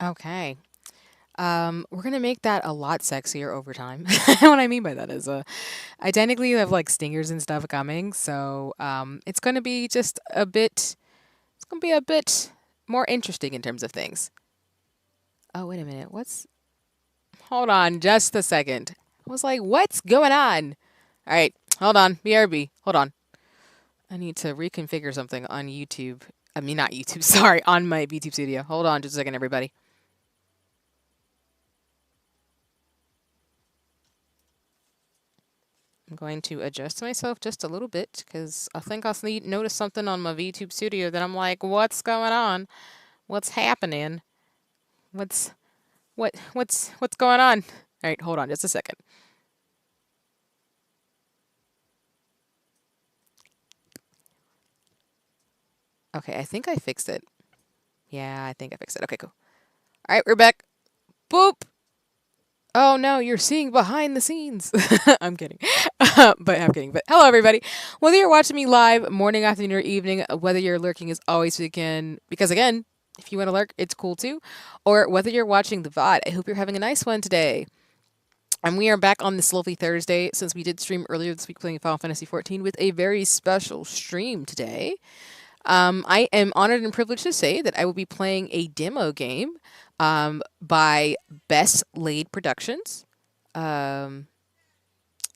Okay. We're gonna make that a lot sexier over time. What I mean by that is, I technically have like stingers and stuff coming, so it's gonna be just a bit. It's gonna be a bit more interesting in terms of things. Oh, wait a minute. What's? Hold on, just a second. I was like, what's going on? All right, hold on. BRB. Hold on. I need to reconfigure something on YouTube. I mean, not YouTube. Sorry, on my YouTube studio. Hold on, just a second, everybody. I'm going to adjust myself just a little bit because I think I'll notice something on my VTube studio that I'm like, what's going on? What's happening? What's what's going on? All right, hold on just a second. Okay, I think I fixed it. Yeah, I think I fixed it. Okay, cool. All right, we're back. Boop. Oh no, you're seeing behind the scenes. I'm kidding. But I'm kidding. But hello, everybody. Whether you're watching me live, morning, afternoon, or evening, whether you're lurking as always, because again, if you want to lurk, it's cool too. Or whether you're watching the VOD, I hope you're having a nice one today. And we are back on this lovely Thursday since we did stream earlier this week playing Final Fantasy XIV with a very special stream today. I am honored and privileged to say that I will be playing a demo game by Best Laid Productions. Um,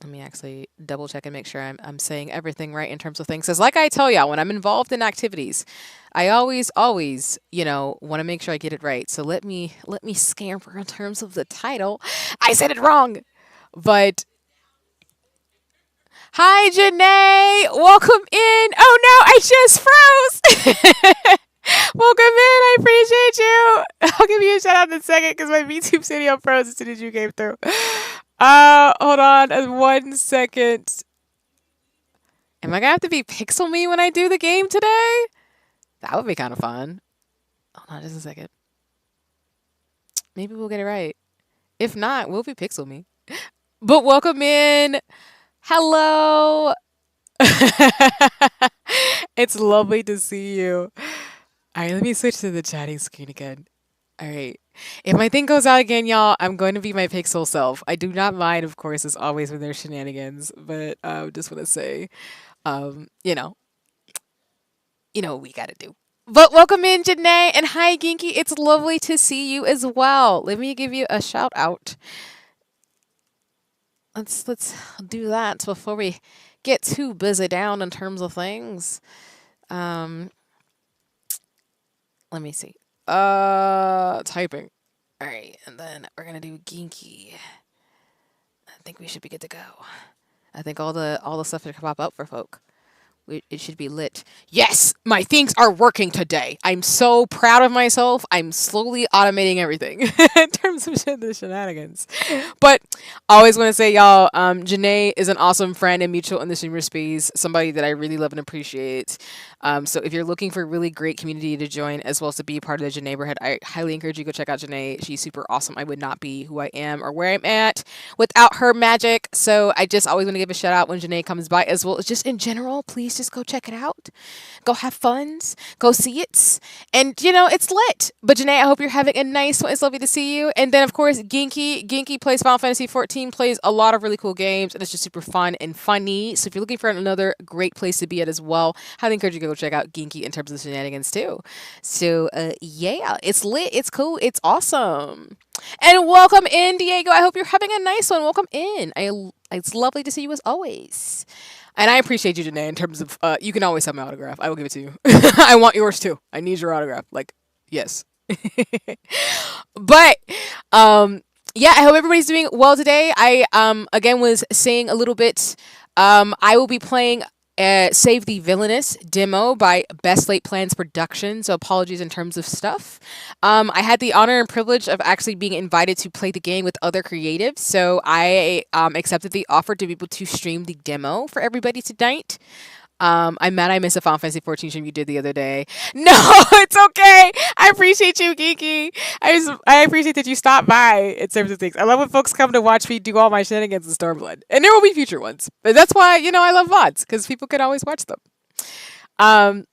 Let me actually double check and make sure I'm saying everything right in terms of things. Because, like I tell y'all, when I'm involved in activities, I always, want to make sure I get it right. So let me scamper in terms of the title. I said it wrong, but hi, Janae. Welcome in. Oh no, I just froze. Welcome in. I appreciate you. I'll give you a shout out in a second because my VTube studio froze as soon as you came through. Hold on 1 second. Am I gonna have to be Pixel Me when I do the game today? That would be kind of fun. Hold on just a second. Maybe we'll get it right. If not, we'll be Pixel Me. But welcome in. Hello. It's lovely to see you. All right, let me switch to the chatting screen again. All right. If my thing goes out again, y'all, I'm going to be my pixel self. I do not mind, of course, as always, when there's shenanigans, but just want to say, um, you know, what we got to do. But welcome in, Janae, and hi, Ginky. It's lovely to see you as well. Let me give you a shout out. Let's do that before we get too busy down in terms of things. Um, Let me see. Typing. All right, and then we're gonna do Ginky. I think we should be good to go. I think all the stuff that can pop up for folk. It should be lit. Yes, my things are working today. I'm so proud of myself. I'm slowly automating everything in terms of the shenanigans. But I always want to say, y'all, Janae is an awesome friend and mutual in the streamer space, somebody that I really love and appreciate. So if you're looking for a really great community to join as well as to be part of the Janae neighborhood, I highly encourage you to go check out Janae. She's super awesome. I would not be who I am or where I'm at without her magic. So I just always want to give a shout out when Janae comes by, as well as just in general. Please just go check it out. Go have fun. Go see it. And it's lit. But Janae, I hope you're having a nice one. It's lovely to see you. And then of course Ginky. Ginky plays Final Fantasy 14, plays a lot of really cool games, and it's just super fun and funny. So if you're looking for another great place to be at as well, highly encourage you to go check out Ginky in terms of the shenanigans too. So yeah, it's lit, it's cool, it's awesome. And welcome in, Diego. I hope you're having a nice one. Welcome in. It's lovely to see you as always. And I appreciate you, Janae, in terms of you can always have my autograph. I will give it to you. I want yours too. I need your autograph. Like, yes. But yeah, I hope everybody's doing well today. I again was saying a little bit. I will be playing Save the Villainess demo by Best Late Plans Production. So apologies in terms of stuff. I had the honor and privilege of actually being invited to play the game with other creatives. So I accepted the offer to be able to stream the demo for everybody tonight. I'm mad I missed a Final Fantasy 14 stream you did the other day. No, it's okay. I appreciate you, Geeky. I appreciate that you stopped by in terms of things. I love when folks come to watch me do all my shenanigans in Stormblood. And there will be future ones. But that's why, I love VODs, because people can always watch them. Um,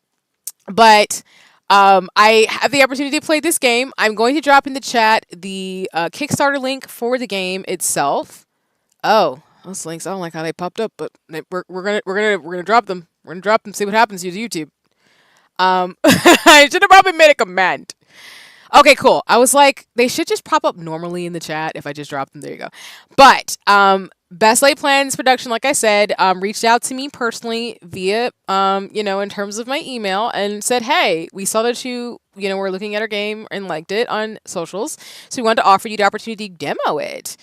but I have the opportunity to play this game. I'm going to drop in the chat the Kickstarter link for the game itself. Oh, those links. I don't like how they popped up, but we're gonna drop them. We're gonna drop them. See what happens to YouTube. I should have probably made a command. Okay, cool. I was like, they should just pop up normally in the chat if I just drop them. There you go. But Best Laid Plans Production, like I said, reached out to me personally via, in terms of my email and said, hey, we saw that you were looking at our game and liked it on socials, so we wanted to offer you the opportunity to demo it.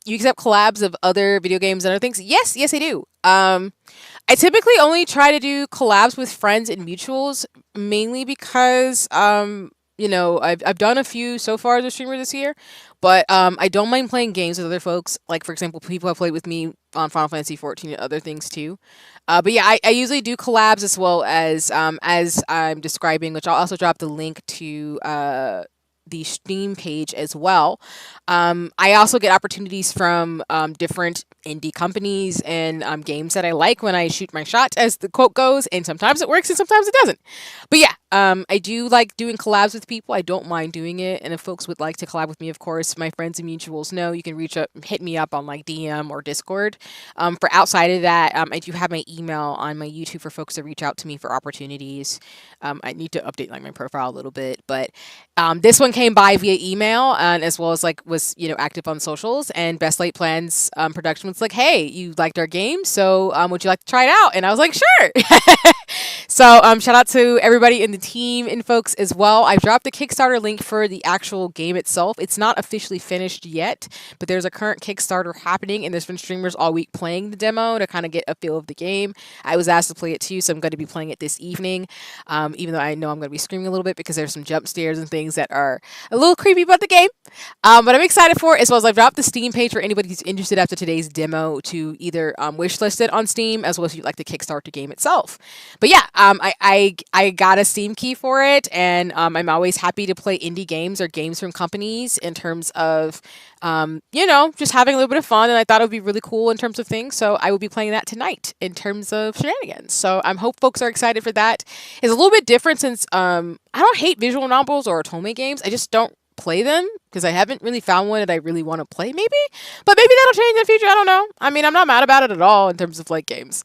You accept collabs of other video games and other things? Yes, I do. I typically only try to do collabs with friends and mutuals, mainly because I've done a few so far as a streamer this year, but I don't mind playing games with other folks. Like, for example, people have played with me on Final Fantasy 14 and other things too. But yeah, I usually do collabs as well as I'm describing, which I'll also drop the link to the Steam page as well. I also get opportunities from different indie companies and games that I like when I shoot my shot, as the quote goes, and sometimes it works and sometimes it doesn't. But yeah, I do like doing collabs with people. I don't mind doing it, and if folks would like to collab with me, of course, my friends and mutuals know you can hit me up on like DM or Discord. For outside of that, I do have my email on my YouTube for folks to reach out to me for opportunities. I need to update like my profile a little bit, but this one came by via email, and as well as was active on socials. And Best Laid Plans Production was like, hey, you liked our game, so would you like to try it out? And I was like, sure. So shout out to everybody in the team and folks as well. I've dropped the Kickstarter link for the actual game itself. It's not officially finished yet, but there's a current Kickstarter happening, and there's been streamers all week playing the demo to kind of get a feel of the game. I was asked to play it too, so I'm going to be playing it this evening, even though I know I'm going to be screaming a little bit because there's some jump scares and things that are a little creepy about the game. But I'm excited for it, as well as I've dropped the Steam page for anybody who's interested after today's demo to either wishlist it on Steam, as well as you'd like to kickstart the game itself. But yeah, I got a Steam key for it, and I'm always happy to play indie games or games from companies in terms of, just having a little bit of fun, and I thought it would be really cool in terms of things, so I will be playing that tonight in terms of shenanigans. So I hope folks are excited for that. It's a little bit different since I don't hate visual novels or otome games, I just don't play them because I haven't really found one that I really want to play, maybe, but maybe that'll change in the future. I don't know. I mean, I'm not mad about it at all in terms of like games.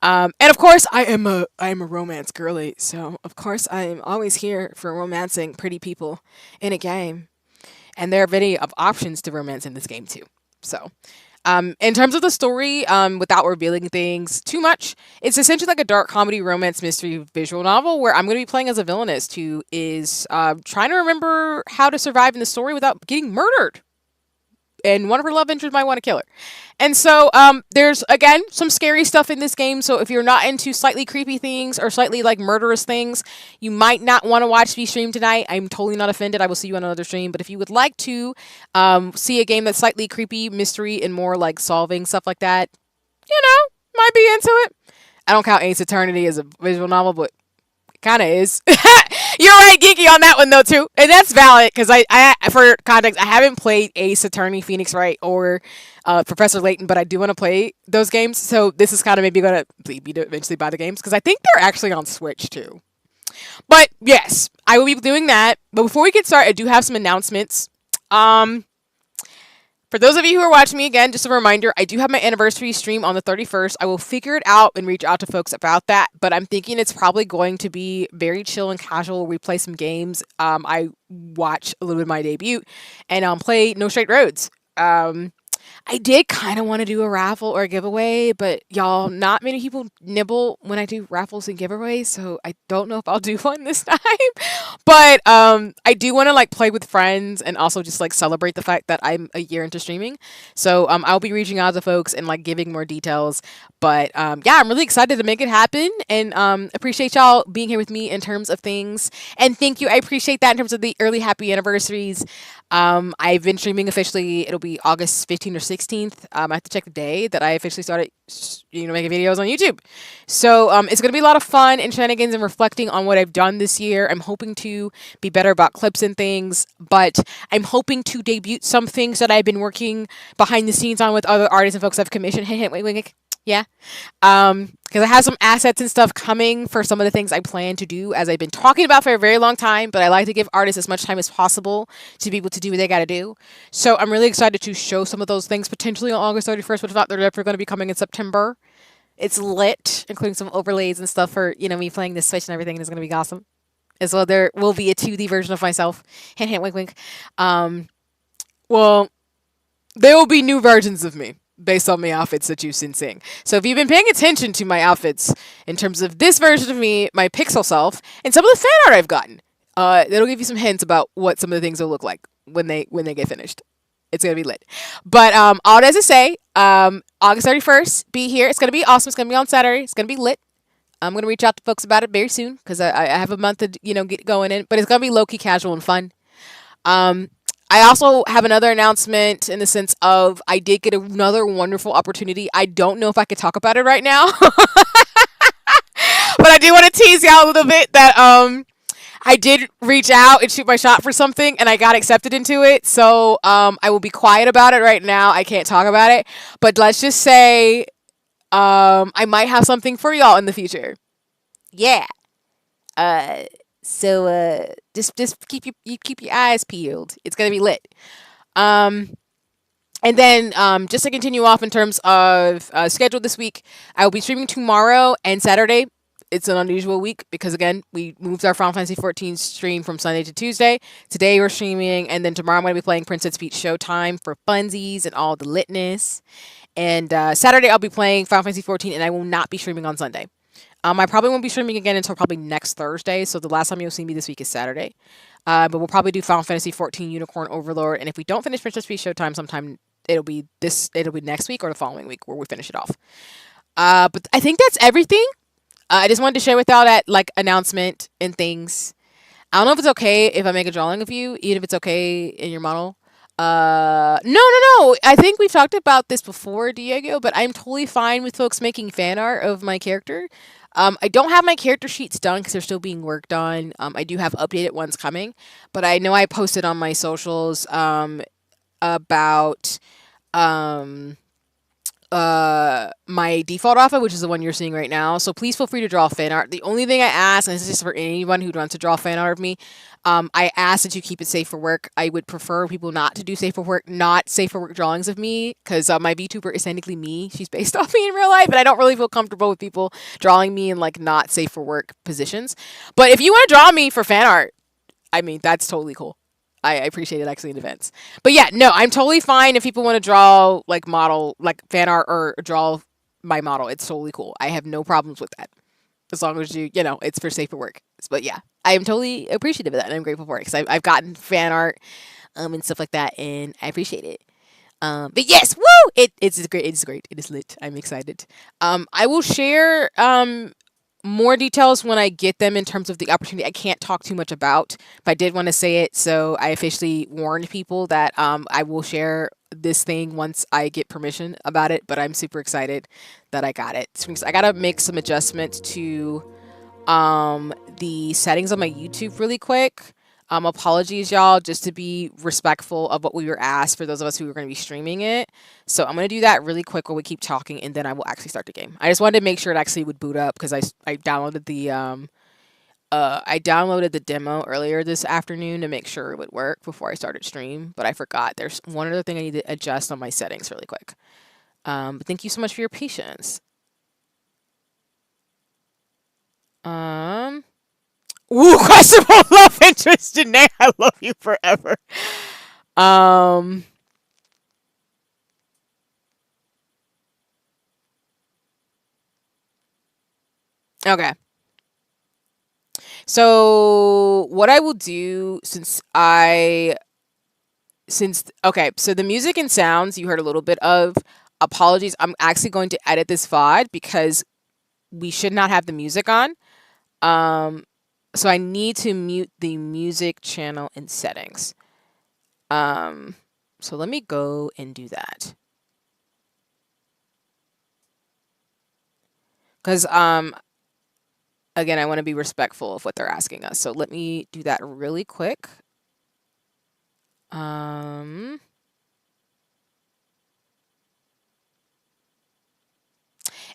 And of course, I am a romance girly, so of course I am always here for romancing pretty people in a game, and there are many of options to romance in this game too. So, in terms of the story, without revealing things too much, it's essentially like a dark comedy romance mystery visual novel where I'm going to be playing as a villainess who is trying to remember how to survive in the story without getting murdered. And one of her love interests might want to kill her. And so there's, again, some scary stuff in this game. So if you're not into slightly creepy things or slightly like murderous things, you might not want to watch me stream tonight. I'm totally not offended. I will see you on another stream. But if you would like to see a game that's slightly creepy, mystery, and more like solving stuff like that, might be into it. I don't count Ace Eternity as a visual novel, but it kind of is. You're right, geeky on that one though too, and that's valid because I for context, I haven't played Ace Attorney, Phoenix Wright, or Professor Layton, but I do want to play those games. So this is kind of maybe going to lead me to eventually buy the games because I think they're actually on Switch too. But yes, I will be doing that. But before we get started, I do have some announcements. For those of you who are watching me again, just a reminder, I do have my anniversary stream on the 31st. I will figure it out and reach out to folks about that, but I'm thinking it's probably going to be very chill and casual. We play some games. I watch a little bit of my debut, and play No Straight Roads. I did kind of want to do a raffle or a giveaway, but y'all, not many people nibble when I do raffles and giveaways, so I don't know if I'll do one this time. But I do want to like play with friends and also just like celebrate the fact that I'm a year into streaming. So I'll be reaching out to folks and like giving more details. But yeah, I'm really excited to make it happen, and appreciate y'all being here with me in terms of things. And thank you, I appreciate that in terms of the early happy anniversaries. I've been streaming officially. It'll be August 15th or 16th. I have to check the day that I officially started, making videos on YouTube. So, it's going to be a lot of fun and shenanigans and reflecting on what I've done this year. I'm hoping to be better about clips and things, but I'm hoping to debut some things that I've been working behind the scenes on with other artists and folks I've commissioned. Hey, wink, wink. Yeah. Because I have some assets and stuff coming for some of the things I plan to do, as I've been talking about for a very long time. But I like to give artists as much time as possible to be able to do what they got to do. So I'm really excited to show some of those things potentially on August 31st, but if not, they're definitely going to be coming in September. It's lit, including some overlays and stuff for me playing this Switch and everything. And it's going to be awesome. As well, there will be a 2D version of myself. Hint, hint, wink, wink. Um, well, there will be new versions of me based on my outfits that you've been seeing. So if you've been paying attention to my outfits in terms of this version of me, my pixel self, and some of the fan art I've gotten, it'll give you some hints about what some of the things will look like when they get finished. It's gonna be lit. But all that is to say, August 31st, be here. It's gonna be awesome. It's gonna be on Saturday. It's gonna be lit. I'm gonna reach out to folks about it very soon because I have a month to get going in. But it's gonna be low key, casual, and fun. Um, I also have another announcement in the sense of I did get another wonderful opportunity. I don't know if I could talk about it right now, but I do want to tease y'all a little bit that I did reach out and shoot my shot for something and I got accepted into it. So I will be quiet about it right now. I can't talk about it, but let's just say I might have something for y'all in the future. Yeah. Uh, so just keep your eyes peeled. It's gonna be lit. Um, and then just to continue off in terms of schedule this week, I will be streaming tomorrow and Saturday. It's an unusual week because again we moved our Final Fantasy 14 stream from Sunday to Tuesday. Today we're streaming, and then tomorrow I'm going to be playing Princess Peach Showtime for funsies and all the litness. And Saturday I'll be playing Final Fantasy 14, and I will not be streaming on Sunday. I probably won't be streaming again until probably next Thursday. So the last time you'll see me this week is Saturday. But we'll probably do Final Fantasy 14 Unicorn Overlord, and if we don't finish Princess Peach Showtime sometime, it'll be next week or the following week where we finish it off. But I think that's everything. I just wanted to share with y'all that like announcement and things. I don't know if it's okay if I make a drawing of you, even if it's okay in your model. No, no, no. I think we've talked about this before, Diego, but I'm totally fine with folks making fan art of my character. I don't have my character sheets done because they're still being worked on. I do have updated ones coming, but I know I posted on my socials about um, my default outfit, which is the one you're seeing right now. So please feel free to draw fan art. The only thing I ask, and this is just for anyone who wants to draw fan art of me, I ask that you keep it safe for work. I would prefer people not to do safe for work, not safe for work drawings of me, because my VTuber is technically me. She's based off me in real life, and I don't really feel comfortable with people drawing me in like not safe for work positions. But if you want to draw me for fan art, I mean that's totally cool. I appreciate it actually in advance. But yeah, no, I'm totally fine if people want to draw like model like fan art or draw my model. It's totally cool. I have no problems with that as long as it's for safer work. But yeah, I am totally appreciative of that, and I'm grateful for it because I've gotten fan art and stuff like that, and I appreciate it. But yes, woo! It's great. It's great. It is lit. I'm excited. I will share more details when I get them in terms of the opportunity. I can't talk too much about, but I did want to say it, so I officially warned people that I will share this thing once I get permission about it. But I'm super excited that I got it. So I gotta make some adjustments to the settings on my YouTube really quick. Apologies, y'all, just to be respectful of what we were asked for those of us who were going to be streaming it. So I'm going to do that really quick while we keep talking, and then I will actually start the game. I just wanted to make sure it actually would boot up because I downloaded the demo earlier this afternoon to make sure it would work before I started stream, but I forgot. There's one other thing I need to adjust on my settings really quick. But thank you so much for your patience. Ooh, questionable love interest, Janae. I love you forever. Um. Okay. So what I will do okay, so the music and sounds you heard a little bit of. Apologies, I'm actually going to edit this VOD because we should not have the music on. So I need to mute the music channel in settings. So let me go and do that. Because again, I want to be respectful of what they're asking us. So let me do that really quick.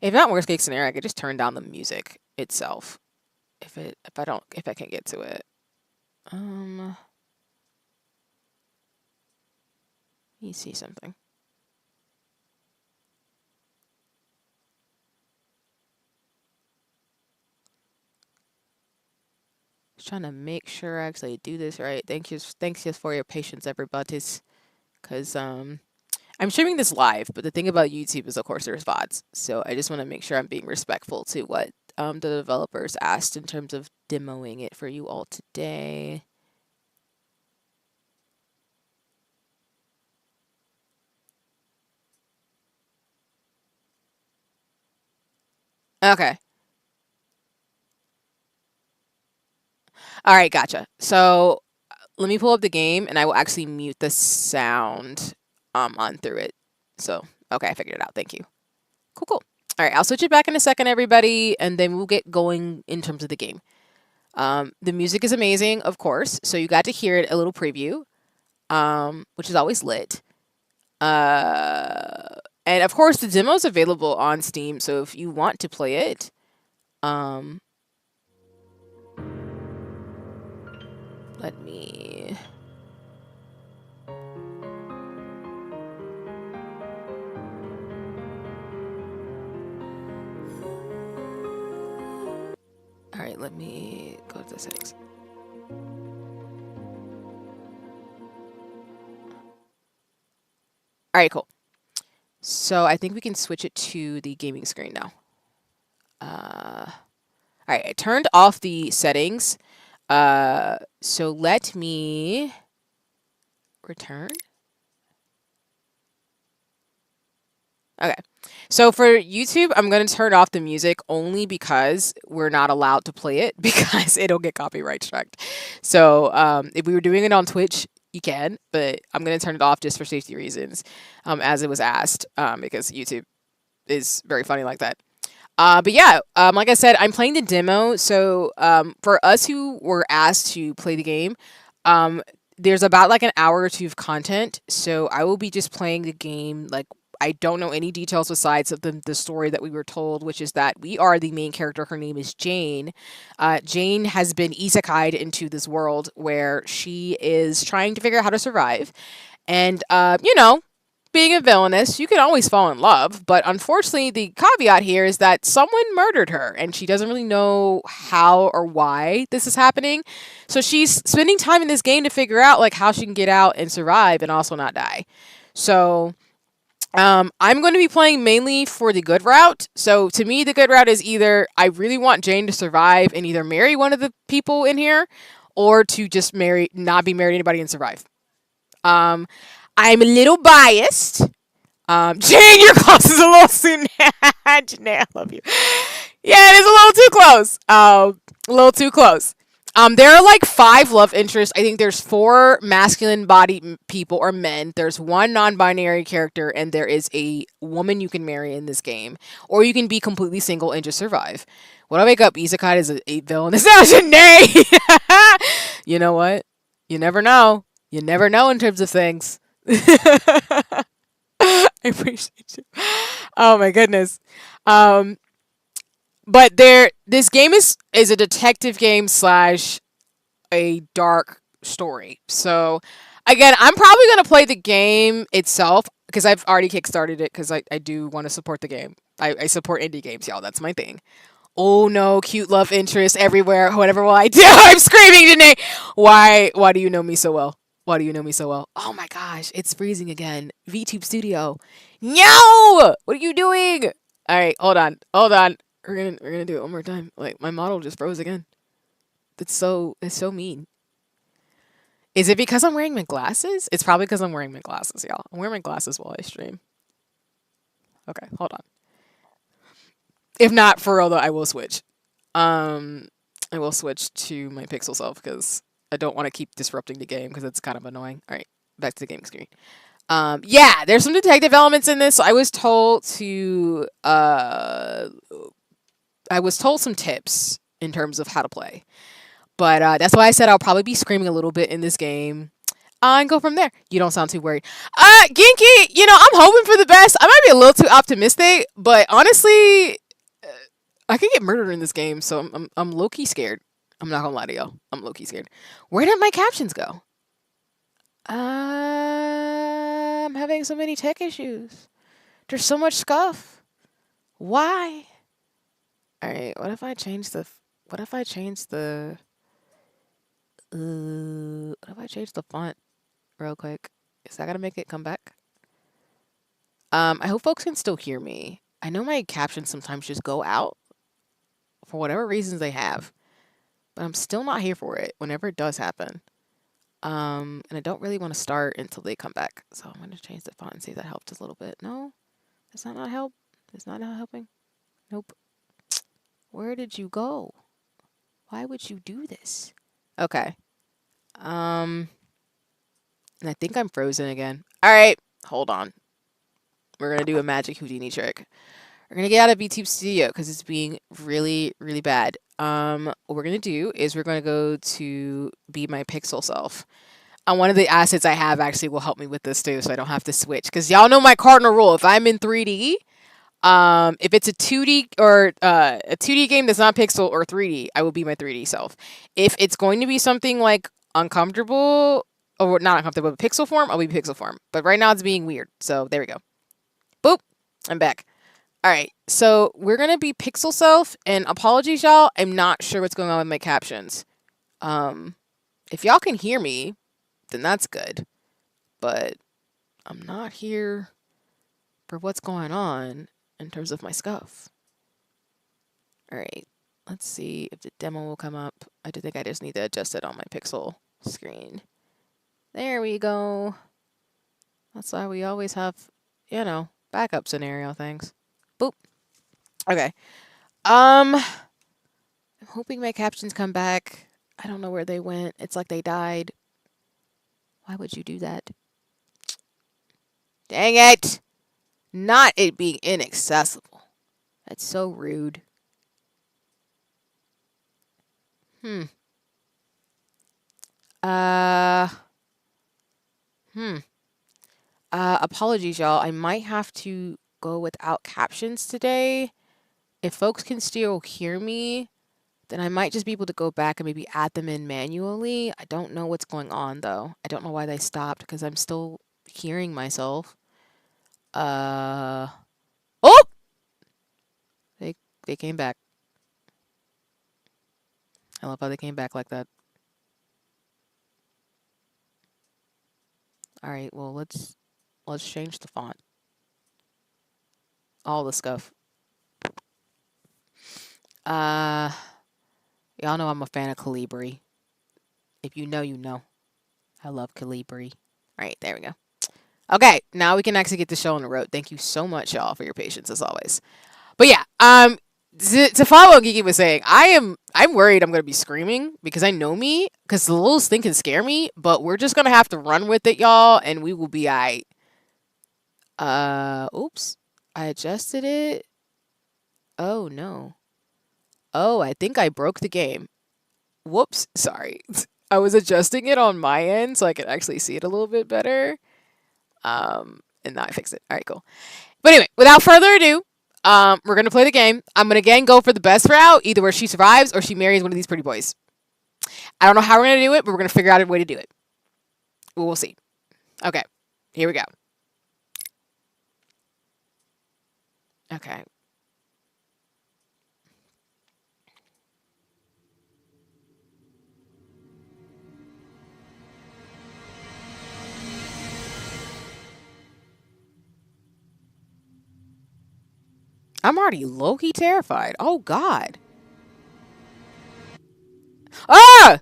If not worst case scenario, I could just turn down the music itself. If I can't get to it. Let me see something. Just trying to make sure I actually do this right. Thanks you for your patience, everybody. Because I'm streaming this live, but the thing about YouTube is, of course, there's VODs. So I just want to make sure I'm being respectful to what the developers asked in terms of demoing it for you all today. Okay. All right, gotcha. So let me pull up the game, and I will actually mute the sound on through it. So, okay, I figured it out. Thank you. Cool, cool. All right, I'll switch it back in a second, everybody, and then we'll get going in terms of the game. The music is amazing, of course, so you got to hear it, a little preview, which is always lit. And of course, the demo is available on Steam, so if you want to play it, let me... All right, let me go to the settings. All right, cool. So I think we can switch it to the gaming screen now. All right, I turned off the settings. So let me return. Okay. So for YouTube, I'm going to turn off the music only because we're not allowed to play it because it'll get copyright striked. So if we were doing it on Twitch, you can, but I'm going to turn it off just for safety reasons, as it was asked, because YouTube is very funny like that. But yeah, like I said, I'm playing the demo. So for us who were asked to play the game, there's about like an hour or two of content. So I will be just playing the game. Like, I don't know any details besides of the story that we were told, which is that we are the main character. Her name is Jane. Jane has been isekai'd into this world where she is trying to figure out how to survive. And, being a villainess, you can always fall in love, but unfortunately, the caveat here is that someone murdered her, and she doesn't really know how or why this is happening. So she's spending time in this game to figure out like how she can get out and survive and also not die. So I'm going to be playing mainly for the good route. So to me, the good route is either I really want Jane to survive and either marry one of the people in here, or to just not be married to anybody and survive. I'm a little biased. Jane, your close is a little soon. Janae, I love you. Yeah, it is a little too close. A little too close. There are like 5 love interests. I think there's 4 masculine body people or men. There's 1 non-binary character, and there is a woman you can marry in this game, or you can be completely single and just survive. When I wake up, isekai is a villain. It's not Janae. You know what? You never know. You never know in terms of things. I appreciate you. Oh my goodness. But this game is a detective game / a dark story. So again, I'm probably gonna play the game itself because I've already kickstarted it because I do want to support the game. I support indie games, y'all. That's my thing. Oh no, cute love interest everywhere. Whatever will I do? I'm screaming today. Why do you know me so well? Why do you know me so well? Oh my gosh, it's freezing again. VTube Studio. No! What are you doing? All right, hold on. We're gonna do it one more time. Like, my model just froze again. It's so mean. Is it because I'm wearing my glasses? It's probably because I'm wearing my glasses, y'all. I'm wearing my glasses while I stream. Okay, hold on. If not, for real though, I will switch. I will switch to my Pixel self because I don't want to keep disrupting the game because it's kind of annoying. All right, back to the game screen. Yeah, there's some detective elements in this. I was told some tips in terms of how to play, but that's why I said I'll probably be screaming a little bit in this game. and go from there. You don't sound too worried. Ginky, I'm hoping for the best. I might be a little too optimistic, but honestly, I could get murdered in this game, so I'm low key scared. I'm not gonna lie to y'all. I'm low key scared. Where did my captions go? I'm having so many tech issues. There's so much scuff. Why? All right. What if I change the? What if I change the? What if I change the font real quick? Is that gonna make it come back? I hope folks can still hear me. I know my captions sometimes just go out for whatever reasons they have, but I'm still not here for it whenever it does happen. And I don't really want to start until they come back. So I'm gonna change the font and see if that helped just a little bit. No, does that not help? It's not helping. Nope. Where did you go? Why would you do this? Okay. And I think I'm frozen again. All right, hold on. We're gonna do a magic Houdini trick. We're gonna get out of VTube Studio because it's being really, really bad. What we're gonna do is we're gonna go to Be My Pixel Self. One of the assets I have actually will help me with this too, so I don't have to switch. Because y'all know my cardinal rule: if I'm in 3D, if it's a 2D or a 2D game that's not pixel or 3D, I will be my 3D self. If it's going to be something like uncomfortable or not uncomfortable, but pixel form, I'll be pixel form. But right now it's being weird, so there we go. Boop, I'm back. All right, so we're gonna be pixel self, and apologies, y'all. I'm not sure what's going on with my captions. If y'all can hear me, then that's good. But I'm not here for what's going on in terms of my scuff. All right, let's see if the demo will come up. I do think I just need to adjust it on my pixel screen. There we go. That's why we always have, backup scenario things. Boop. Okay. I'm hoping my captions come back. I don't know where they went. It's like they died. Why would you do that? Dang it! Not it being inaccessible. That's so rude. Apologies, y'all. I might have to go without captions today. If folks can still hear me, then I might just be able to go back and maybe add them in manually. I don't know what's going on, though. I don't know why they stopped, because I'm still hearing myself. Oh! They came back. I love how they came back like that. All right, well, let's change the font. All the scuff. Y'all know I'm a fan of Calibri. If you know, you know. I love Calibri. All right, there we go. Okay, now we can actually get the show on the road. Thank you so much, y'all, for your patience as always. But yeah, to follow what Gigi was saying, I'm worried I'm gonna be screaming because I know me, because the littlest thing can scare me. But we're just gonna have to run with it, y'all, and we will be alright. Oops, I adjusted it. Oh no. Oh, I think I broke the game. Whoops, sorry. I was adjusting it on my end so I could actually see it a little bit better. And now I fixed it. All right, cool. But anyway, without further ado, we're going to play the game. I'm going to again go for the best route, either where she survives or she marries one of these pretty boys. I don't know how we're going to do it, but we're going to figure out a way to do it. We'll see. Okay, here we go. Okay. I'm already low-key terrified. Oh, God. Ah!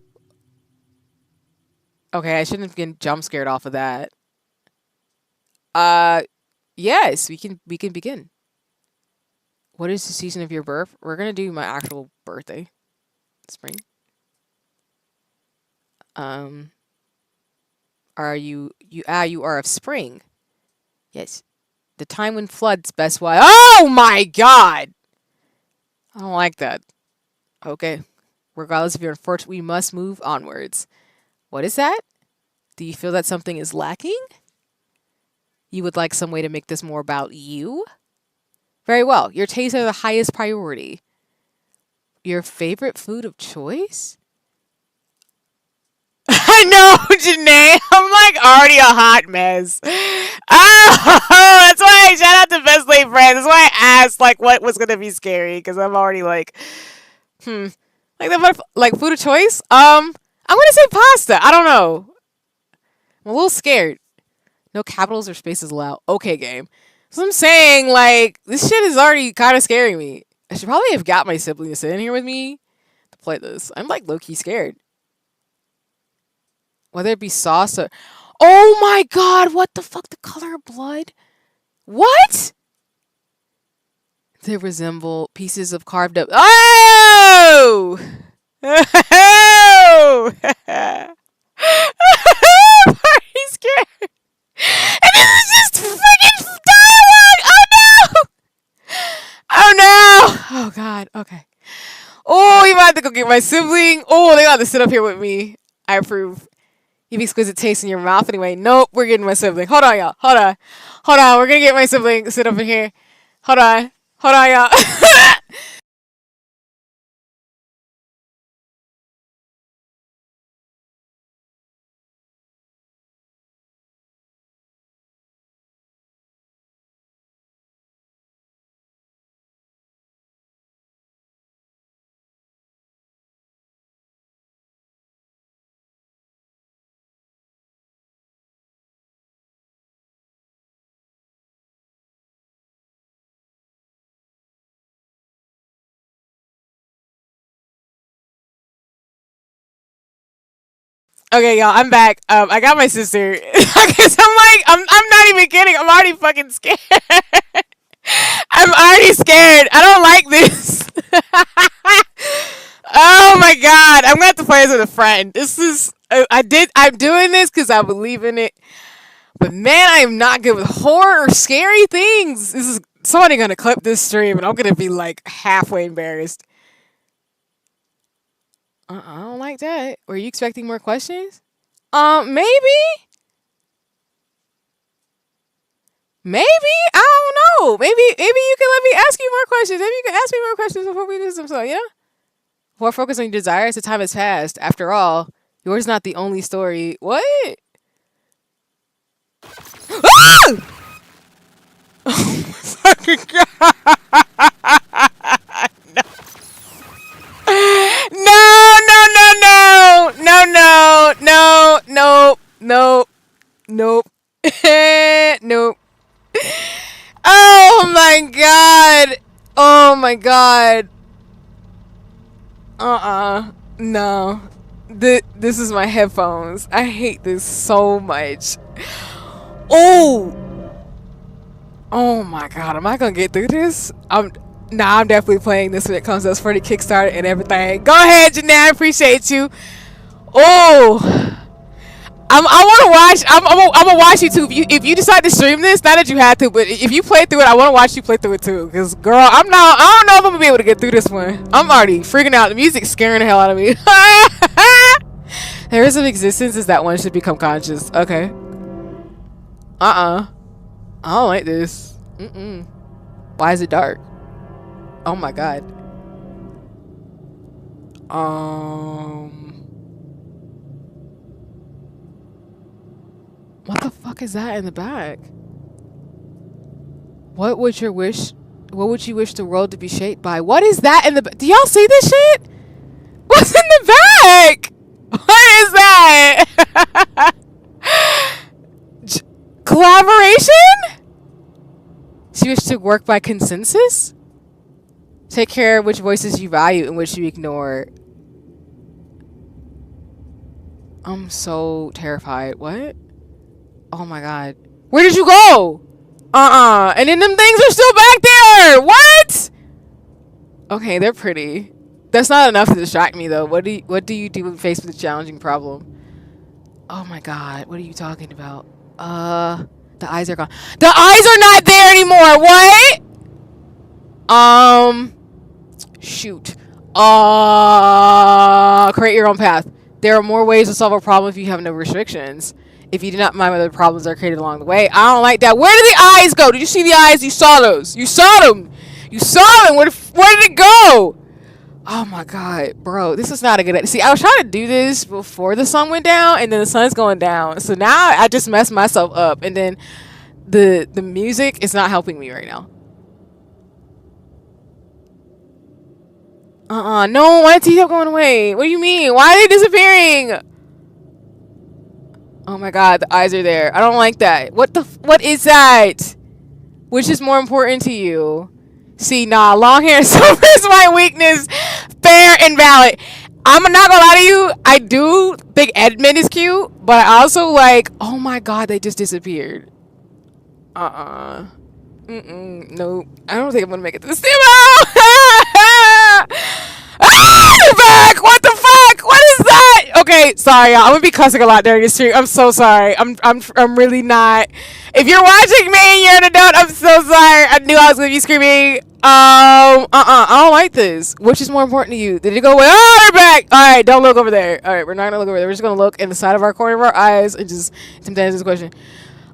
Okay, I shouldn't have been jump scared off of that. Yes, we can begin. What is the season of your birth? We're gonna do my actual birthday. Spring. Are you are of spring? Yes. The time when floods best why. Oh my God! I don't like that. Okay. Regardless of your unfortunate, we must move onwards. What is that? Do you feel that something is lacking? You would like some way to make this more about you? Very well. Your tastes are the highest priority. Your favorite food of choice? I know, Janae. I'm like already a hot mess. Oh, that's why I shout out to Best Laid Friends. That's why I asked like what was gonna be scary because I'm already like, like like food of choice. I'm gonna say pasta. I don't know. I'm a little scared. No capitals or spaces allowed. Okay, game. So I'm saying like this shit is already kind of scaring me. I should probably have got my sibling to sit in here with me to play this. I'm like low key scared. Whether it be sauce or... Oh my god, what the fuck? The color of blood? What? They resemble pieces of carved up... Oh! Oh! Party scared. And this is just freaking dialogue! Oh no! Oh no! Oh god, okay. Oh, you might have to go get my sibling. Oh, they got to sit up here with me. I approve. You have exquisite taste in your mouth anyway. Nope, we're getting my sibling. Hold on, y'all. Hold on. Hold on. We're going to get my sibling to sit up in here. Hold on. Hold on, y'all. Okay, y'all, I'm back. I got my sister. Cause I'm not even kidding. I'm already fucking scared. I'm already scared. I don't like this. Oh my god, I'm gonna have to play this with a friend. This is, I'm doing this because I believe in it. But man, I am not good with horror or scary things. This is somebody gonna clip this stream and I'm gonna be like halfway embarrassed. I don't like that. Were you expecting more questions? Maybe? Maybe? I don't know. Maybe you can let me ask you more questions. Maybe you can ask me more questions before we do some stuff, you know? Before focus on your desires, the time has passed. After all, yours is not the only story. What? Ah! Oh my fucking god. No, no, no, no, no, no, no, no, no, nope, nope. Oh my god. Oh my god. No. This is my headphones. I hate this so much. Oh. Oh my god. Am I gonna get through this? I'm definitely playing this when it comes to for the Kickstarter and everything. Go ahead, Janae. I appreciate you. Oh. I want to watch. I'm gonna watch you too. If you decide to stream this, not that you had to, but if you play through it, I want to watch you play through it too. Cause girl, I don't know if I'm gonna be able to get through this one. I'm already freaking out. The music's scaring the hell out of me. There is an existence is that one should become conscious. Okay. I don't like this. Why is it dark? Oh my god. What the fuck is that in the back? What would you wish the world to be shaped by? What is that in the back? Do y'all see this shit? What's in the back? What is that? Collaboration? She wished to work by consensus? Take care of which voices you value and which you ignore. I'm so terrified. What? Oh my god. Where did you go? And then them things are still back there. What? Okay, they're pretty. That's not enough to distract me though. What do you do when faced with a challenging problem? Oh my god. What are you talking about? The eyes are gone. The eyes are not there anymore. What? Shoot. Create your own path. There are more ways to solve a problem if you have no restrictions. If you do not mind whether problems are created along the way. I don't like that. Where did the eyes go? Did you see the eyes? You saw those. You saw them. You saw them. Where did it go? Oh my god, bro, this is not a good idea. See, I was trying to do this before the sun went down, and then the sun's going down. So now I just messed myself up, and then the music is not helping me right now. No, why is teeth going away? What do you mean? Why are they disappearing? Oh my god, the eyes are there. I don't like that. What is that? Which is more important to you? See, nah, long hair is my weakness. Fair and valid. I'm not gonna lie to you. I do think Edmund is cute, but I also like, oh my god, they just disappeared. Nope. I don't think I'm gonna make it to the demo. You're back. What the fuck? What is that? Okay, sorry, y'all. I'm gonna be cussing a lot during this stream. I'm so sorry. I'm really not. If you're watching me and you're an adult, I'm so sorry. I knew I was gonna be screaming. I don't like this. Which is more important to you? Did it go away? Oh, they're back. All right, don't look over there. All right, we're not gonna look over there. We're just gonna look in the side of our corner of our eyes and just answer this question.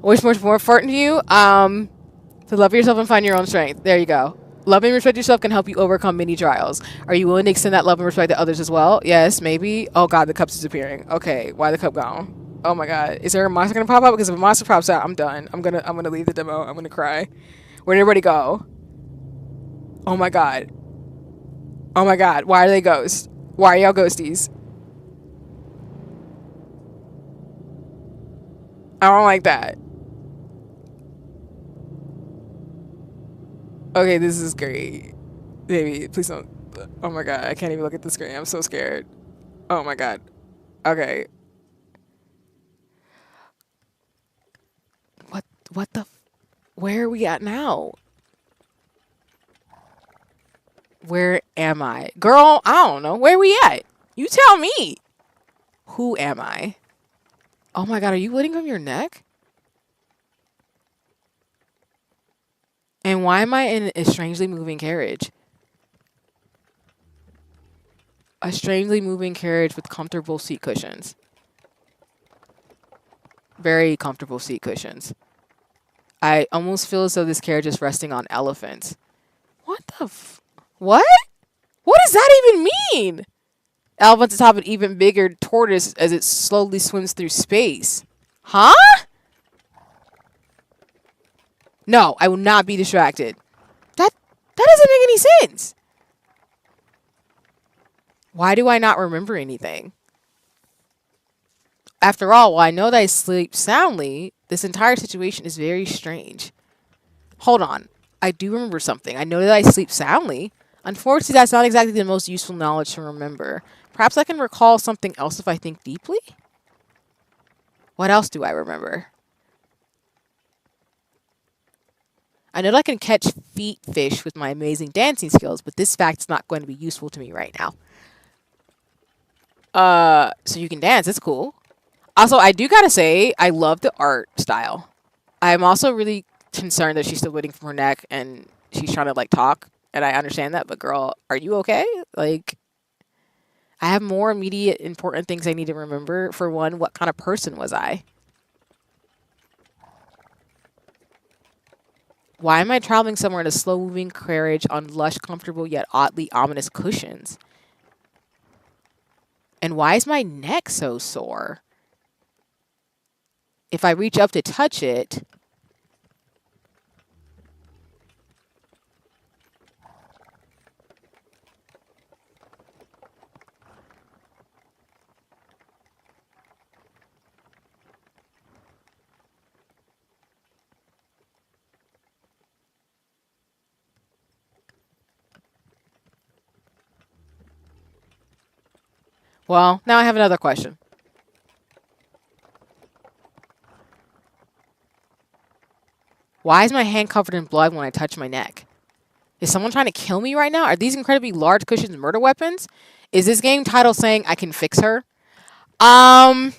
Which is more important to you? To love yourself and find your own strength. There you go. Love and respect yourself can help you overcome many trials. Are you willing to extend that love and respect to others as well? Yes, maybe. Oh god, the cup's disappearing. Okay, why the cup gone? Oh my god, is there a monster gonna pop up? Because if a monster pops out, I'm done. I'm gonna leave the demo. I'm gonna cry. Where'd everybody go? Oh my god. Oh my god, why are they ghosts? Why are y'all ghosties? I don't like that. Okay, this is great. Baby, please don't. Oh my god, I can't even look at the screen. I'm so scared. Oh my god. Okay. What the? Where are we at now? Where am I? Girl, I don't know. Where are we at? You tell me. Who am I? Oh my god, are you bleeding from your neck? And why am I in a strangely moving carriage? A strangely moving carriage with comfortable seat cushions. Very comfortable seat cushions. I almost feel as though this carriage is resting on elephants. What the what? What does that even mean? Elephants atop an even bigger tortoise as it slowly swims through space. Huh? No, I will not be distracted. That doesn't make any sense. Why do I not remember anything? After all, while I know that I sleep soundly, this entire situation is very strange. Hold on. I do remember something. I know that I sleep soundly. Unfortunately, that's not exactly the most useful knowledge to remember. Perhaps I can recall something else if I think deeply? What else do I remember? I know that I can catch fish with my amazing dancing skills, but this fact's not going to be useful to me right now. So you can dance. That's cool. Also, I do gotta say, I love the art style. I'm also really concerned that she's still bleeding from her neck and she's trying to, like, talk. And I understand that, but girl, are you okay? Like, I have more immediate important things I need to remember. For one, what kind of person was I? Why am I traveling somewhere in a slow-moving carriage on lush, comfortable, yet oddly ominous cushions? And why is my neck so sore? If I reach up to touch it... Well, now I have another question. Why is my hand covered in blood when I touch my neck? Is someone trying to kill me right now? Are these incredibly large cushions murder weapons? Is this game title saying I can fix her? I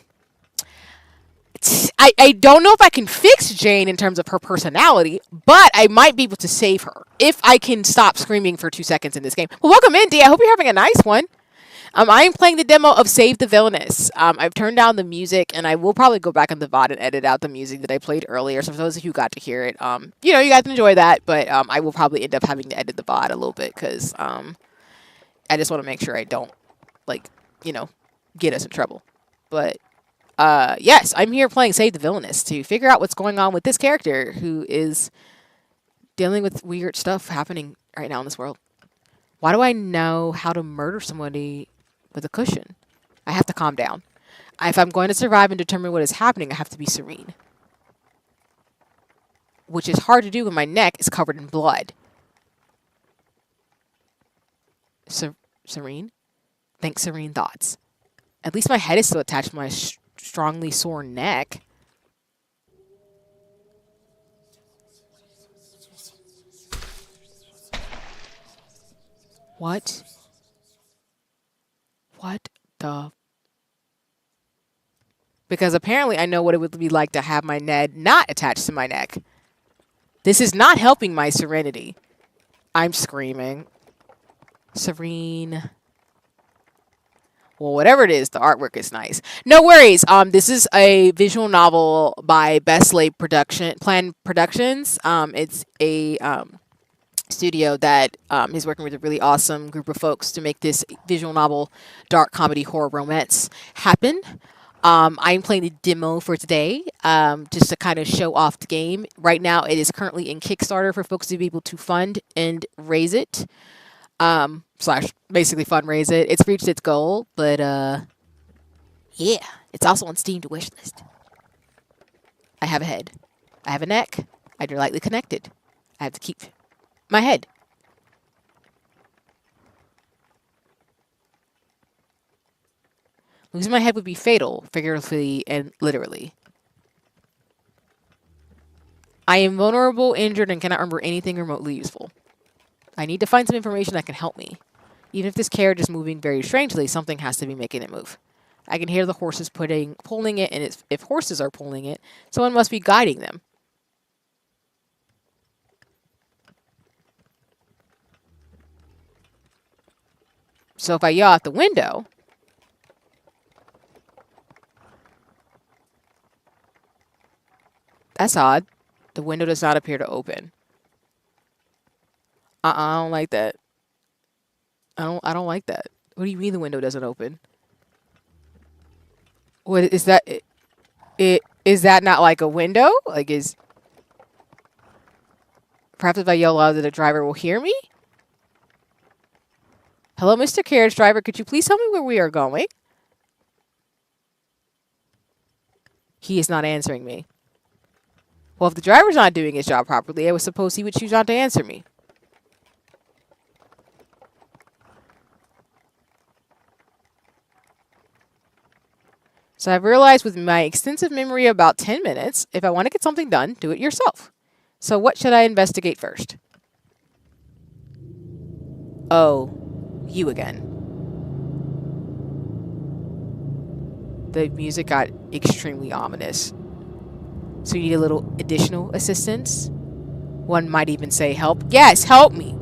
don't know if I can fix Jane in terms of her personality, but I might be able to save her if I can stop screaming for 2 seconds in this game. Well, welcome in, D. I hope you're having a nice one. I am playing the demo of Save the Villainess. I've turned down the music, and I will probably go back on the VOD and edit out the music that I played earlier. So for those of you who got to hear it, you know, you guys enjoy that. But I will probably end up having to edit the VOD a little bit because I just want to make sure I don't, like, you know, get us in trouble. But yes, I'm here playing Save the Villainess to figure out what's going on with this character who is dealing with weird stuff happening right now in this world. Why do I know how to murder somebody with a cushion? I have to calm down. If I'm going to survive and determine what is happening, I have to be serene. Which is hard to do when my neck is covered in blood. Serene? Think serene thoughts. At least my head is still attached to my strongly sore neck. What? What the? Because apparently I know what it would be like to have my neck not attached to my neck. This is not helping my serenity. I'm screaming. Serene. Well, whatever it is, the artwork is nice. No worries. This is a visual novel by Best Laid Plan Productions. It's a studio that is working with a really awesome group of folks to make this visual novel, dark comedy, horror, romance happen. I'm playing the demo for today, just to kind of show off the game. Right now, it is currently in Kickstarter for folks to be able to fund and raise it. Slash basically fundraise it. It's reached its goal, but yeah, it's also on Steam to wishlist. I have a head. I have a neck. They're lightly connected. I have to keep my head. Losing my head would be fatal, figuratively and literally. I am vulnerable, injured, and cannot remember anything remotely useful. I need to find some information that can help me. Even if this carriage is moving very strangely, something has to be making it move. I can hear the horses pulling it, and if horses are pulling it, someone must be guiding them. So if I yell out the window, that's odd. The window does not appear to open. I don't like that. I don't like that. What do you mean the window doesn't open? What is that? Is that not like a window? Like perhaps if I yell louder, the driver will hear me? Hello, Mr. Carriage Driver. Could you please tell me where we are going? He is not answering me. Well, if the driver's not doing his job properly, I would suppose he would choose not to answer me. So I've realized with my extensive memory of about 10 minutes, if I want to get something done, do it yourself. So what should I investigate first? Oh, you again. The music got extremely ominous. So you need a little additional assistance? One might even say help. Yes, help me!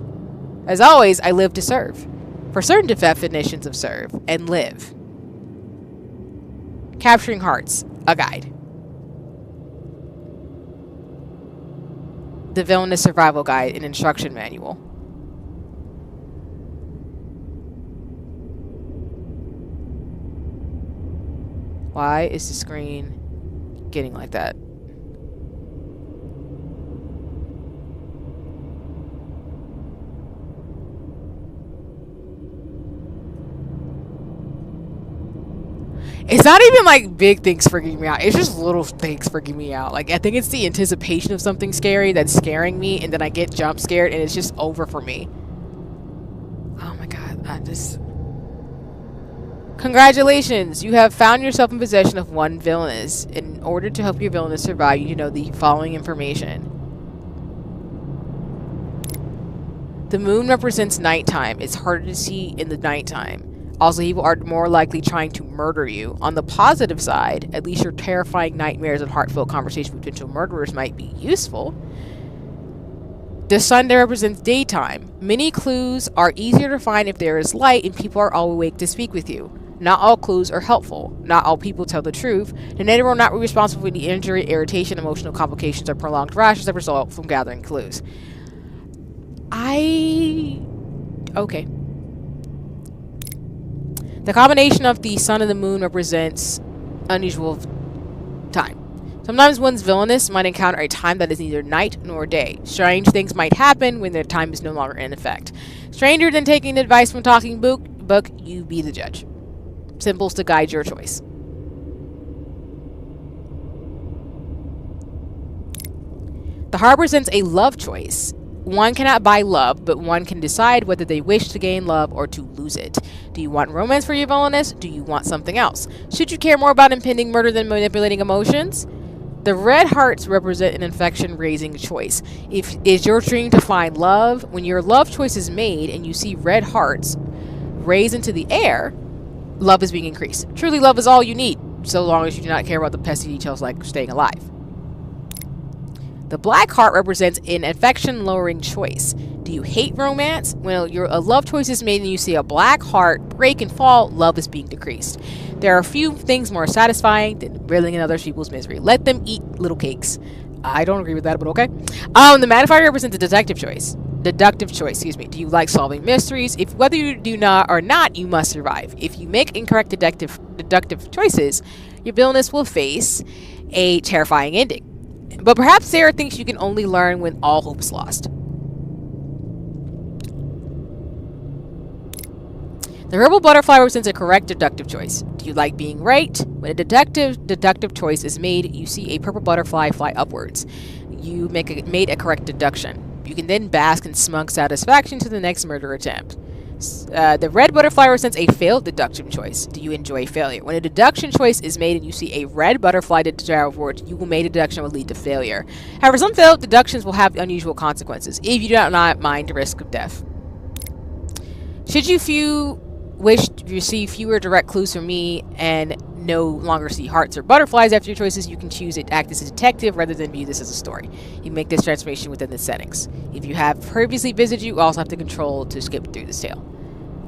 As always, I live to serve. For certain definitions of serve and live. Capturing Hearts, a guide. The Villainous Survival Guide, an instruction manual. Why is the screen getting like that? It's not even like big things freaking me out. It's just little things freaking me out. Like, I think it's the anticipation of something scary that's scaring me, and then I get jump scared, and it's just over for me. Oh my god, Congratulations! You have found yourself in possession of one villainess. In order to help your villainess survive, you know the following information. The moon represents nighttime. It's harder to see in the nighttime. Also, people are more likely trying to murder you. On the positive side, at least your terrifying nightmares and heartfelt conversations with potential murderers might be useful. The sun there represents daytime. Many clues are easier to find if there is light and people are all awake to speak with you. Not all clues are helpful. Not all people tell the truth. The native will not be responsible for any injury, irritation, emotional complications, or prolonged rashes that result from gathering clues. Okay. The combination of the sun and the moon represents unusual time. Sometimes one's villainess might encounter a time that is neither night nor day. Strange things might happen when their time is no longer in effect. Stranger than taking advice from talking book, you be the judge. Symbols to guide your choice. The heart represents a love choice. One cannot buy love, but one can decide whether they wish to gain love or to lose it. Do you want romance for your villainess? Do you want something else? Should you care more about impending murder than manipulating emotions? The red hearts represent an infection-raising choice. If is your dream to find love, when your love choice is made and you see red hearts raise into the air, love is being increased. Truly, love is all you need, so long as you do not care about the pesky details like staying alive. The black heart represents an affection-lowering choice. Do you hate romance? When a love choice is made and you see a black heart break and fall, love is being decreased. There are few things more satisfying than reveling in other people's misery. Let them eat little cakes. I don't agree with that, but okay. The magnifier represents a deductive choice. Do you like solving mysteries? If whether you do not or not, you must survive. If you make incorrect deductive choices, your villainess will face a terrifying ending. But perhaps there are things you can only learn when all hope is lost. The herbal butterfly represents a correct deductive choice. Do you like being right? When a deductive choice is made, you see a purple butterfly fly upwards. You made a correct deduction. You can then bask in smug satisfaction to the next murder attempt. The red butterfly represents a failed deduction choice. Do you enjoy failure? When a deduction choice is made and you see a red butterfly travel forward, you will make a deduction will lead to failure. However, some failed deductions will have unusual consequences if you do not mind the risk of death. Should you wish to receive fewer direct clues from me and no longer see hearts or butterflies after your choices, you can choose to act as a detective rather than view this as a story. You make this transformation within the settings. If you have previously visited, you also have the control to skip through this tale.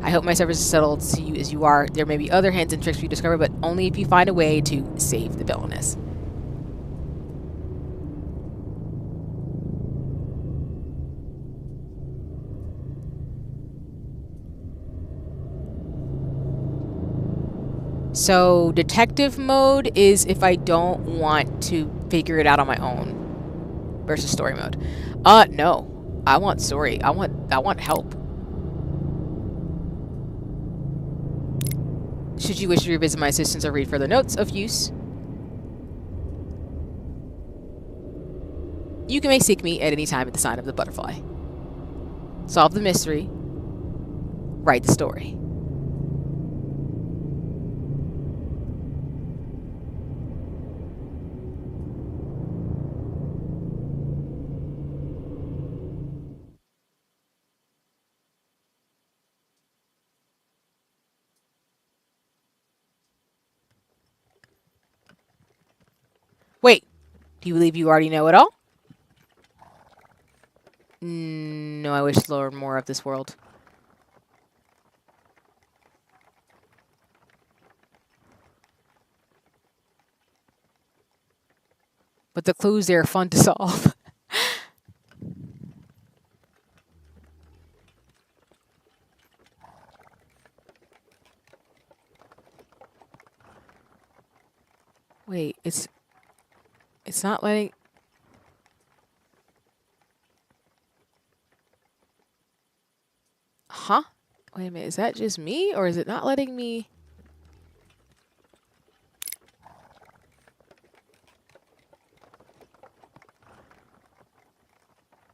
I hope my service is settled to you as you are. There may be other hints and tricks for you to discover, but only if you find a way to save the villainess. So detective mode is if I don't want to figure it out on my own versus story mode. No. I want story. I want help. Should you wish to revisit my assistance or read further notes of use, you may seek me at any time at the sign of the butterfly. Solve the mystery. Write the story. Wait, do you believe you already know it all? No, I wish to learn more of this world. But the clues there are fun to solve. Wait, it's not letting... Huh? Wait a minute, is that just me? Or is it not letting me...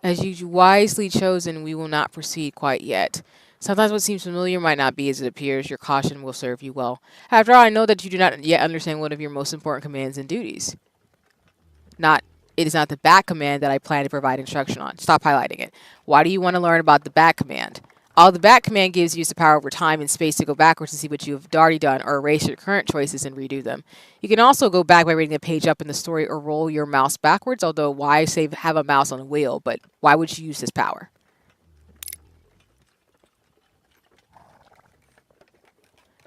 As you wisely chosen, we will not proceed quite yet. Sometimes what seems familiar might not be as it appears. Your caution will serve you well. After all, I know that you do not yet understand one of your most important commands and duties. It is not the back command that I plan to provide instruction on. Stop highlighting it. Why do you want to learn about the back command? All the back command gives you is the power over time and space to go backwards to see what you have already done or erase your current choices and redo them. You can also go back by reading a page up in the story or roll your mouse backwards, although why save have a mouse on a wheel, but why would you use this power?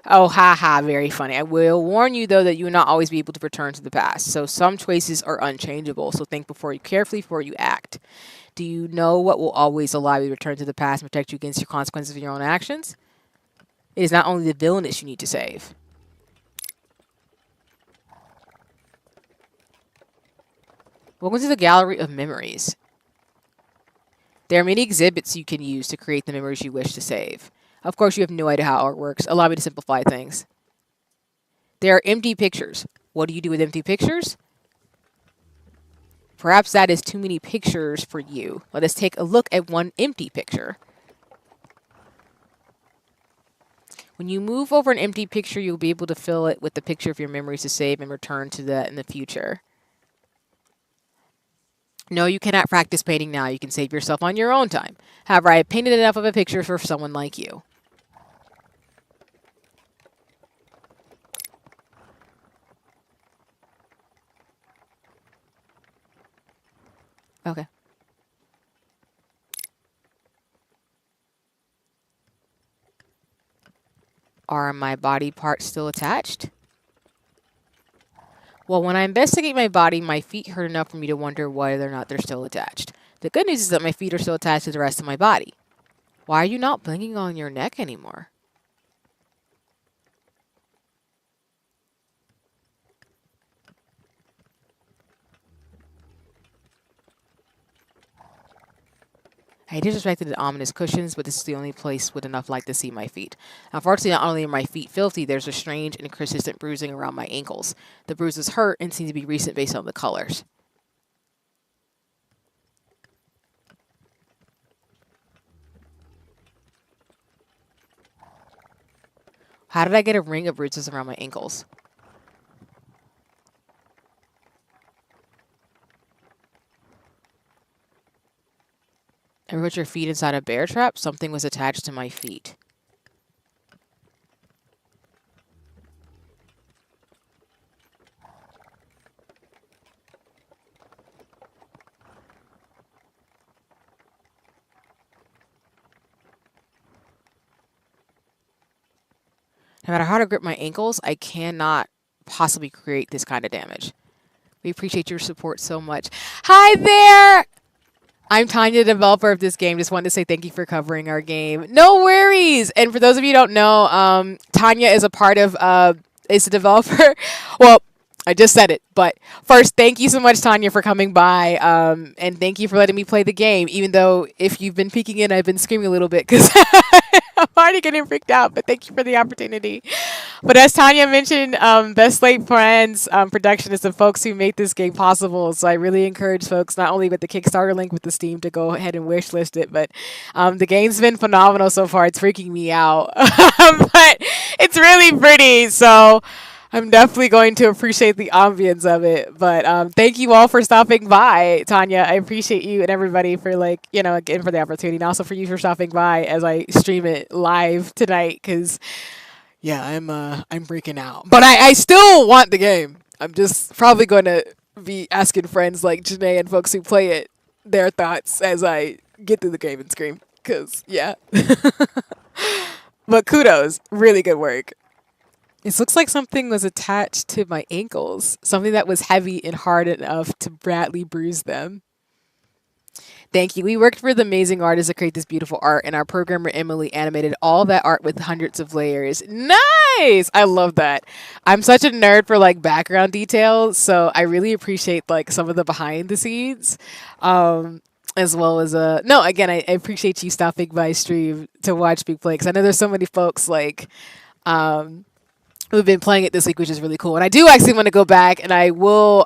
Oh, haha, very funny. I will warn you, though, that you will not always be able to return to the past. So some choices are unchangeable, so think carefully before you act. Do you know what will always allow you to return to the past and protect you against your consequences of your own actions? It is not only the villainess you need to save. Welcome to the Gallery of Memories. There are many exhibits you can use to create the memories you wish to save. Of course, you have no idea how art works. Allow me to simplify things. There are empty pictures. What do you do with empty pictures? Perhaps that is too many pictures for you. Let us take a look at one empty picture. When you move over an empty picture, you'll be able to fill it with the picture of your memories to save and return to that in the future. No, you cannot practice painting now. You can save yourself on your own time. However, I have painted enough of a picture for someone like you. Okay. Are my body parts still attached? Well, when I investigate my body, my feet hurt enough for me to wonder whether or not they're still attached. The good news is that my feet are still attached to the rest of my body. Why are you not blinking on your neck anymore? I disrespected the ominous cushions, but this is the only place with enough light to see my feet. Unfortunately, not only are my feet filthy, there's a strange and consistent bruising around my ankles. The bruises hurt and seem to be recent based on the colors. How did I get a ring of bruises around my ankles? Ever put your feet inside a bear trap? Something was attached to my feet. No matter how to grip my ankles, I cannot possibly create this kind of damage. We appreciate your support so much. Hi there! I'm Tanya, the developer of this game. Just wanted to say thank you for covering our game. No worries! And for those of you who don't know, Tanya is a part of, is a developer. Well, I just said it, but first, thank you so much, Tanya, for coming by, and thank you for letting me play the game, even though if you've been peeking in, I've been screaming a little bit, because I'm already getting freaked out, but thank you for the opportunity. But as Tanya mentioned, Best Laid Plans production is the folks who made this game possible, so I really encourage folks, not only with the Kickstarter link with the Steam, to go ahead and wishlist it, but the game's been phenomenal so far. It's freaking me out, but it's really pretty, so I'm definitely going to appreciate the ambience of it. But thank you all for stopping by, Tanya. I appreciate you and everybody for, like, you know, again, for the opportunity, and also for you for stopping by as I stream it live tonight. Because yeah, I'm freaking out, but I still want the game. I'm just probably going to be asking friends like Janae and folks who play it their thoughts as I get through the game and scream. Because yeah, but kudos, really good work. It looks like something was attached to my ankles, something that was heavy and hard enough to badly bruise them. Thank you. We worked for the amazing artists to create this beautiful art, and our programmer Emily animated all that art with hundreds of layers. Nice! I love that. I'm such a nerd for, like, background details, so I really appreciate, like, some of the behind the scenes. As well as no, again, I appreciate you stopping by stream to watch me play, because I know there's so many folks, like, who've been playing it this week, which is really cool. And I do actually want to go back, and I will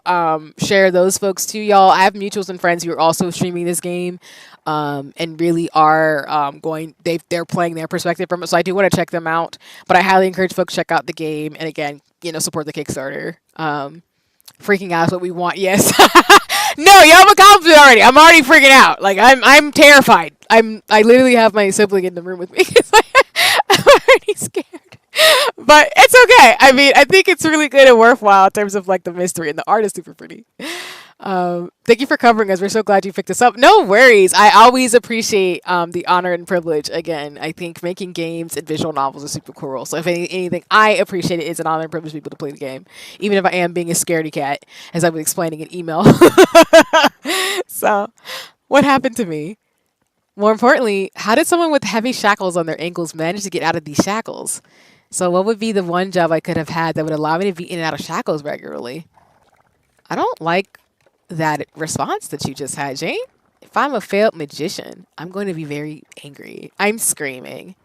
share those folks to y'all. I have mutuals and friends who are also streaming this game, and really are they're playing their perspective from it. So I do want to check them out. But I highly encourage folks to check out the game, and again, you know, support the Kickstarter. Freaking out is what we want. Yes. No, y'all have accomplished it already. I'm already freaking out. Like I'm terrified. I literally have my sibling in the room with me. I'm already scared. But it's okay. I mean, I think it's really good and worthwhile in terms of like the mystery, and the art is super pretty. Thank you for covering us. We're so glad you picked us up. No worries. I always appreciate the honor and privilege. Again, I think making games and visual novels is super cool. So if anything, I appreciate it. It's an honor and privilege to be able to play the game, even if I am being a scaredy cat, as I was explaining in email. So, what happened to me? More importantly, how did someone with heavy shackles on their ankles manage to get out of these shackles? So, what would be the one job I could have had that would allow me to be in and out of shackles regularly? I don't like that response that you just had, Jane. If I'm a failed magician, I'm going to be very angry. I'm screaming.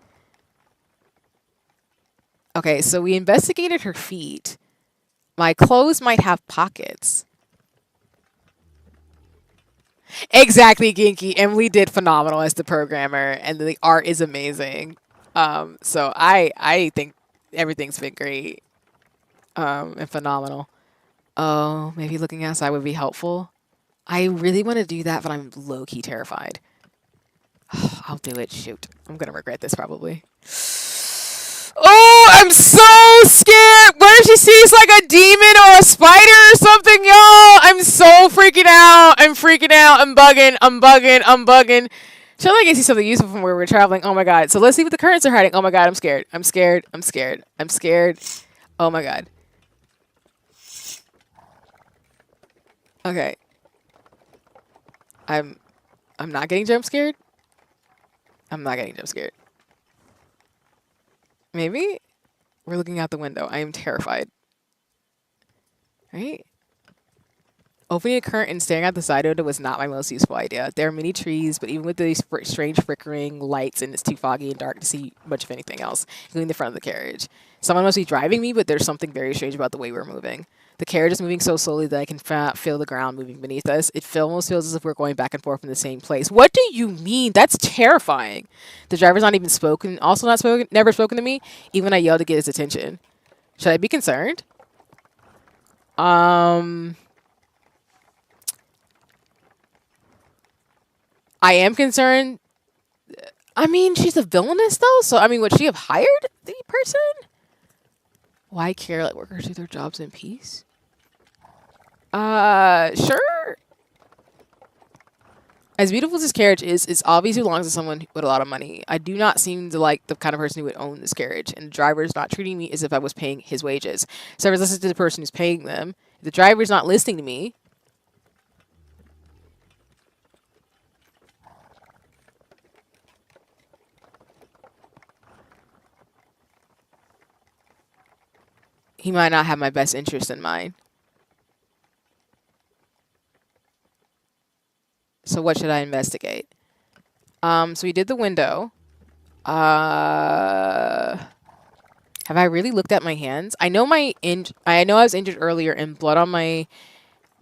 Okay, so we investigated her feet. My clothes might have pockets. Exactly, Ginky. Emily did phenomenal as the programmer, and the art is amazing. So I think everything's been great and phenomenal. Oh, maybe looking outside would be helpful. I really want to do that, but I'm low-key terrified. I'll do it. Shoot. I'm going to regret this probably. Oh, I'm so scared. What if she sees like a demon or a spider or something, y'all? I'm so freaking out. I'm freaking out. I'm bugging. I'm bugging. I'm bugging. Shall I get you something useful from where we're traveling? Oh my god. So let's see what the currents are hiding. Oh my god. I'm scared. I'm scared. I'm scared. I'm scared. Oh my god. Okay. I'm not getting jump scared. I'm not getting jump scared. Maybe we're looking out the window. I am terrified. Right? Opening a current and staring out the side window was not my most useful idea. There are many trees, but even with these strange flickering lights, and it's too foggy and dark to see much of anything else, including the front of the carriage. Someone must be driving me, but there's something very strange about the way we're moving. The carriage is moving so slowly that I can feel the ground moving beneath us. It almost feels as if we're going back and forth in the same place. What do you mean? That's terrifying. The driver's not even spoken, also not spoken, never spoken to me, even when I yelled to get his attention. Should I be concerned? I am concerned. I mean, she's a villainess, though. So, I mean, would she have hired the person? Why care? Let workers do their jobs in peace? Sure. As beautiful as this carriage is, it obviously belongs to someone with a lot of money. I do not seem to like the kind of person who would own this carriage, and the driver is not treating me as if I was paying his wages. So I was listening to the person who's paying them. If the driver is not listening to me, he might not have my best interest in mind. So what should I investigate? So we did the window. Have I really looked at my hands? I know I was injured earlier and blood on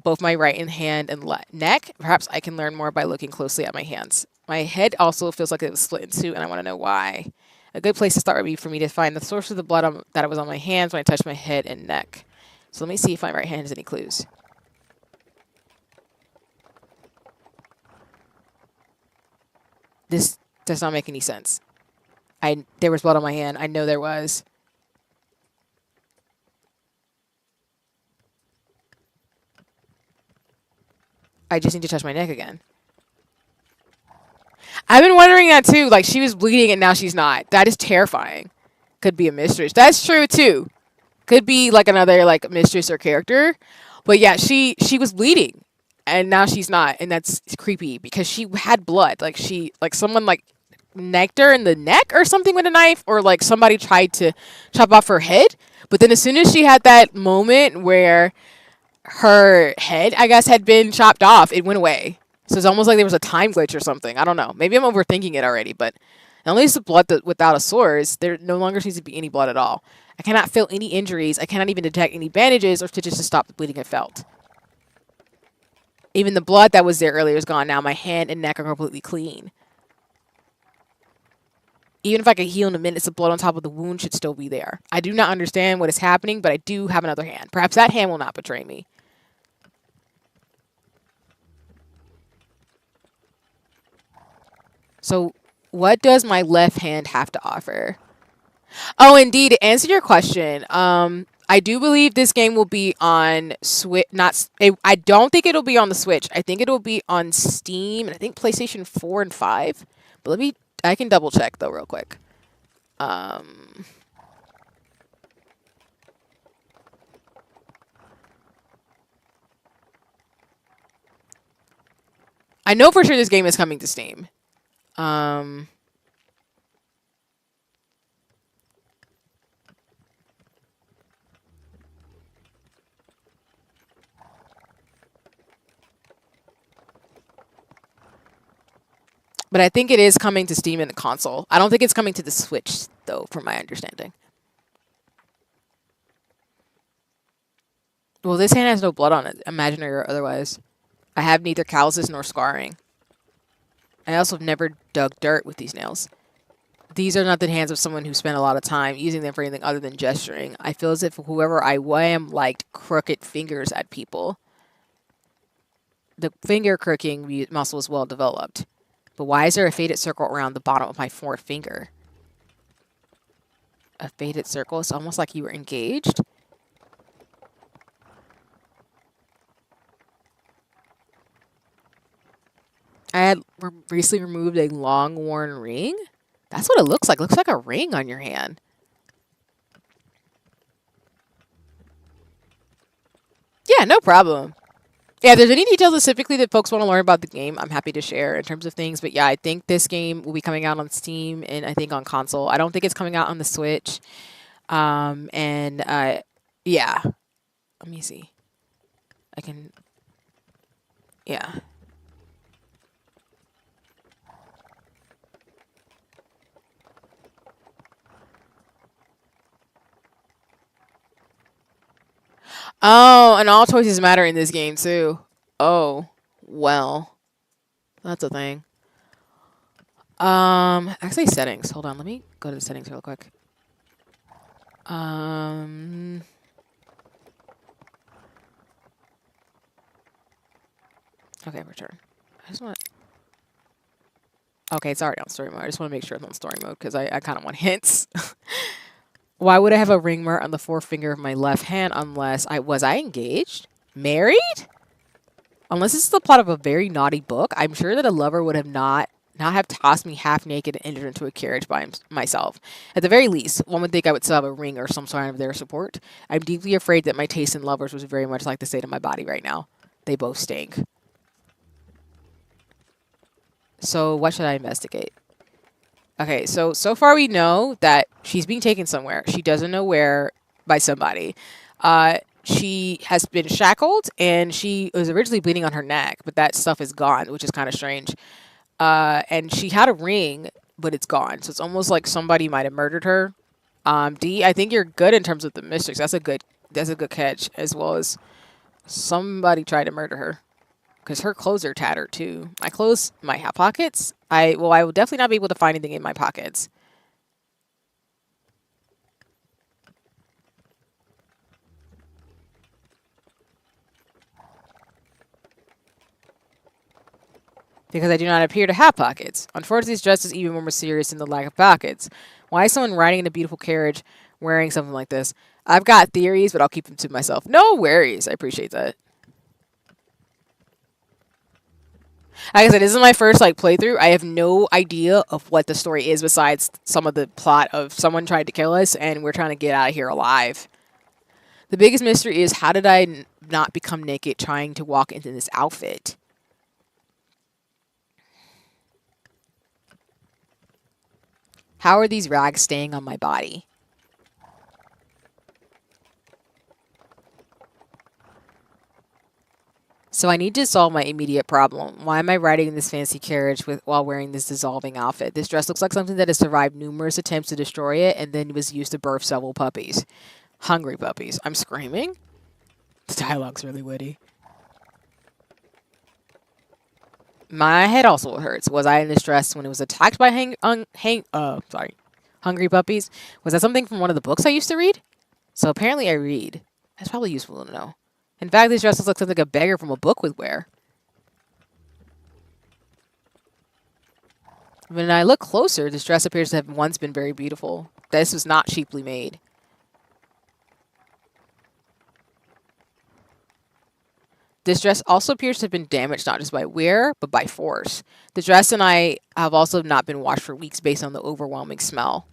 both my right hand and neck. Perhaps I can learn more by looking closely at my hands. My head also feels like it was split in two, and I want to know why. A good place to start would be for me to find the source of the blood that was on my hands when I touched my head and neck. So let me see if my right hand has any clues. This does not make any sense. There was blood on my hand. I know there was. I just need to touch my neck again. I've been wondering that too. Like, she was bleeding and now she's not. That is terrifying. Could be a mistress. That's true too. Could be like another like mistress or character. But yeah, she was bleeding and now she's not, and that's creepy because she had blood. Like someone like necked her in the neck or something with a knife, or like somebody tried to chop off her head. But then as soon as she had that moment where her head, I guess, had been chopped off, it went away. So it's almost like there was a time glitch or something. I don't know. Maybe I'm overthinking it already, but at least the blood without a source, there no longer seems to be any blood at all. I cannot feel any injuries. I cannot even detect any bandages or stitches to stop the bleeding I felt. Even the blood that was there earlier is gone now. My hand and neck are completely clean. Even if I could heal in a minute, the blood on top of the wound should still be there. I do not understand what is happening, but I do have another hand. Perhaps that hand will not betray me. So what does my left hand have to offer? Oh, indeed. To answer your question, I do believe this game will be on Switch. I don't think it'll be on the Switch. I think it'll be on Steam and I think PlayStation 4 and 5. But I can double check though real quick. Um, I know for sure this game is coming to Steam. Um, but I think it is coming to Steam and the console. I don't think it's coming to the Switch though, from my understanding. Well, this hand has no blood on it, imaginary or otherwise. I have neither calluses nor scarring. I also have never dug dirt with these nails. These are not the hands of someone who spent a lot of time using them for anything other than gesturing. I feel as if whoever I am liked crooked fingers at people. The finger crooking muscle is well developed. But why is there a faded circle around the bottom of my fourth finger? A faded circle? It's almost like you were engaged. I had recently removed a long worn ring. That's what it looks like. It looks like a ring on your hand. Yeah, no problem. Yeah, if there's any details specifically that folks want to learn about the game, I'm happy to share in terms of things. But yeah, I think this game will be coming out on Steam and I think on console. I don't think it's coming out on the Switch. And yeah, let me see. I can, yeah. Oh, and all choices matter in this game too. Oh, well, that's a thing. Actually settings. Hold on, let me go to the settings real quick. Um, okay, return. I just want. Okay, it's already on story mode. I just want to make sure it's on story mode because I kind of want hints. Why would I have a ring mark on the fourth finger of my left hand unless I engaged? Married? Unless this is the plot of a very naughty book, I'm sure that a lover would have not have tossed me half naked and entered into a carriage by myself. At the very least, one would think I would still have a ring or some sign of their support. I'm deeply afraid that my taste in lovers was very much like the state of my body right now. They both stink. So what should I investigate? Okay, so far we know that she's being taken somewhere. She doesn't know where by somebody. She has been shackled and she was originally bleeding on her neck, but that stuff is gone, which is kind of strange. And she had a ring, but it's gone. So it's almost like somebody might have murdered her. D, I think you're good in terms of the mystics. That's a good catch, as well as somebody tried to murder her. Because her clothes are tattered too. My clothes might have pockets. I will definitely not be able to find anything in my pockets. Because I do not appear to have pockets. Unfortunately, this dress is even more mysterious than the lack of pockets. Why is someone riding in a beautiful carriage wearing something like this? I've got theories, but I'll keep them to myself. No worries. I appreciate that. Like I said, this is my first playthrough. I have no idea of what the story is besides some of the plot of someone tried to kill us and we're trying to get out of here alive. The biggest mystery is how did I not become naked trying to walk into this outfit? How are these rags staying on my body? So I need to solve my immediate problem. Why am I riding in this fancy carriage while wearing this dissolving outfit? This dress looks like something that has survived numerous attempts to destroy it and then was used to birth several puppies. Hungry puppies. I'm screaming? The dialogue's really witty. My head also hurts. Was I in this dress when it was attacked by hungry puppies? Was that something from one of the books I used to read? So apparently I read. That's probably useful to know. In fact, this dress looks like something a beggar from a book would wear. When I look closer, this dress appears to have once been very beautiful. This was not cheaply made. This dress also appears to have been damaged not just by wear, but by force. The dress and I have also not been washed for weeks based on the overwhelming smell.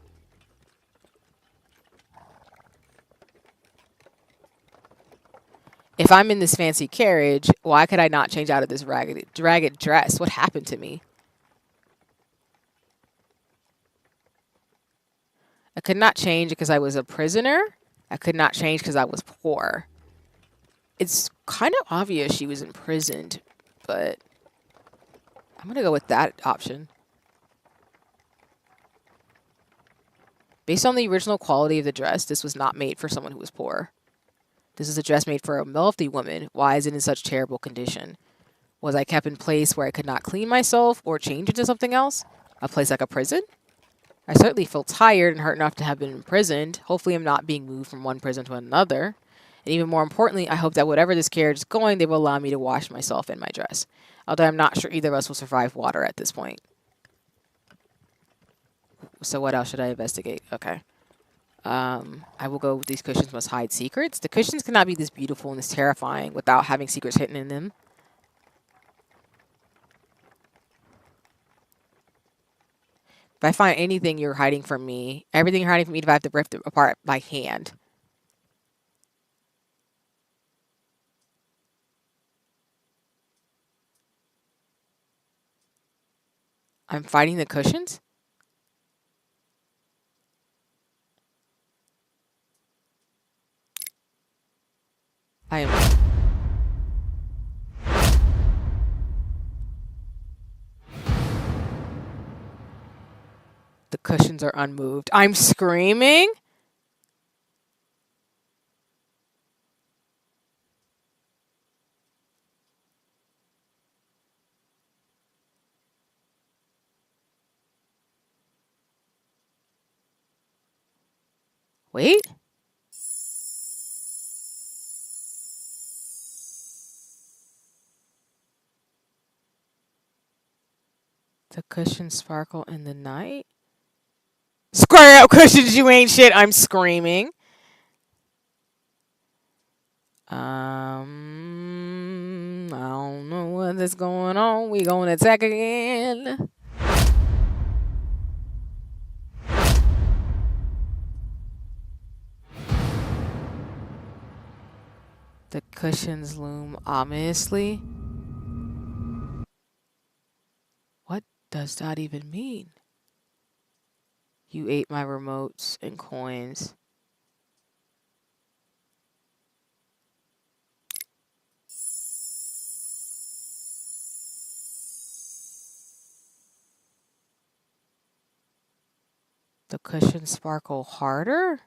If I'm in this fancy carriage, why could I not change out of this ragged dress? What happened to me? I could not change because I was a prisoner. I could not change because I was poor. It's kind of obvious she was imprisoned, but I'm going to go with that option. Based on the original quality of the dress, this was not made for someone who was poor. This is a dress made for a wealthy woman. Why is it in such terrible condition? Was I kept in place where I could not clean myself or change into something else? A place like a prison? I certainly feel tired and hurt enough to have been imprisoned. Hopefully I'm not being moved from one prison to another. And even more importantly, I hope that whatever this carriage is going, they will allow me to wash myself in my dress. Although I'm not sure either of us will survive water at this point. So what else should I investigate? Okay. I will go with these cushions must hide secrets. The cushions cannot be this beautiful and this terrifying without having secrets hidden in them. If I find anything you're hiding from me, everything you're hiding from me, if I have to rip it apart by hand. I'm fighting the cushions? I am... The cushions are unmoved. I'm screaming? Wait. The cushions sparkle in the night? Square up cushions, you ain't shit. I'm screaming. I don't know what is going on. We gonna attack again. The cushions loom ominously. What does that even mean? You ate my remotes and coins. The cushions sparkle harder?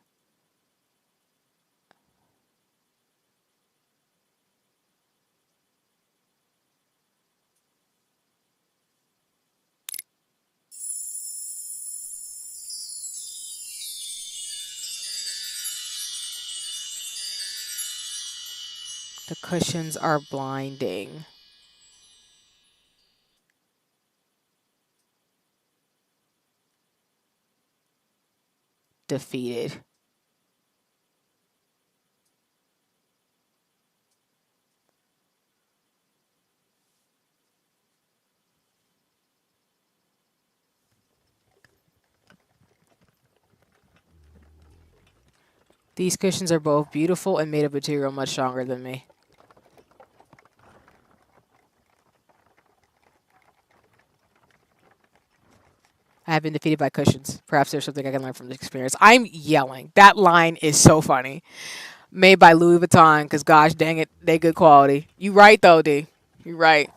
The cushions are blinding. Defeated. These cushions are both beautiful and made of material much stronger than me. I have been defeated by cushions. Perhaps there's something I can learn from this experience. I'm yelling. That line is so funny. Made by Louis Vuitton, because gosh dang it, they good quality. You right though, D. You right.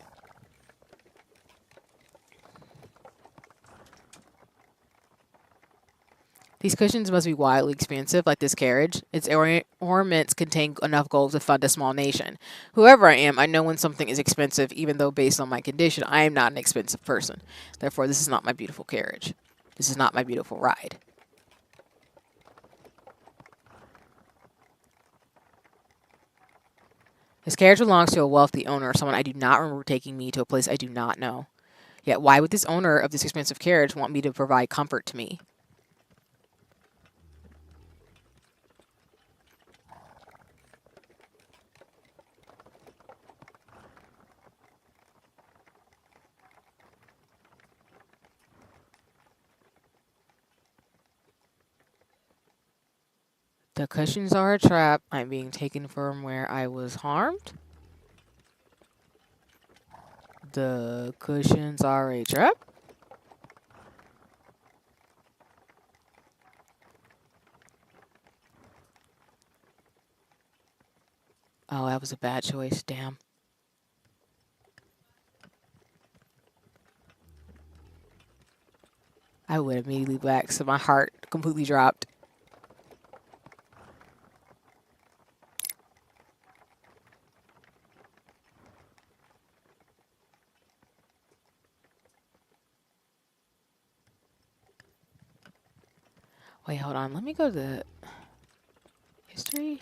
These cushions must be wildly expensive, like this carriage. Its ornaments contain enough gold to fund a small nation. Whoever I am, I know when something is expensive, even though based on my condition, I am not an expensive person. Therefore, this is not my beautiful carriage. This is not my beautiful ride. This carriage belongs to a wealthy owner, someone I do not remember taking me to a place I do not know. Yet why would this owner of this expensive carriage want me to provide comfort to me? The cushions are a trap. I'm being taken from where I was harmed. The cushions are a trap. Oh, that was a bad choice. Damn. I would immediately back, so my heart completely dropped. Wait, hold on. Let me go to the history.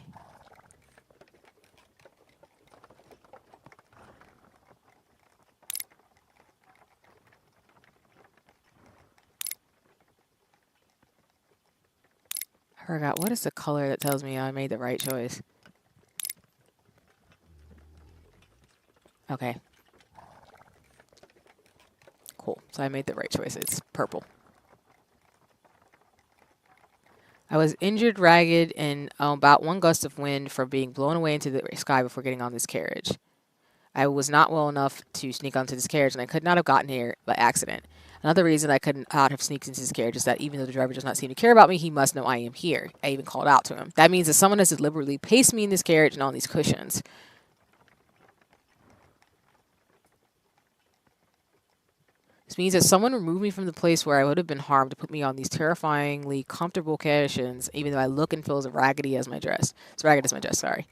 I forgot. What is the color that tells me I made the right choice? Okay. Cool. So I made the right choice. It's purple. I was injured, ragged, and about one gust of wind from being blown away into the sky before getting on this carriage. I was not well enough to sneak onto this carriage, and I could not have gotten here by accident. Another reason I could not have sneaked into this carriage is that even though the driver does not seem to care about me, he must know I am here. I even called out to him. That means that someone has deliberately placed me in this carriage and on these cushions. This means that someone removed me from the place where I would have been harmed to put me on these terrifyingly comfortable cushions, even though I look and feel as raggedy as my dress. As ragged as my dress, sorry.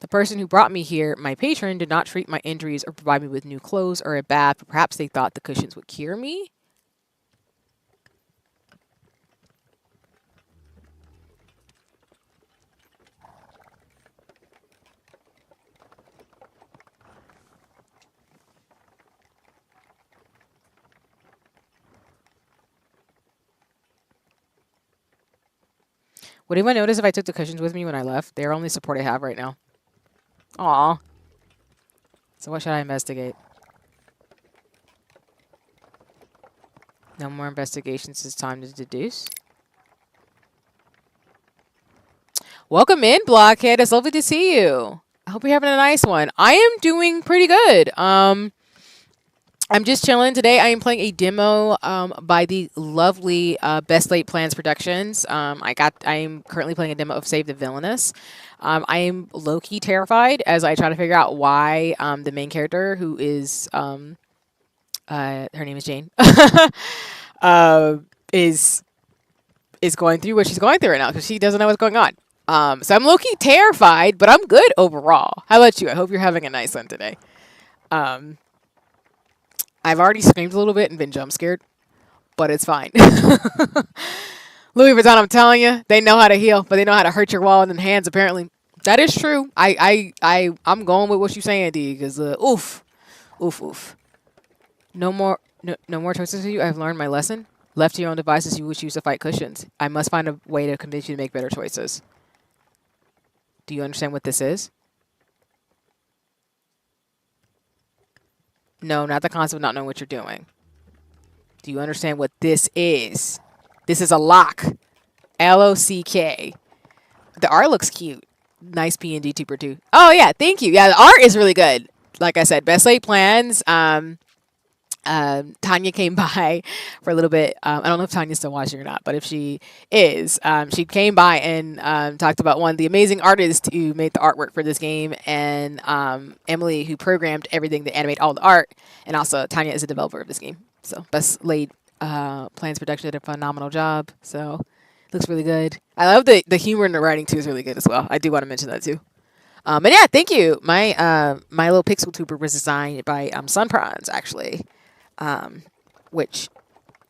The person who brought me here, my patron, did not treat my injuries or provide me with new clothes or a bath, but perhaps they thought the cushions would cure me? Would anyone notice if I took the cushions with me when I left? They're only support I have right now. Aw. So what should I investigate? No more investigations. It's time to deduce. Welcome in, Blockhead. It's lovely to see you. I hope you're having a nice one. I am doing pretty good. I'm just chilling today. I am playing a demo by the lovely Best Laid Plans Productions. I am currently playing a demo of Save the Villainess. I am low-key terrified as I try to figure out why the main character, who is her name is Jane, is going through what she's going through right now because she doesn't know what's going on. So I'm low-key terrified, but I'm good overall. How about you? I hope you're having a nice one today. I've already screamed a little bit and been jump scared, but it's fine. Louis Vuitton, I'm telling you, they know how to heal, but they know how to hurt your wallet and hands. Apparently, that is true. I'm going with what you're saying, D. Because oof. No more choices for you. I've learned my lesson. Left to your own devices, you will choose to fight cushions. I must find a way to convince you to make better choices. Do you understand what this is? No, not the concept of not knowing what you're doing. Do you understand what this is? This is a lock. L-O-C-K. The art looks cute. Nice P&D Tuber too. Oh, yeah. Thank you. Yeah, the art is really good. Like I said, Best Laid Plans. Tanya came by for a little bit. I don't know if Tanya's still watching or not, but if she is, she came by and talked about one of the amazing artists who made the artwork for this game, and Emily, who programmed everything to animate all the art, and also Tanya is a developer of this game. So Best Laid Plans Production did a phenomenal job. So looks really good. I love the humor in the writing too is really good as well. I do want to mention that too. And yeah, thank you. My little pixel tuber was designed by Sun Prawns actually. Which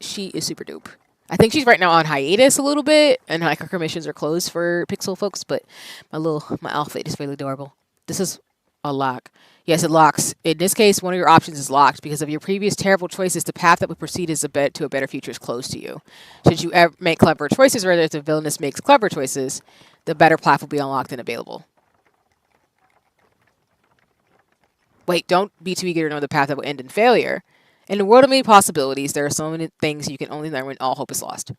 she is super dope. I think she's right now on hiatus a little bit, and like her commissions are closed for Pixel folks. But my outfit is really adorable. This is a lock. Yes, it locks. In this case, one of your options is locked because of your previous terrible choices. The path that would proceed is to a better future is closed to you. Should you ever make clever choices, or if the villainess makes clever choices, the better path will be unlocked and available. Wait, don't be too eager to know the path that will end in failure. In the world of many possibilities, there are so many things you can only learn when all hope is lost.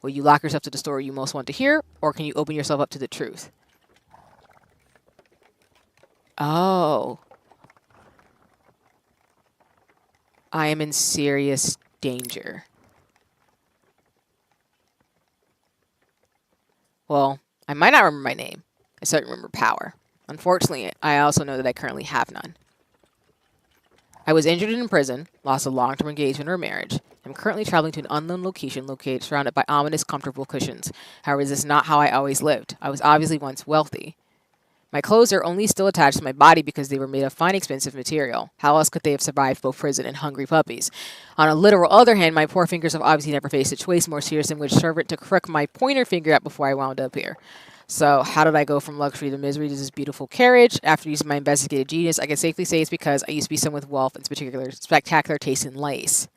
Will you lock yourself to the story you most want to hear, or can you open yourself up to the truth? Oh. I am in serious danger. Well, I might not remember my name. I certainly remember power. Unfortunately, I also know that I currently have none. I was injured in prison, lost a long-term engagement or marriage. I'm currently traveling to an unknown location located surrounded by ominous, comfortable cushions. However, this is not how I always lived. I was obviously once wealthy. My clothes are only still attached to my body because they were made of fine, expensive material. How else could they have survived both prison and hungry puppies? On a literal other hand, my poor fingers have obviously never faced a choice more serious than which servant to crook my pointer finger at before I wound up here. So, how did I go from luxury to misery to this beautiful carriage? After using my investigative genius, I can safely say it's because I used to be someone with wealth and spectacular taste in lace.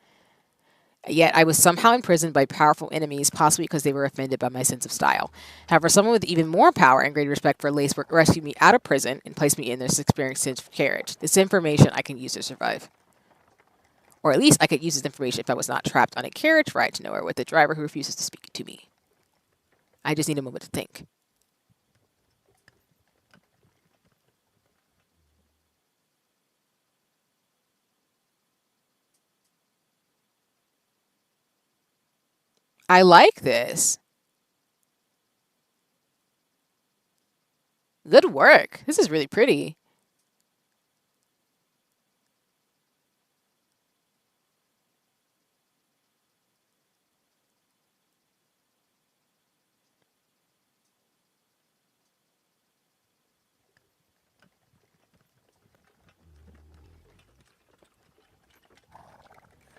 Yet I was somehow imprisoned by powerful enemies, possibly because they were offended by my sense of style. However, someone with even more power and greater respect for lace work rescued me out of prison and placed me in this experienced carriage. This information I can use to survive. Or at least I could use this information if I was not trapped on a carriage ride to nowhere with a driver who refuses to speak to me. I just need a moment to think. I like this. Good work. This is really pretty.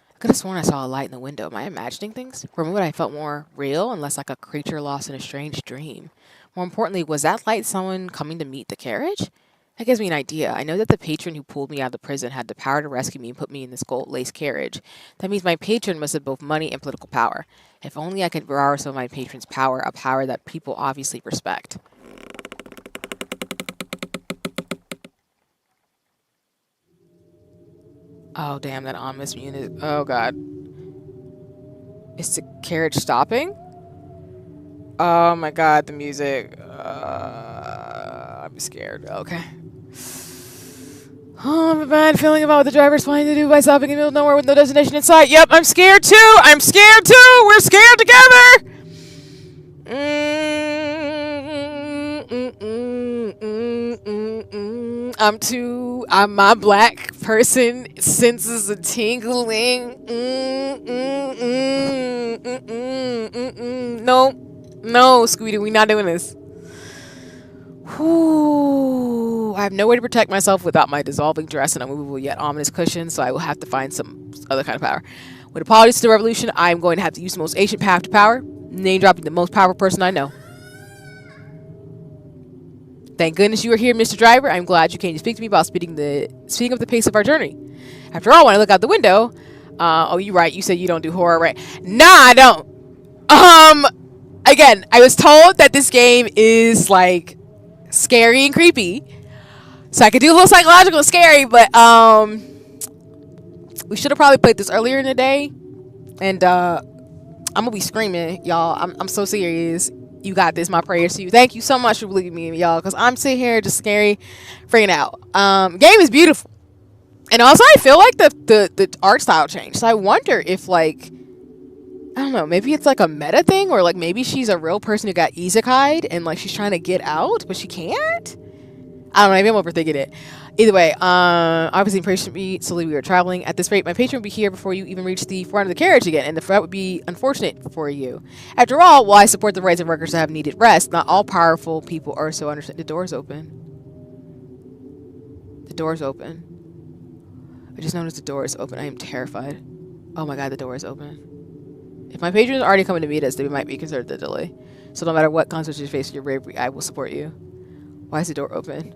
I could have sworn I saw a light in the window. Am I imagining things? For a moment, I felt more real and less like a creature lost in a strange dream. More importantly, was that light someone coming to meet the carriage? That gives me an idea. I know that the patron who pulled me out of the prison had the power to rescue me and put me in this gold lace carriage. That means my patron must have both money and political power. If only I could borrow some of my patron's power, a power that people obviously respect. Oh, damn, that ominous music. Oh, God. Is the carriage stopping? Oh, my God, the music. I'm scared. Okay. Oh, I have a bad feeling about what the driver's planning to do by stopping in the middle of nowhere with no destination in sight. Yep, I'm scared too. I'm scared too. We're scared together. My black person senses a tingling. No, no, Squeedy, we're not doing this. Whew. I have no way to protect myself without my dissolving dress and unmovable yet ominous cushion, so I will have to find some other kind of power. With apologies to the revolution, I am going to have to use the most ancient path to power, name dropping the most powerful person I know. Thank goodness you are here, Mr. Driver. I'm glad you came to speak to me about speeding up the pace of our journey. After all, when I look out the window, oh, you're right. You said you don't do horror, right? Nah, I don't. Again, I was told that this game is like scary and creepy, so I could do a little psychological and scary, but we should have probably played this earlier in the day. And I'm gonna be screaming, y'all. I'm so serious. You got this. My prayers to you. Thank you so much for believing me, y'all, because I'm sitting here just scary, freaking out. Game is beautiful, and also I feel like the art style changed. So I wonder if, like, I don't know, maybe it's like a meta thing, or like maybe she's a real person who got isekai'd and like she's trying to get out, but she can't. I don't know, maybe I'm overthinking it. Either way, obviously patiently, slowly we were traveling. At this rate, my patron would be here before you even reach the front of the carriage again, and that would be unfortunate for you. After all, while I support the rights of workers to have needed rest, not all powerful people are so understand. The door's open. The door's open. I just noticed the door is open. I am terrified. Oh my God, the door is open. If my patron is already coming to meet us, they might be concerned with the delay. So no matter what consequences you face in your bravery, I will support you. Why is the door open?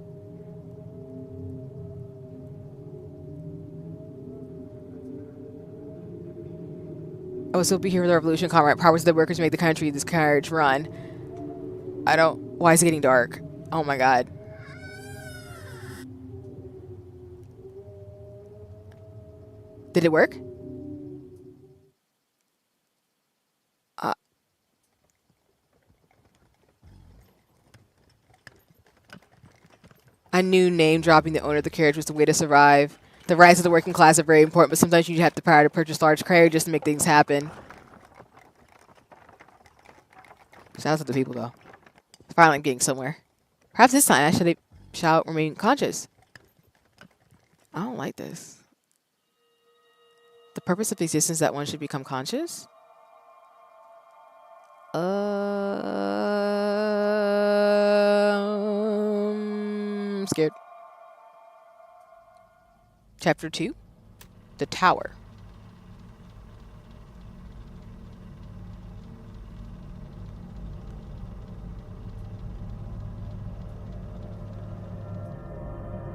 I will still be here for the revolution, comrade. Powers of the workers make the country, this carriage run. I don't... Why is it getting dark? Oh my god. Did it work? Uh, I knew name dropping the owner of the carriage was the way to survive. The rights of the working class are very important, but sometimes you have the power to purchase large carriages to make things happen. Shout out to the people, though. Finally getting somewhere. Perhaps this time I shall remain conscious. I don't like this. The purpose of existence is that one should become conscious? I'm scared. Chapter 2. The Tower.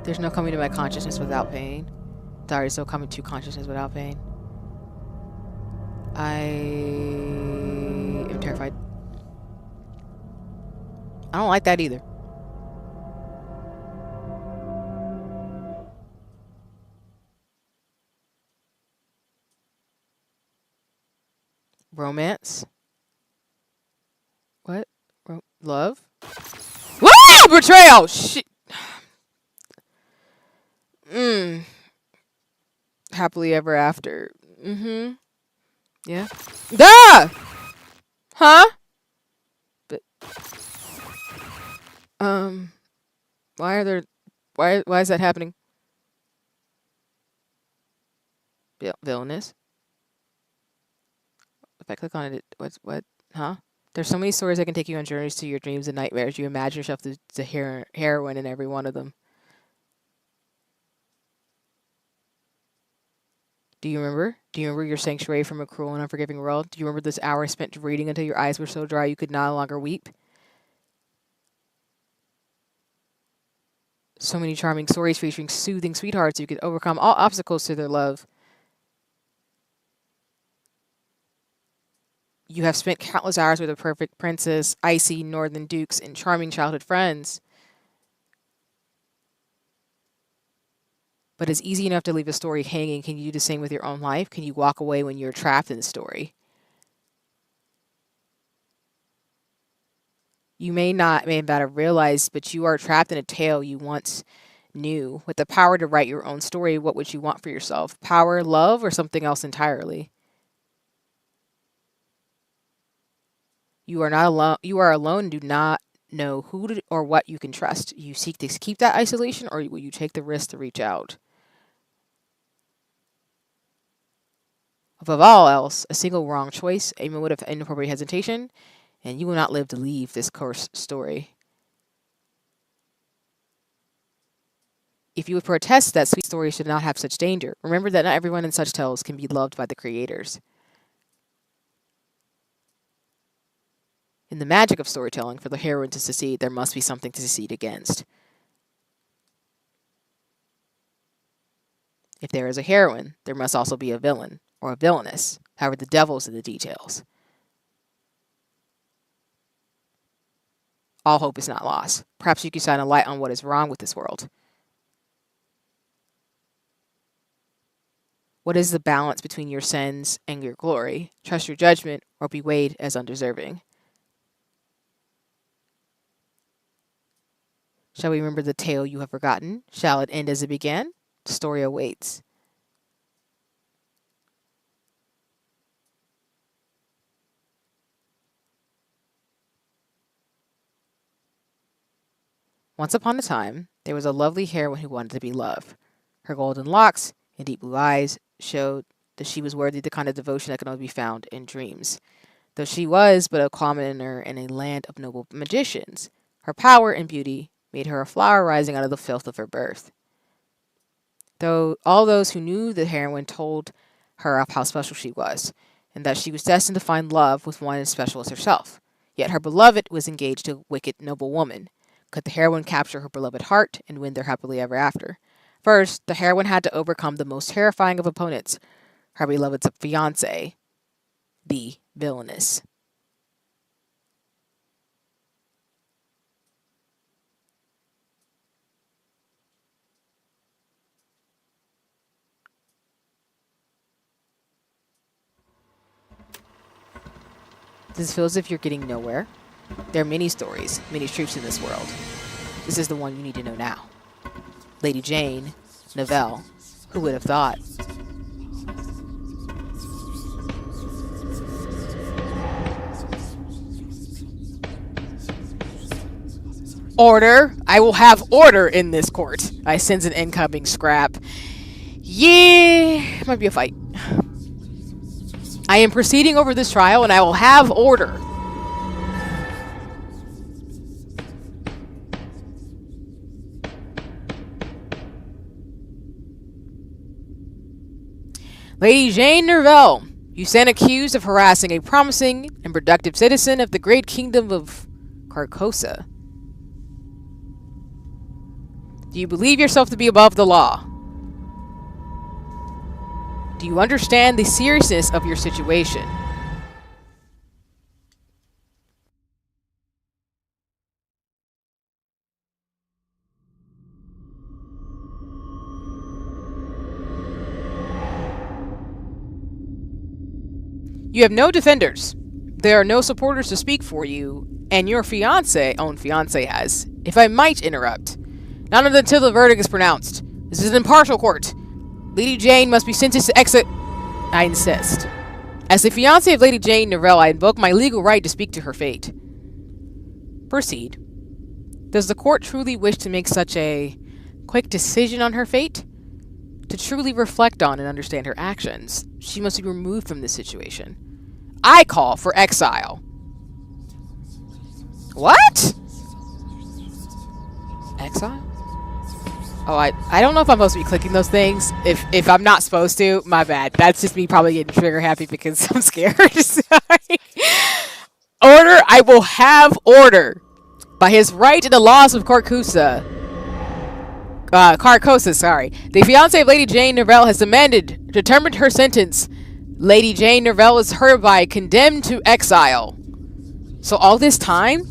There's no coming to my consciousness without pain. There is no coming to consciousness without pain. I am terrified. I don't like that either. Romance? What? Love? Woo! Betrayal! Shit. Happily ever after. Yeah. Ah! Huh? But why are there why is that happening? Villainous. If I click on it, what? Huh? There's so many stories that can take you on journeys to your dreams and nightmares. You imagine yourself the heroine in every one of them. Do you remember? Do you remember your sanctuary from a cruel and unforgiving world? Do you remember this hour spent reading until your eyes were so dry you could no longer weep? So many charming stories featuring soothing sweethearts who could overcome all obstacles to their love. You have spent countless hours with a perfect princess, icy northern dukes, and charming childhood friends. But it's easy enough to leave a story hanging. Can you do the same with your own life? Can you walk away when you're trapped in the story? You may not have realized, but you are trapped in a tale you once knew. With the power to write your own story, what would you want for yourself? Power, love, or something else entirely? You are not alone. You are alone and do not know who or what you can trust. You seek to keep that isolation, or will you take the risk to reach out? Above all else, a single wrong choice, a moment of inappropriate hesitation, and you will not live to leave this cursed story. If you would protest that sweet story should not have such danger, remember that not everyone in such tales can be loved by the creators. In the magic of storytelling, for the heroine to succeed, there must be something to succeed against. If there is a heroine, there must also be a villain, or a villainess. However, the devil's in the details. All hope is not lost. Perhaps you can shine a light on what is wrong with this world. What is the balance between your sins and your glory? Trust your judgment or be weighed as undeserving. Shall we remember the tale you have forgotten? Shall it end as it began? The story awaits. Once upon a time, there was a lovely heroine who wanted to be loved. Her golden locks and deep blue eyes showed that she was worthy of the kind of devotion that can only be found in dreams. Though she was but a commoner in a land of noble magicians, her power and beauty made her a flower rising out of the filth of her birth. Though all those who knew the heroine told her of how special she was, and that she was destined to find love with one as special as herself. Yet her beloved was engaged to a wicked noble woman. Could the heroine capture her beloved heart and win their happily ever after? First, the heroine had to overcome the most terrifying of opponents, her beloved's fiancé. the Villainess. Does it feel as if you're getting nowhere? There are many stories, many truths in this world. This is the one you need to know now. Lady Jane, Novelle, who would have thought? Order! I will have order in this court. I sense an incoming scrap. Yeah, might be a fight. I am proceeding over this trial and I will have order. Lady Jane Novelle, you stand accused of harassing a promising and productive citizen of the great kingdom of Carcosa. Do you believe yourself to be above the law? Do you understand the seriousness of your situation? You have no defenders. There are no supporters to speak for you, and your own fiance has. If I might interrupt. Not until the verdict is pronounced. This is an impartial court. Lady Jane must be sentenced to exit. I insist. As the fiancé of Lady Jane Novelle, I invoke my legal right to speak to her fate. Proceed. Does the court truly wish to make such a quick decision on her fate? To truly reflect on and understand her actions, she must be removed from this situation. I call for exile. What? Exile? Oh, I don't know if I'm supposed to be clicking those things. If I'm not supposed to, my bad. That's just me probably getting trigger happy because I'm scared. Sorry. Order, I will have order. By his right in the laws of Carcosa, sorry. The fiancé of Lady Jane Novelle has determined her sentence. Lady Jane Novelle is hereby condemned to exile. So all this time,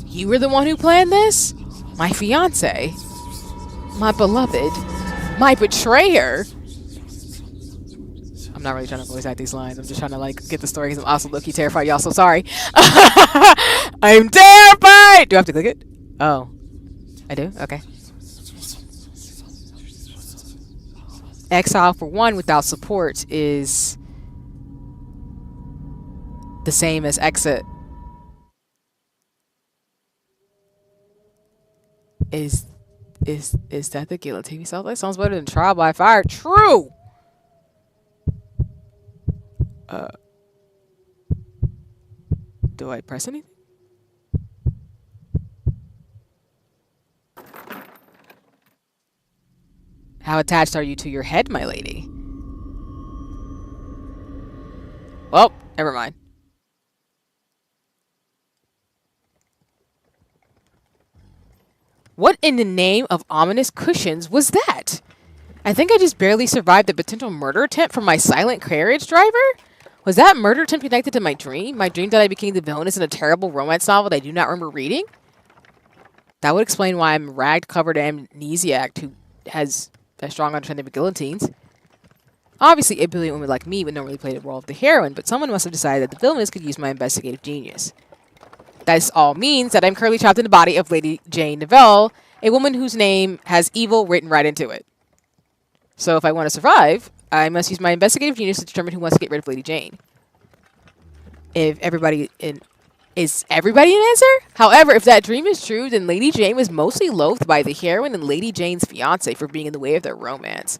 you were the one who planned this? My fiancé? My beloved? My betrayer? I'm not really trying to voice act these lines. I'm just trying to like get the story because I'm also low-key terrified. Y'all so sorry. I'm terrified! Do I have to click it? Oh. I do? Okay. Exile for one without support is the same as exit. Is that the guillotine sounds like? Sounds better than trial by fire. True. Do I press anything? How attached are you to your head, my lady? Well, never mind. What in the name of ominous cushions was that? I think I just barely survived the potential murder attempt from my silent carriage driver? Was that murder attempt connected to my dream? My dream that I became the villainess in a terrible romance novel that I do not remember reading? That would explain why I'm a rag-covered amnesiac who has a strong understanding of guillotines. Obviously, a brilliant woman like me would normally play the role of the heroine, but someone must have decided that the villainess could use my investigative genius. This all means that I'm currently trapped in the body of Lady Jane Novelle, a woman whose name has evil written right into it. So if I want to survive, I must use my investigative genius to determine who wants to get rid of Lady Jane. Is everybody an answer? However, if that dream is true, then Lady Jane was mostly loathed by the heroine and Lady Jane's fiancé for being in the way of their romance.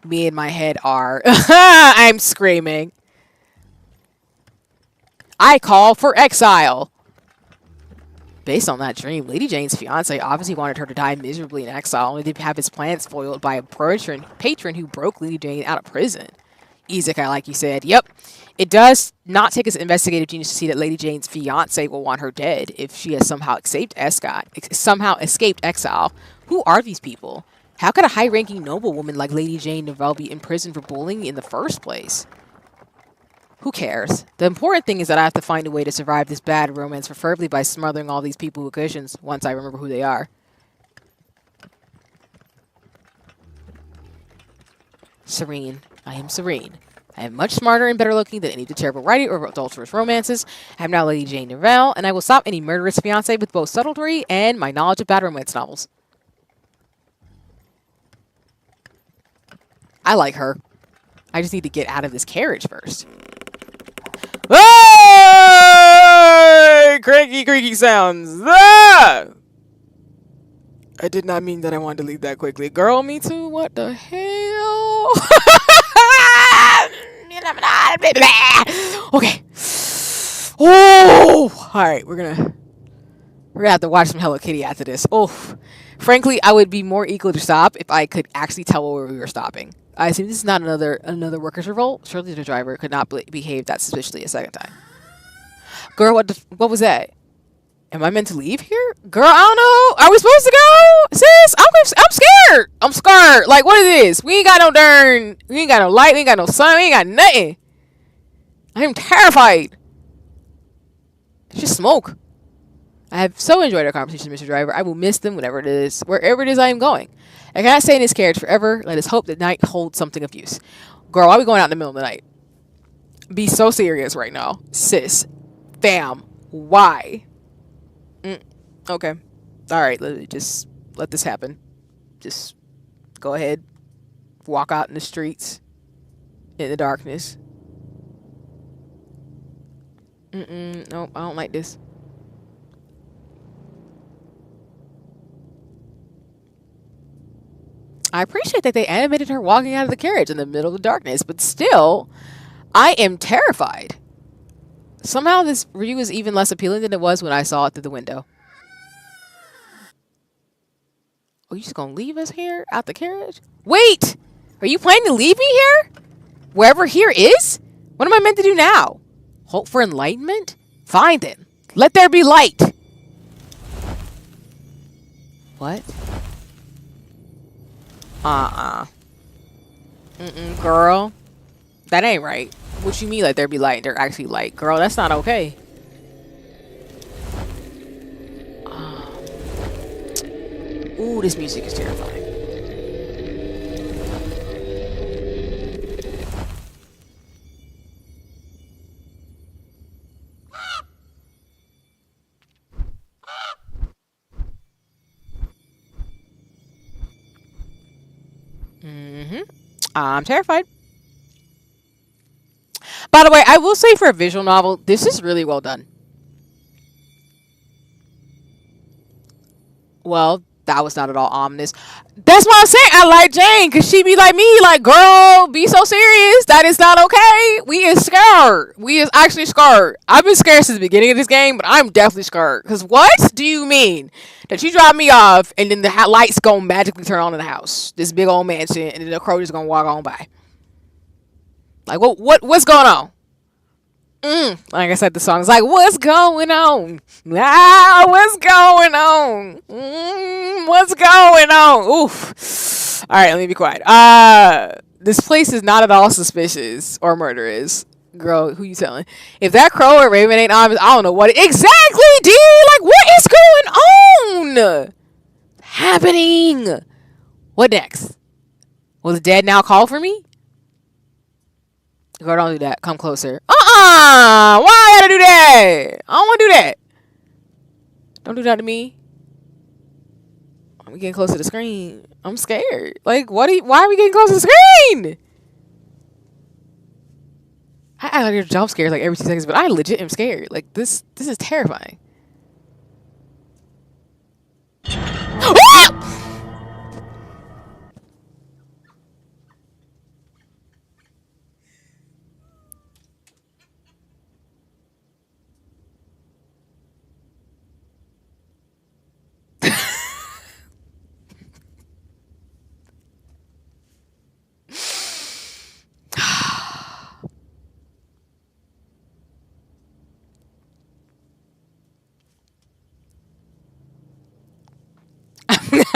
Me and my head are... I'm screaming. I call for exile. Based on that dream, Lady Jane's fiancé obviously wanted her to die miserably in exile, only to have his plans foiled by a patron who broke Lady Jane out of prison. Isekai, like you said. Yep. It does not take his investigative genius to see that Lady Jane's fiancé will want her dead if she has somehow escaped exile. Who are these people? How could a high-ranking noblewoman like Lady Jane Novelle be imprisoned for bullying in the first place? Who cares? The important thing is that I have to find a way to survive this bad romance, preferably by smothering all these people with cushions once I remember who they are. Serene. I am serene. I am much smarter and better looking than any of the terrible writing or adulterous romances. I am now Lady Jane Novelle, and I will stop any murderous fiancé with both subtlety and my knowledge of bad romance novels. I like her. I just need to get out of this carriage first. Hey! Cranky, creaky sounds. Ah! I did not mean that I wanted to leave that quickly. Girl, me too. What the hell? Okay. Oh! Alright, we're gonna have to watch some Hello Kitty after this. Oh. Frankly, I would be more eager to stop if I could actually tell where we were stopping. I assume this is not another workers' revolt. Surely the driver could not behave that suspiciously a second time. Girl, what was that? Am I meant to leave here? Girl, I don't know. Are we supposed to go? Sis, I'm scared. I'm scared. Like, what is this? We ain't got no light. We ain't got no sun. We ain't got nothing. I am terrified. It's just smoke. I have so enjoyed our conversation, Mr. Driver. I will miss them wherever it is I am going. I cannot stay in this carriage forever. Let us hope that night holds something of use. Girl, why are we going out in the middle of the night? Be so serious right now. Sis. Fam. Why? Okay. Alright, just let this happen. Just go ahead. Walk out in the streets. In the darkness. Nope, I don't like this. I appreciate that they animated her walking out of the carriage in the middle of the darkness, but still, I am terrified. Somehow this view is even less appealing than it was when I saw it through the window. Oh, you just gonna leave us here out the carriage? Wait! Are you planning to leave me here? Wherever here is? What am I meant to do now? Hope for enlightenment? Fine then. Let there be light. What? Girl. That ain't right. What you mean let there be light? They're actually light. Girl, that's not okay. Ooh, this music is terrifying. I'm terrified. By the way, I will say for a visual novel, this is really well done. Well, that was not at all ominous. That's why I'm saying I like Jane, because she be like me, like, girl, be so serious. That is not okay. We is scared. We is actually scared. I've been scared since the beginning of this game, but I'm definitely scared. Because what do you mean? That you drop me off, and then the lights gonna magically turn on in the house. This big old mansion, and then the crow just gonna walk on by. Like, what's going on? Like I said, the song is like, what's going on? Ah, what's going on? What's going on? Oof. All right, let me be quiet. This place is not at all suspicious or murderous. Girl, who you telling? If that crow or raven ain't on, I don't know what exactly, D. Like, what is going on? Happening? What next? Will the dead now call for me? Girl, don't do that. Come closer. Why I gotta do that? I don't want to do that. Don't do that to me. I'm getting close to the screen. I'm scared. Like, why are we getting close to the screen? I like your jump scares like every 2 seconds, but I legit am scared. Like, this is terrifying.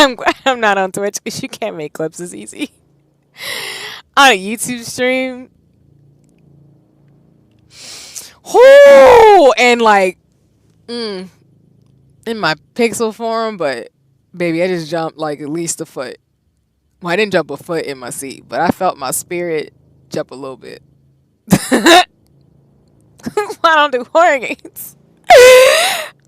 I'm glad I'm not on Twitch because you can't make clips as easy. On a YouTube stream, Whoo! And like, in my pixel form, but baby, I just jumped like at least a foot. Well, I didn't jump a foot in my seat, but I felt my spirit jump a little bit. I don't do horror games.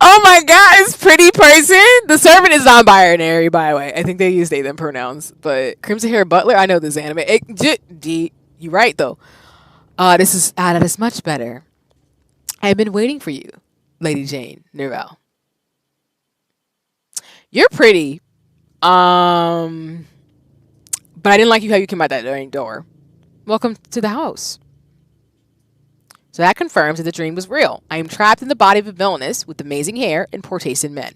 Oh my god, it's pretty person. The servant is non-binary, by the way. I think they use they them pronouns. But Crimson Hair Butler, I know this anime. You right though. That is much better. I've been waiting for you, Lady Jane Nerval. You're pretty. But I didn't like how you came out that door. Welcome to the house. So that confirms that the dream was real. I am trapped in the body of a villainess with amazing hair and poor taste in men.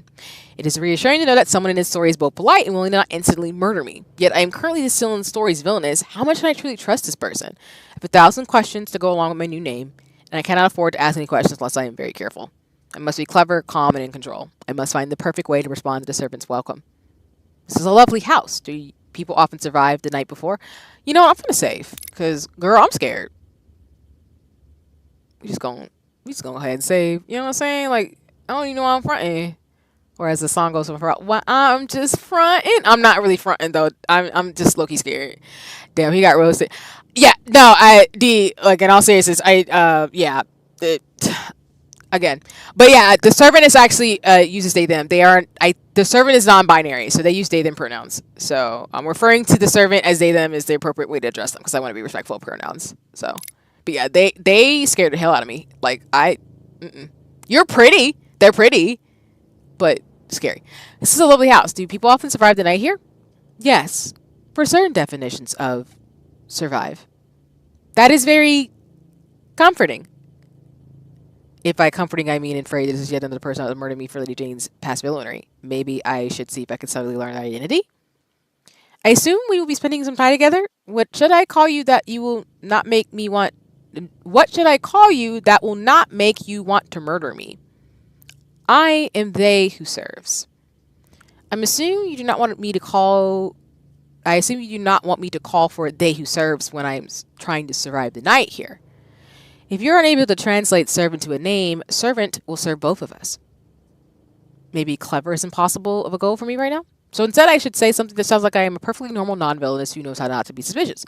It is reassuring to know that someone in this story is both polite and willing to not instantly murder me. Yet I am currently still in the story's villainess. How much can I truly trust this person? I have 1,000 questions to go along with my new name, and I cannot afford to ask any questions unless I am very careful. I must be clever, calm, and in control. I must find the perfect way to respond to the servant's welcome. This is a lovely house. Do people often survive the night before? You know what? I'm gonna save, because, girl, I'm scared. We just gonna go ahead and save. You know what I'm saying? Like, I don't even know why I'm fronting. Or as the song goes for, well, I'm just fronting. I'm not really fronting though. I'm just low-key scared. Damn, he got roasted. Yeah, no, like in all seriousness, again. But yeah, the servant is actually uses they them. The servant is non-binary, so they use they them pronouns. So I'm referring to the servant as they them is the appropriate way to address them because I want to be respectful of pronouns. So, but yeah, they scared the hell out of me. Like you're pretty. They're pretty, but scary. This is a lovely house. Do people often survive the night here? Yes, for certain definitions of survive. That is very comforting. If by comforting I mean afraid this is yet another person that will murder me for Lady Jane's past villainy. Maybe I should see if I can suddenly learn their identity. I assume we will be spending some time together. What should I call you that you will not make me want? What should I call you that will not make you want to murder me? I am they who serves. I assume you do not want me to call for they who serves when I'm trying to survive the night here. If you're unable to translate servant to a name, servant will serve both of us. Maybe clever is impossible of a goal for me right now. So instead I should say something that sounds like I am a perfectly normal non-villainess who knows how not to be suspicious.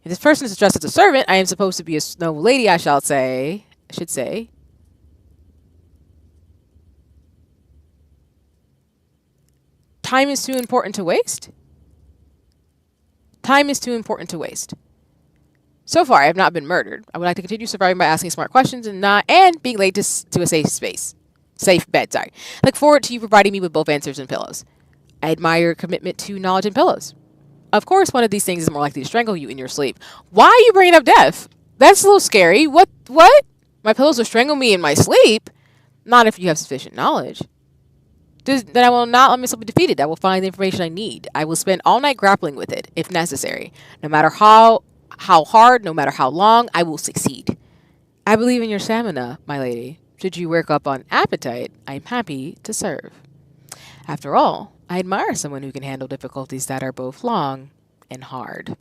If this person is addressed as a servant, I am supposed to be a noble lady, I should say. Time is too important to waste? Time is too important to waste. So far, I have not been murdered. I would like to continue surviving by asking smart questions and being late to a safe bed. Sorry. I look forward to you providing me with both answers and pillows. I admire your commitment to knowledge and pillows. Of course, one of these things is more likely to strangle you in your sleep. Why are you bringing up death? That's a little scary. What? My pillows will strangle me in my sleep? Not if you have sufficient knowledge. Then I will not let myself be defeated. I will find the information I need. I will spend all night grappling with it, if necessary. No matter how hard, no matter how long, I will succeed. I believe in your stamina, my lady. Should you work up on appetite, I am happy to serve. After all, I admire someone who can handle difficulties that are both long and hard.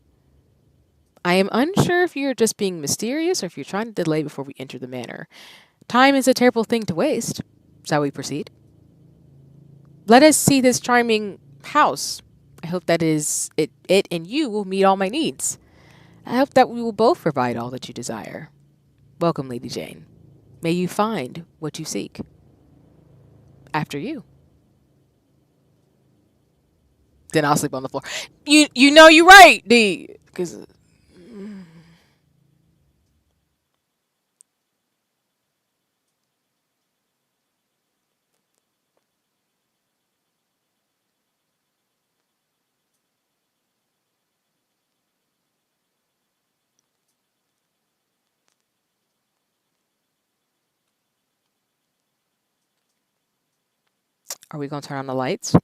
I am unsure if you're just being mysterious or if you're trying to delay before we enter the manor. Time is a terrible thing to waste. Shall we proceed? Let us see this charming house. I hope that it and you will meet all my needs. I hope that we will both provide all that you desire. Welcome, Lady Jane. May you find what you seek. After you. Then I'll sleep on the floor. You know you're right, D. Because are we going to turn on the lights?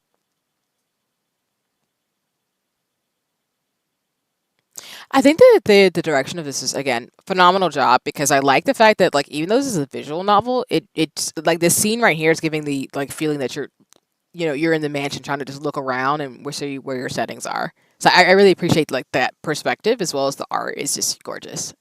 I think that the direction of this is again phenomenal job because I like the fact that like even though this is a visual novel, it's like this scene right here is giving the like feeling that you're in the mansion trying to just look around and where your settings are. So I really appreciate like that perspective as well as the art is just gorgeous.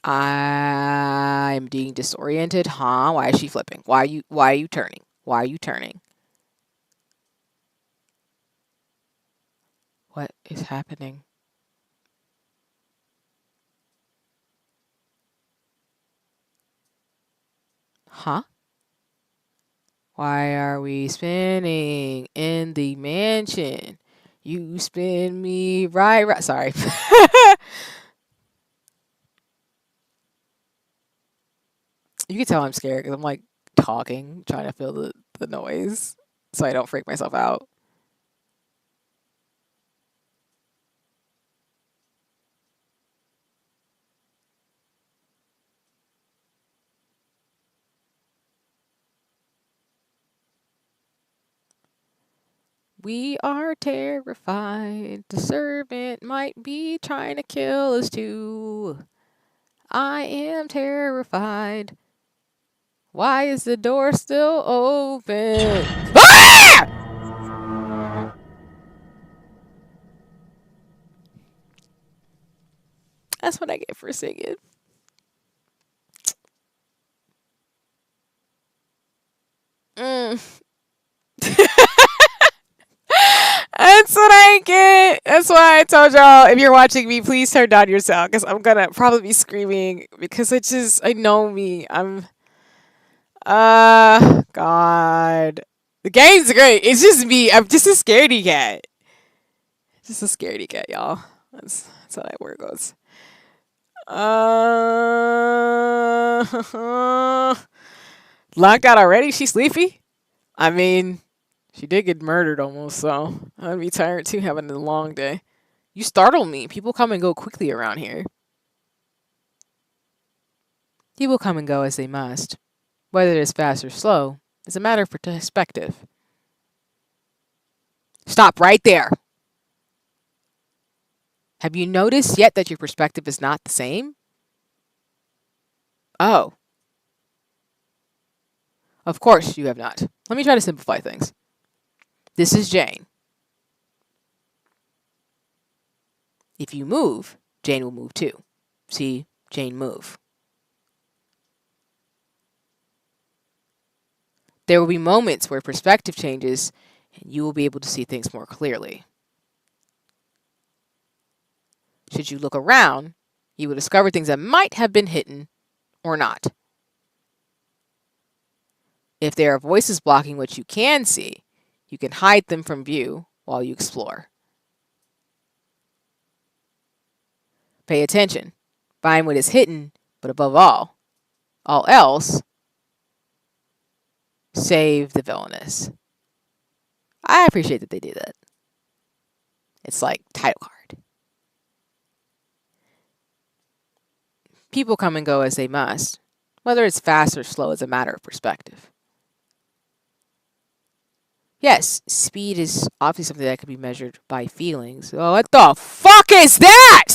I'm being disoriented. Huh? Why is she flipping? Why are you turning? Why are you turning? What is happening? Huh? Why are we spinning in the mansion? You spin me right. Sorry. You can tell I'm scared because I'm like talking, trying to feel the noise so I don't freak myself out. We are terrified. The servant might be trying to kill us too. I am terrified. Why is the door still open? Ah! That's what I get for singing. Mm. That's what I get. That's why I told y'all, if you're watching me, please turn down your sound because I'm gonna probably be screaming because I know me. God. The game's great. It's just me. I'm just a scaredy cat. Just a scaredy cat, y'all. That's how that word goes. Locked out already? She sleepy? I mean, she did get murdered almost, so I'd be tired too having a long day. You startle me. People come and go quickly around here. People come and go as they must. Whether it is fast or slow is a matter of perspective. Stop right there. Have you noticed yet that your perspective is not the same? Oh, of course you have not. Let me try to simplify things. This is Jane. If you move, Jane will move too. See, Jane move. There will be moments where perspective changes and you will be able to see things more clearly. Should you look around, you will discover things that might have been hidden or not. If there are voices blocking what you can see, you can hide them from view while you explore. Pay attention. Find what is hidden, but above all else, save the villainess. I appreciate that they did that. It's like title card. People come and go as they must. Whether it's fast or slow is a matter of perspective. Yes, speed is obviously something that can be measured by feelings. Oh, what the fuck is that?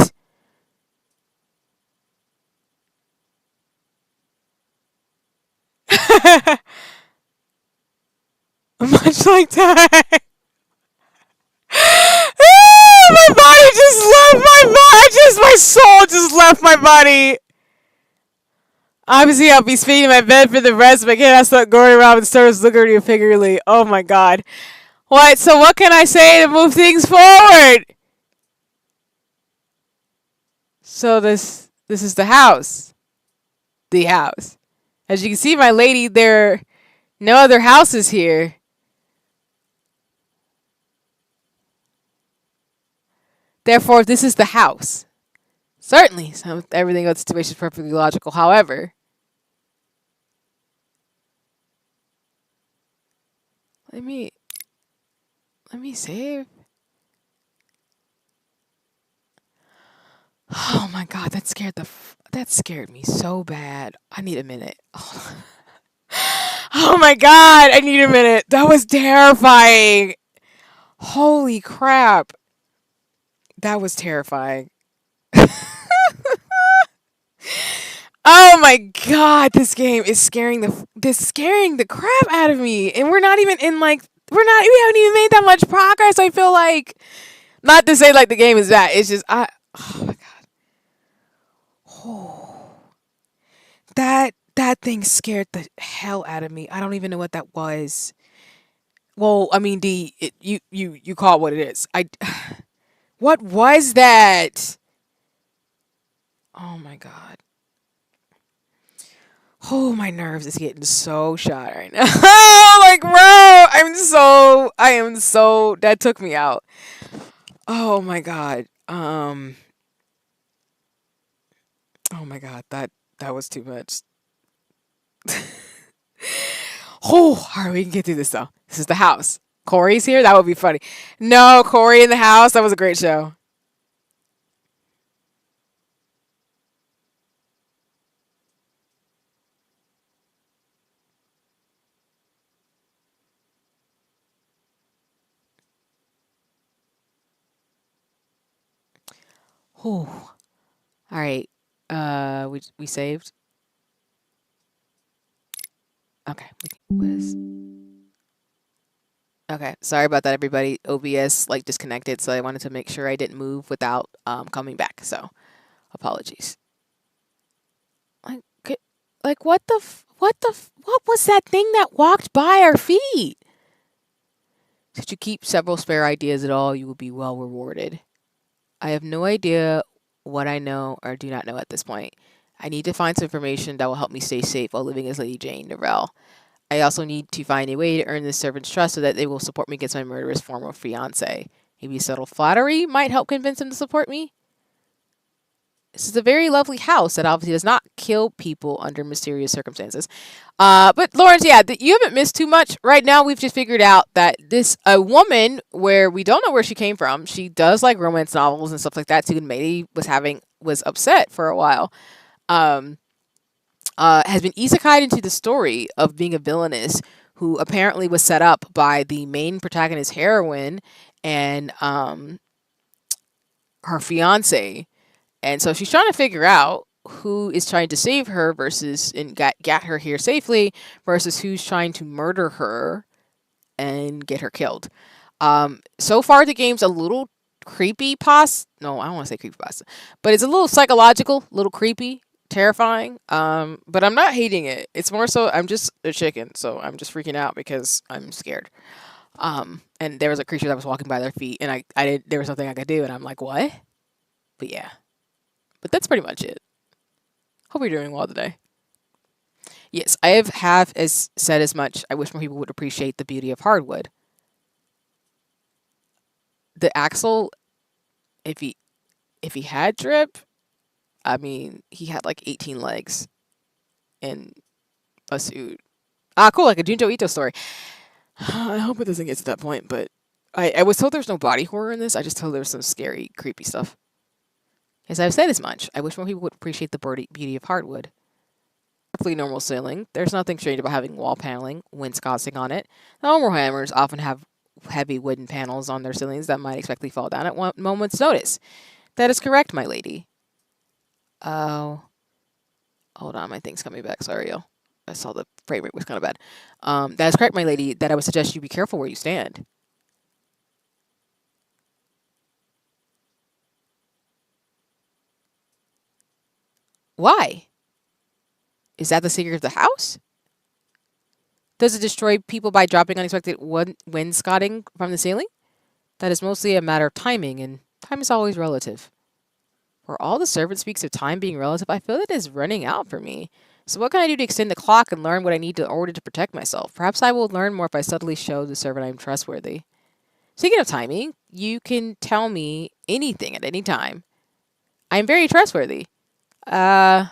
Much like that. My body just left my body. My soul just left my body. Obviously, I'll be speeding my bed for the rest, but can't I start going around and start looking figuratively? Oh my god. What? So what can I say to move things forward? So this is the house. The house. As you can see, my lady, there are no other houses here. Therefore, this is the house. Certainly, so everything about the situation is perfectly logical. However, let me save. Oh my god, that scared me so bad. I need a minute. Oh my god, I need a minute. That was terrifying. Holy crap. That was terrifying. Oh my god, this game is scaring the crap out of me. And we're not even in like we haven't even made that much progress. I feel like, not to say like the game is bad. It's just oh my god. Oh. That thing scared the hell out of me. I don't even know what that was. Well, I mean, you call it what it is. What was that? Oh my god. Oh, my nerves is getting so shot right now. Like, bro, I am so, that took me out. Oh my god. Oh my god, that was too much. Oh, all right, we can get through this though. This is the house. Corey's here. That would be funny. No, Corey in the house. That was a great show. Oh, all right. We saved. Okay. Was okay. Sorry about that, everybody. OBS like disconnected, so I wanted to make sure I didn't move without coming back. So apologies. Like, like what was that thing that walked by our feet? Should you keep several spare ideas at all, you will be well rewarded. I have no idea what I know or do not know at this point. I need to find some information that will help me stay safe while living as Lady Jane Novell. I also need to find a way to earn this servant's trust so that they will support me against my murderous former fiance. Maybe subtle flattery might help convince him to support me. This is a very lovely house that obviously does not kill people under mysterious circumstances. But Lawrence, yeah, you haven't missed too much. Right now, we've just figured out that a woman where we don't know where she came from. She does like romance novels and stuff like that too. And maybe was upset for a while. Has been isekai'd into the story of being a villainess who apparently was set up by the main protagonist heroine and her fiance. And so she's trying to figure out who is trying to save her versus and get her here safely versus who's trying to murder her and get her killed. So far the game's a little creepy no, I don't want to say creepy pasta, but it's a little psychological, a little creepy, terrifying. But I'm not hating it. It's more so I'm just a chicken, so I'm just freaking out because I'm scared. And there was a creature that was walking by their feet, and I did there was something I could do, and I'm like, what? But yeah. But that's pretty much it. Hope you're doing well today. Yes, I have as said as much. I wish more people would appreciate the beauty of hardwood. The axle, if he had drip, I mean, he had like 18 legs and a suit. Ah, cool, like a Junjo Ito story. I hope it doesn't get to that point, but I was told there's no body horror in this. I just told there was some scary, creepy stuff. As I've said as much, I wish more people would appreciate the beauty of hardwood. Perfectly normal ceiling. There's nothing strange about having wall paneling, wainscoting on it. The normal hammers often have heavy wooden panels on their ceilings that might expectedly fall down at one moment's notice. That is correct, my lady. Oh. Hold on, my thing's coming back. Sorry, y'all. I saw the frame rate was kind of bad. That is correct, my lady, that I would suggest you be careful where you stand. Why? Is that the secret of the house? Does it destroy people by dropping unexpected wainscoting from the ceiling? That is mostly a matter of timing, and time is always relative. Where all the servant speaks of time being relative, I feel that it is running out for me. So what can I do to extend the clock and learn what I need in order to protect myself? Perhaps I will learn more if I subtly show the servant I am trustworthy. Speaking of timing, you can tell me anything at any time. I am very trustworthy. How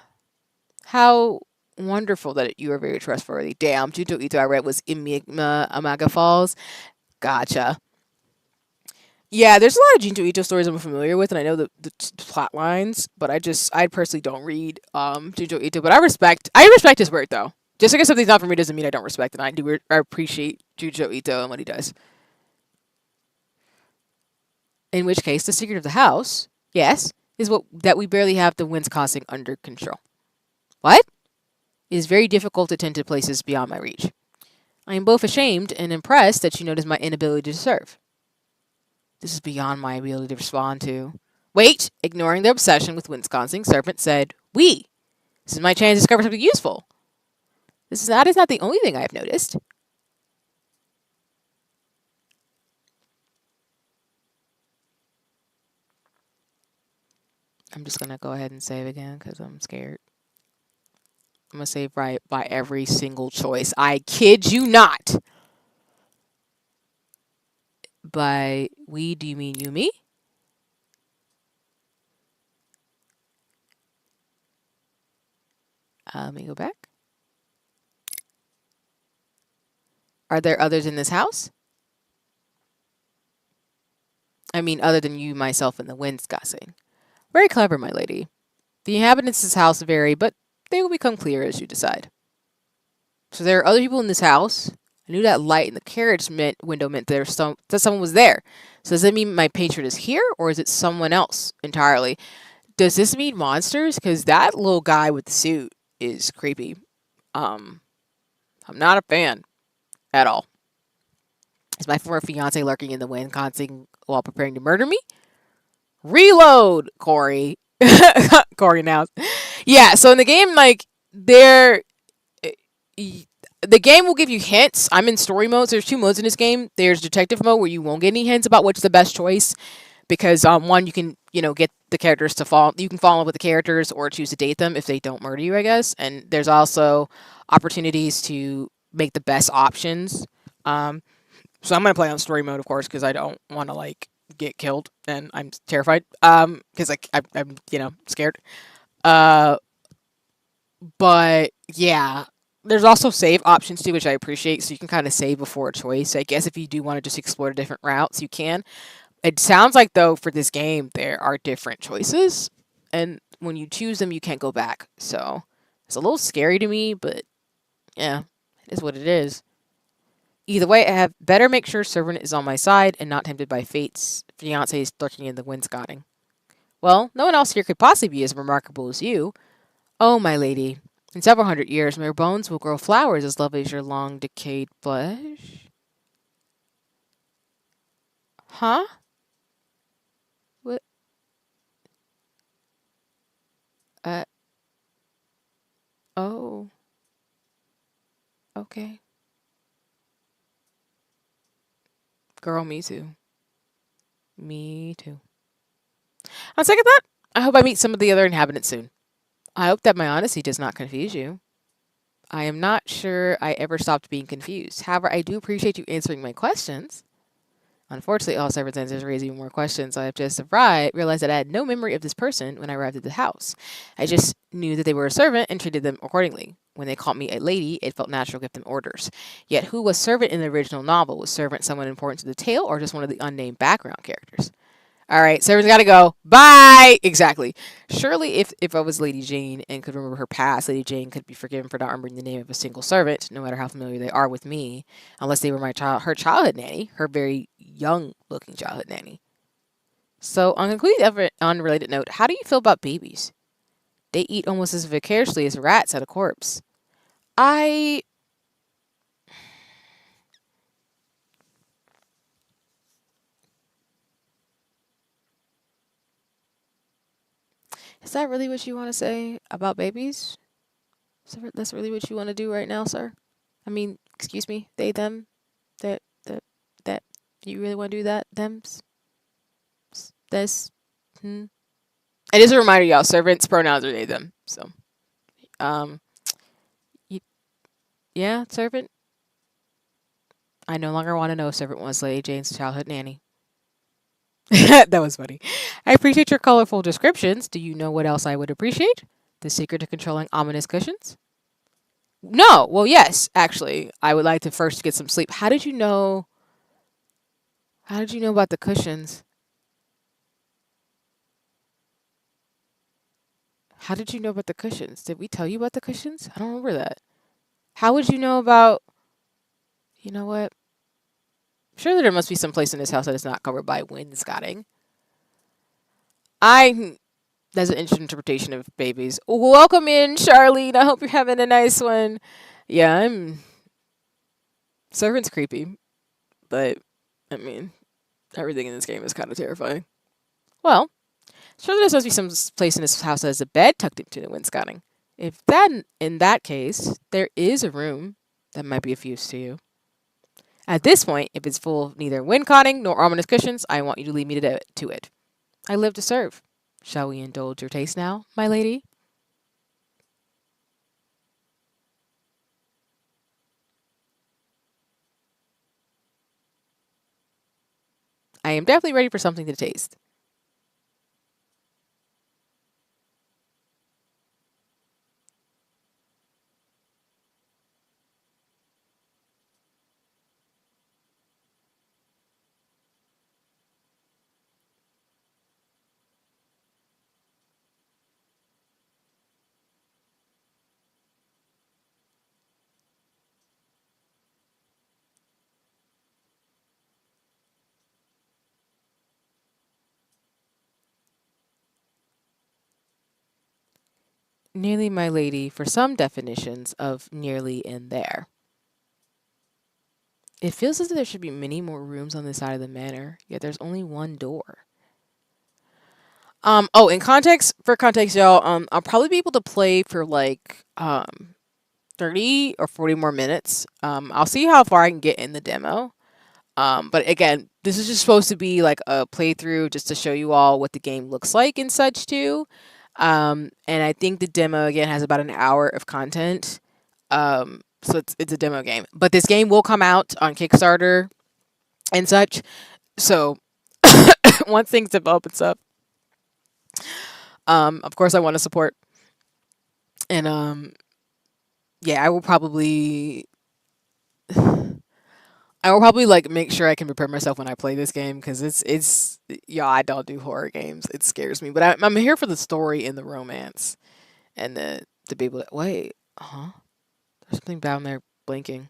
wonderful that you are very trustworthy. Damn, Junto Ito I read was Enigma Amaga Falls. Gotcha. Yeah, there's a lot of Junto Ito stories I'm familiar with, and I know the plot lines, but I personally don't read Junto Ito, but I respect his work though. Just because something's not for me doesn't mean I don't respect it. I appreciate Junto Ito and what he does. In which case, the secret of the house, yes, is that we barely have the winds causing under control. What? It is very difficult to tend to places beyond my reach. I am both ashamed and impressed that you notice my inability to serve. This is beyond my ability to respond to. Wait! Ignoring their obsession with Wisconsin, Serpent said, we. This is my chance to discover something useful. That is not the only thing I have noticed. I'm just gonna go ahead and save again because I'm scared. I'm gonna save right by every single choice. I kid you not. By we, do you mean you, me? Let me go back. Are there others in this house? I mean, other than you, myself, and the wainscoting. Very clever, my lady. The inhabitants of this house vary, but they will become clear as you decide. So there are other people in this house. I knew that light in the carriage window meant that someone was there. So does that mean my patron is here, or is it someone else entirely? Does this mean monsters? Because that little guy with the suit is creepy. I'm not a fan at all. Is my former fiance lurking in the wind, constantly while preparing to murder me? Reload, Corey. Corey now. Yeah, so in the game, like, the game will give you hints. I'm in story mode. So there's two modes in this game. There's detective mode where you won't get any hints about what's the best choice because one, you can get the characters to fall. You can fall in love with the characters or choose to date them if they don't murder you, I guess. And there's also opportunities to make the best options. So I'm gonna play on story mode, of course, because I don't want to like get killed and I'm terrified. Because like I'm scared. Uh, but yeah, there's also save options too, which I appreciate. So you can kind of save before a choice. I guess if you do want to just explore different routes, you can. It sounds like though for this game there are different choices, and when you choose them, you can't go back. So it's a little scary to me, but yeah, it is what it is. Either way, I have better make sure servant is on my side and not tempted by fate's fiancés lurking in the wainscoting. Well, no one else here could possibly be as remarkable as you. Oh, my lady, in several hundred years, my bones will grow flowers as lovely as your long decayed flesh. Huh? What? Uh, oh, okay. Girl, me too. Me too. On second thought, I hope I meet some of the other inhabitants soon. I hope that my honesty does not confuse you. I am not sure I ever stopped being confused. However, I do appreciate you answering my questions. Unfortunately, all circumstances raise even more questions. I have just realized that I had no memory of this person when I arrived at the house. I just knew that they were a servant and treated them accordingly. When they called me a lady, it felt natural to give them orders. Yet, who was servant in the original novel? Was servant someone important to the tale or just one of the unnamed background characters? All right, servant's got to go. Bye. Exactly. Surely, if I was Lady Jane and could remember her past, Lady Jane could be forgiven for not remembering the name of a single servant, no matter how familiar they are with me, unless they were her childhood nanny, her very young-looking childhood nanny. So, on a completely unrelated note, how do you feel about babies? They eat almost as vicariously as rats at a corpse. I Is that really what you want to say about babies? That's really what you want to do right now, sir? I mean, excuse me, they, them, that, that, you really want to do that, thems, this, hmm. And just a reminder, y'all, servants' pronouns are they, them. So, um, y yeah, servant. I no longer want to know if servant was Lady Jane's childhood nanny. That was funny. I appreciate your colorful descriptions. Do you know what else I would appreciate? The secret to controlling ominous cushions? No. Well, yes, actually. I would like to first get some sleep. How did you know about the cushions? How did you know about the cushions? Did we tell you about the cushions? I don't remember that. How would you know about, you know what? Surely there must be some place in this house that is not covered by wainscoting. I That's an interesting interpretation of babies. Welcome in, Charlene. I hope you're having a nice one. Yeah, I'm servant's creepy, but I mean, everything in this game is kind of terrifying. Well, surely there must be some place in this house that has a bed tucked into the wainscoting. In that case, there is a room that might be of use to you. At this point, if it's full of neither wind conning nor ominous cushions, I want you to lead me to it. I live to serve. Shall we indulge your taste now, my lady? I am definitely ready for something to taste. Nearly, my lady, for some definitions of nearly in there. It feels as if there should be many more rooms on this side of the manor, yet there's only one door. In context, y'all, I'll probably be able to play for like 30 or 40 more minutes. I'll see how far I can get in the demo. But again, this is just supposed to be like a playthrough just to show you all what the game looks like and such too. And I think the demo again has about an hour of content. So it's a demo game. But this game will come out on Kickstarter and such. So once things develop and stuff, of course I want to support. And yeah, I will probably like make sure I can prepare myself when I play this game because it's yeah, I don't do horror games. It scares me, but I'm here for the story and the romance and the be able to wait. Huh? There's something down there blinking.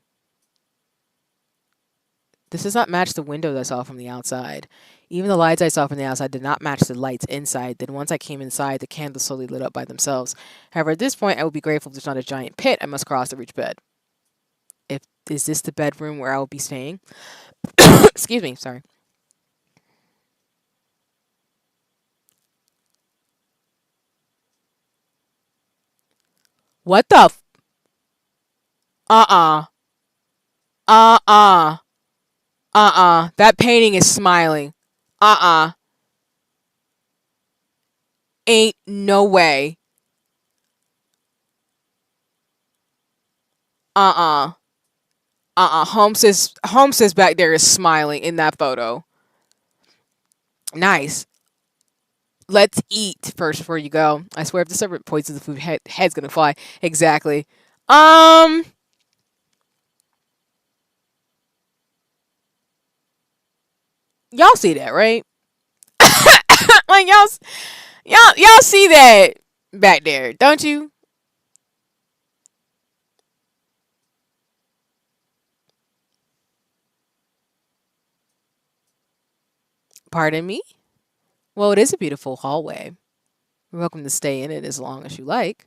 This does not match the windows I saw from the outside. Even the lights I saw from the outside did not match the lights inside. Then once I came inside, the candles slowly lit up by themselves. However, at this point, I would be grateful if there's not a giant pit I must cross to reach bed. If is this the bedroom where I will be staying? Excuse me, sorry. What the uh-uh. Uh-uh. Uh-uh. That painting is smiling. Uh-uh. Ain't no way. Uh-uh. Uh-uh. Holmes says back there is smiling in that photo. Nice. Let's eat first before you go. I swear if the servant poisons the food, head's gonna fly. Exactly. Um y'all see that, right? Like y'all see that back there, don't you? Pardon me? Well, it is a beautiful hallway. You're welcome to stay in it as long as you like.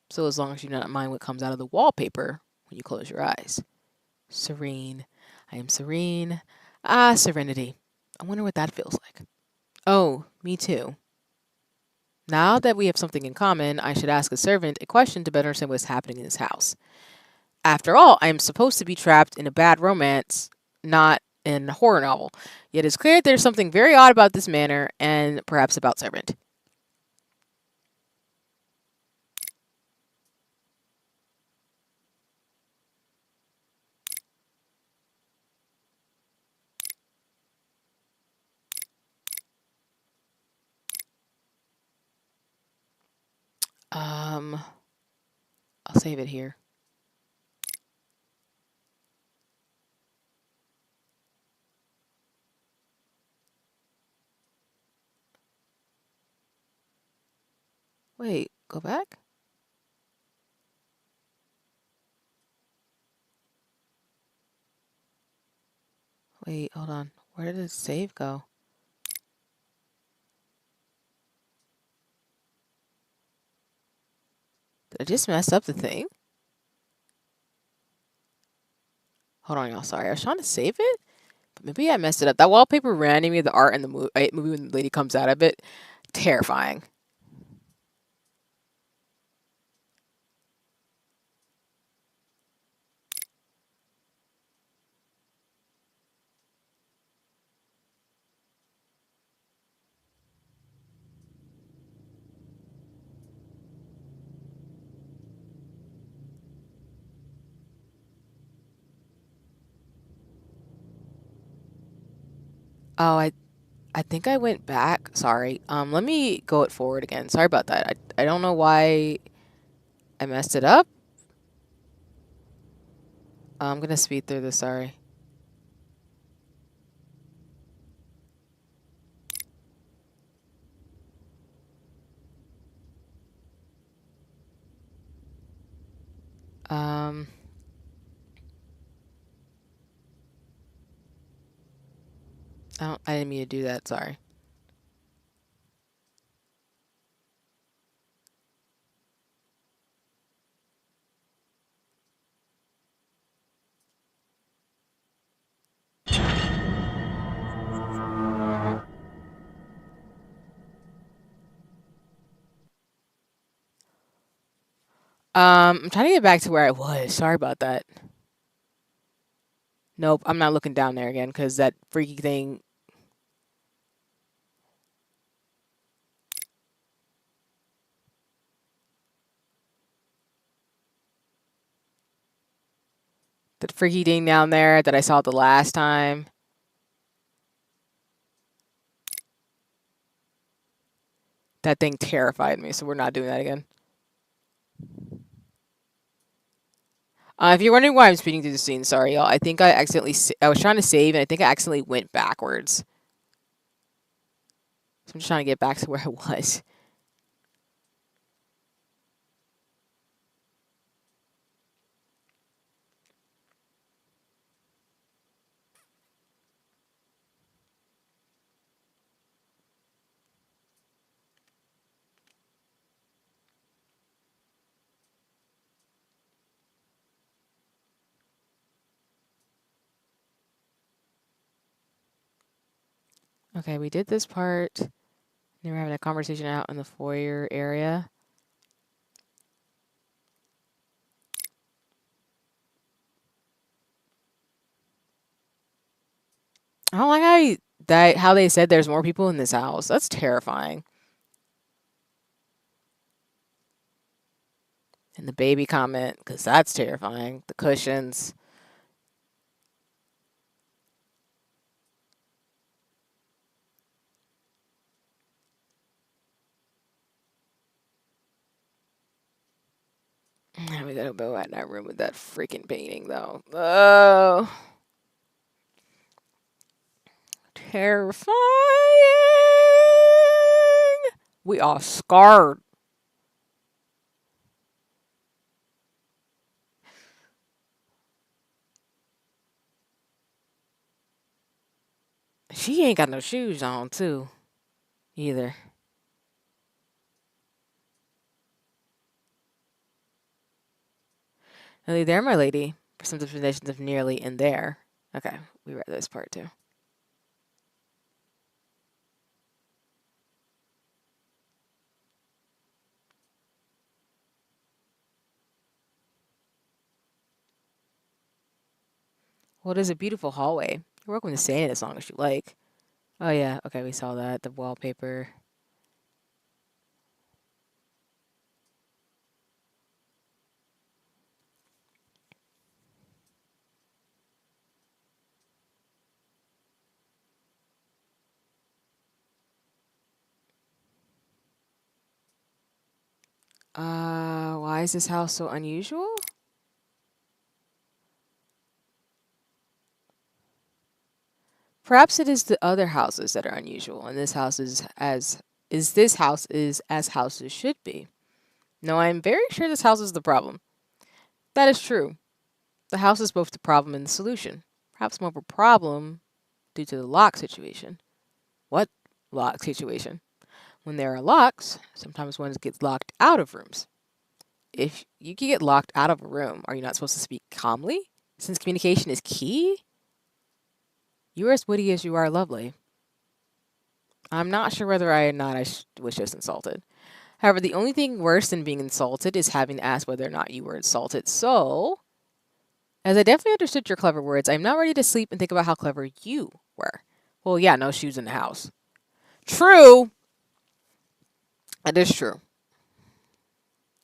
So as long as you do not mind what comes out of the wallpaper when you close your eyes. Serene. I am serene. Ah, serenity. I wonder what that feels like. Oh, me too. Now that we have something in common, I should ask a servant a question to better understand what's happening in this house. After all, I am supposed to be trapped in a bad romance, not in a horror novel. Yet it's clear that there's something very odd about this manor and perhaps about servant. Um, I'll save it here. Wait, go back? Wait, hold on. Where did the save go? Did I just mess up the thing? Hold on, y'all. Sorry. I was trying to save it, but maybe I messed it up. That wallpaper reminded me of the art in the movie when the lady comes out of it. Terrifying. Oh, I think I went back. Sorry. Let me go it forward again. Sorry about that. I don't know why I messed it up. I'm gonna speed through this. Sorry. Um, I didn't mean to do that. Sorry. I'm trying to get back to where I was. Sorry about that. Nope, I'm not looking down there again because that freaky thing. That freaky thing down there that I saw the last time. That thing terrified me, so we're not doing that again. If you're wondering why I'm speeding through the scene, sorry, y'all. I think I accidentally. I was trying to save, and I think I accidentally went backwards. So I'm just trying to get back to where I was. Okay, we did this part. They were having a conversation out in the foyer area. I don't like how they said there's more people in this house. That's terrifying. And the baby comment, because that's terrifying. The cushions. Now we gotta go out in that room with that freaking painting, though. Oh, terrifying. We are scarred. She ain't got no shoes on, too, either. Nearly there, my lady. For some definitions of nearly in there. Okay, we read this part, too. Well, it is a beautiful hallway. You're welcome to stay in it as long as you like. Oh, yeah. Okay, we saw that. The wallpaper. Why is this house so unusual? Perhaps it is the other houses that are unusual, and this house is as houses should be. No, I am very sure this house is the problem. That is true. The house is both the problem and the solution. Perhaps more of a problem due to the lock situation. What lock situation? When there are locks, sometimes one gets locked out of rooms. If you can get locked out of a room, are you not supposed to speak calmly? Since communication is key? You are as witty as you are lovely. I'm not sure whether I or not was just insulted. However, the only thing worse than being insulted is having to ask whether or not you were insulted. So, as I definitely understood your clever words, I'm not ready to sleep and think about how clever you were. Well, yeah, no shoes in the house. True. That is true.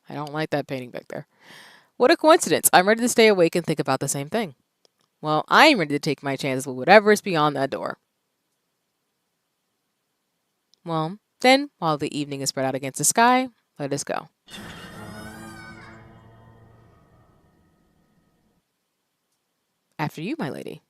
I don't like that painting back there. What a coincidence. I'm ready to stay awake and think about the same thing. Well, I'm ready to take my chances with whatever is beyond that door. Well, then, while the evening is spread out against the sky, let us go. After you, my lady.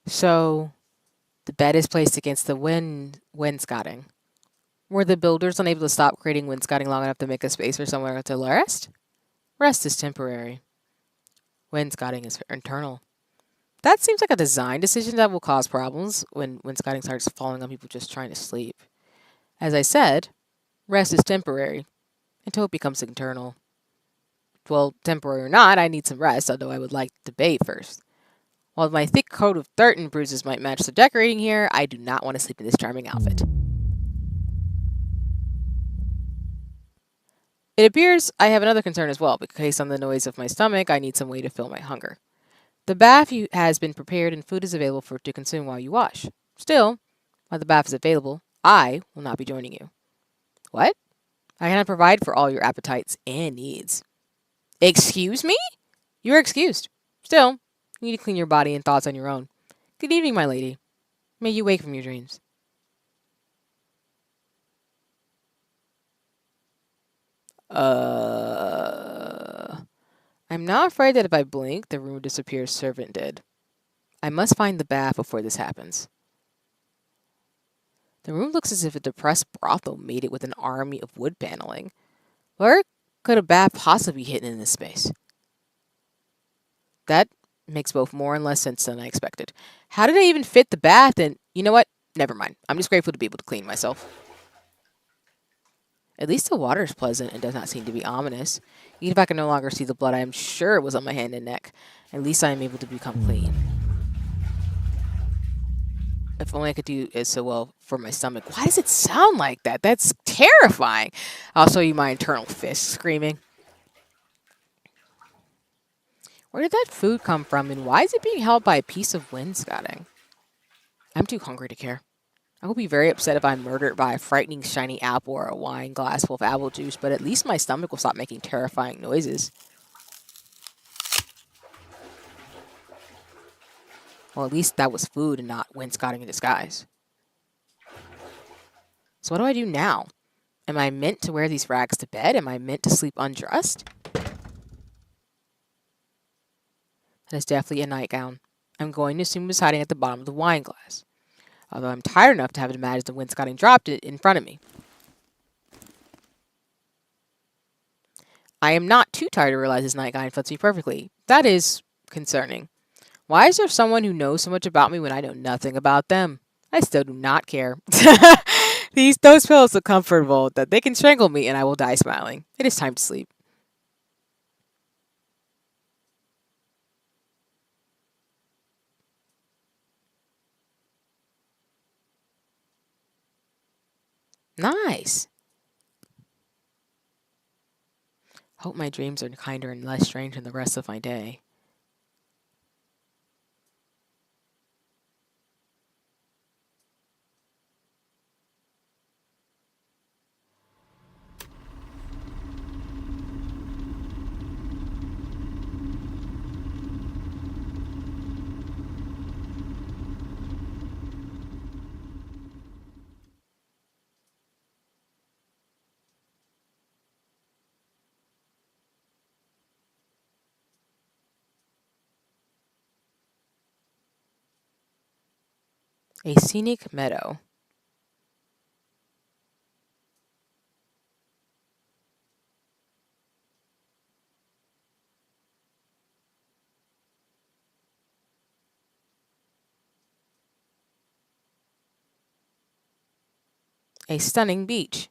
So, the bed is placed against the wainscoting. Were the builders unable to stop creating wainscoting long enough to make a space for somewhere to rest? Rest is temporary. Wainscoting is internal. That seems like a design decision that will cause problems when wainscoting starts falling on people just trying to sleep. As I said, rest is temporary until it becomes internal. Well, temporary or not, I need some rest, although I would like to bathe first. While my thick coat of dirt and bruises might match the decorating here, I do not want to sleep in this charming outfit. It appears I have another concern as well, because based on the noise of my stomach, I need some way to fill my hunger. The bath has been prepared and food is available to consume while you wash. Still, while the bath is available, I will not be joining you. What? I cannot provide for all your appetites and needs. Excuse me? You are excused. Still, you need to clean your body and thoughts on your own. Good evening, my lady. May you wake from your dreams. I'm not afraid that if I blink, the room will disappear as servant did. I must find the bath before this happens. The room looks as if a depressed brothel made it with an army of wood paneling. Where could a bath possibly be hidden in this space? That makes both more and less sense than I expected. How did I even fit the bath in? You know what? Never mind. I'm just grateful to be able to clean myself. At least the water is pleasant and does not seem to be ominous. Even if I can no longer see the blood, I am sure it was on my hand and neck. At least I am able to become clean. If only I could do it so well for my stomach. Why does it sound like that? That's terrifying. I'll show you my internal fist screaming. Where did that food come from, and why is it being held by a piece of wainscoting? I'm too hungry to care. I will be very upset if I'm murdered by a frightening shiny apple or a wine glass full of apple juice, but at least my stomach will stop making terrifying noises. Well, at least that was food and not wainscoting in disguise. So what do I do now? Am I meant to wear these rags to bed? Am I meant to sleep undressed? That is definitely a nightgown. I'm going to assume it was hiding at the bottom of the wine glass. Although I'm tired enough to have it imagined the wainscoting dropped it in front of me. I am not too tired to realize this nightgown fits me perfectly. That is concerning. Why is there someone who knows so much about me when I know nothing about them? I still do not care. Those pillows look comfortable that they can strangle me and I will die smiling. It is time to sleep. Nice. Hope my dreams are kinder and less strange than the rest of my day. A scenic meadow. A stunning beach.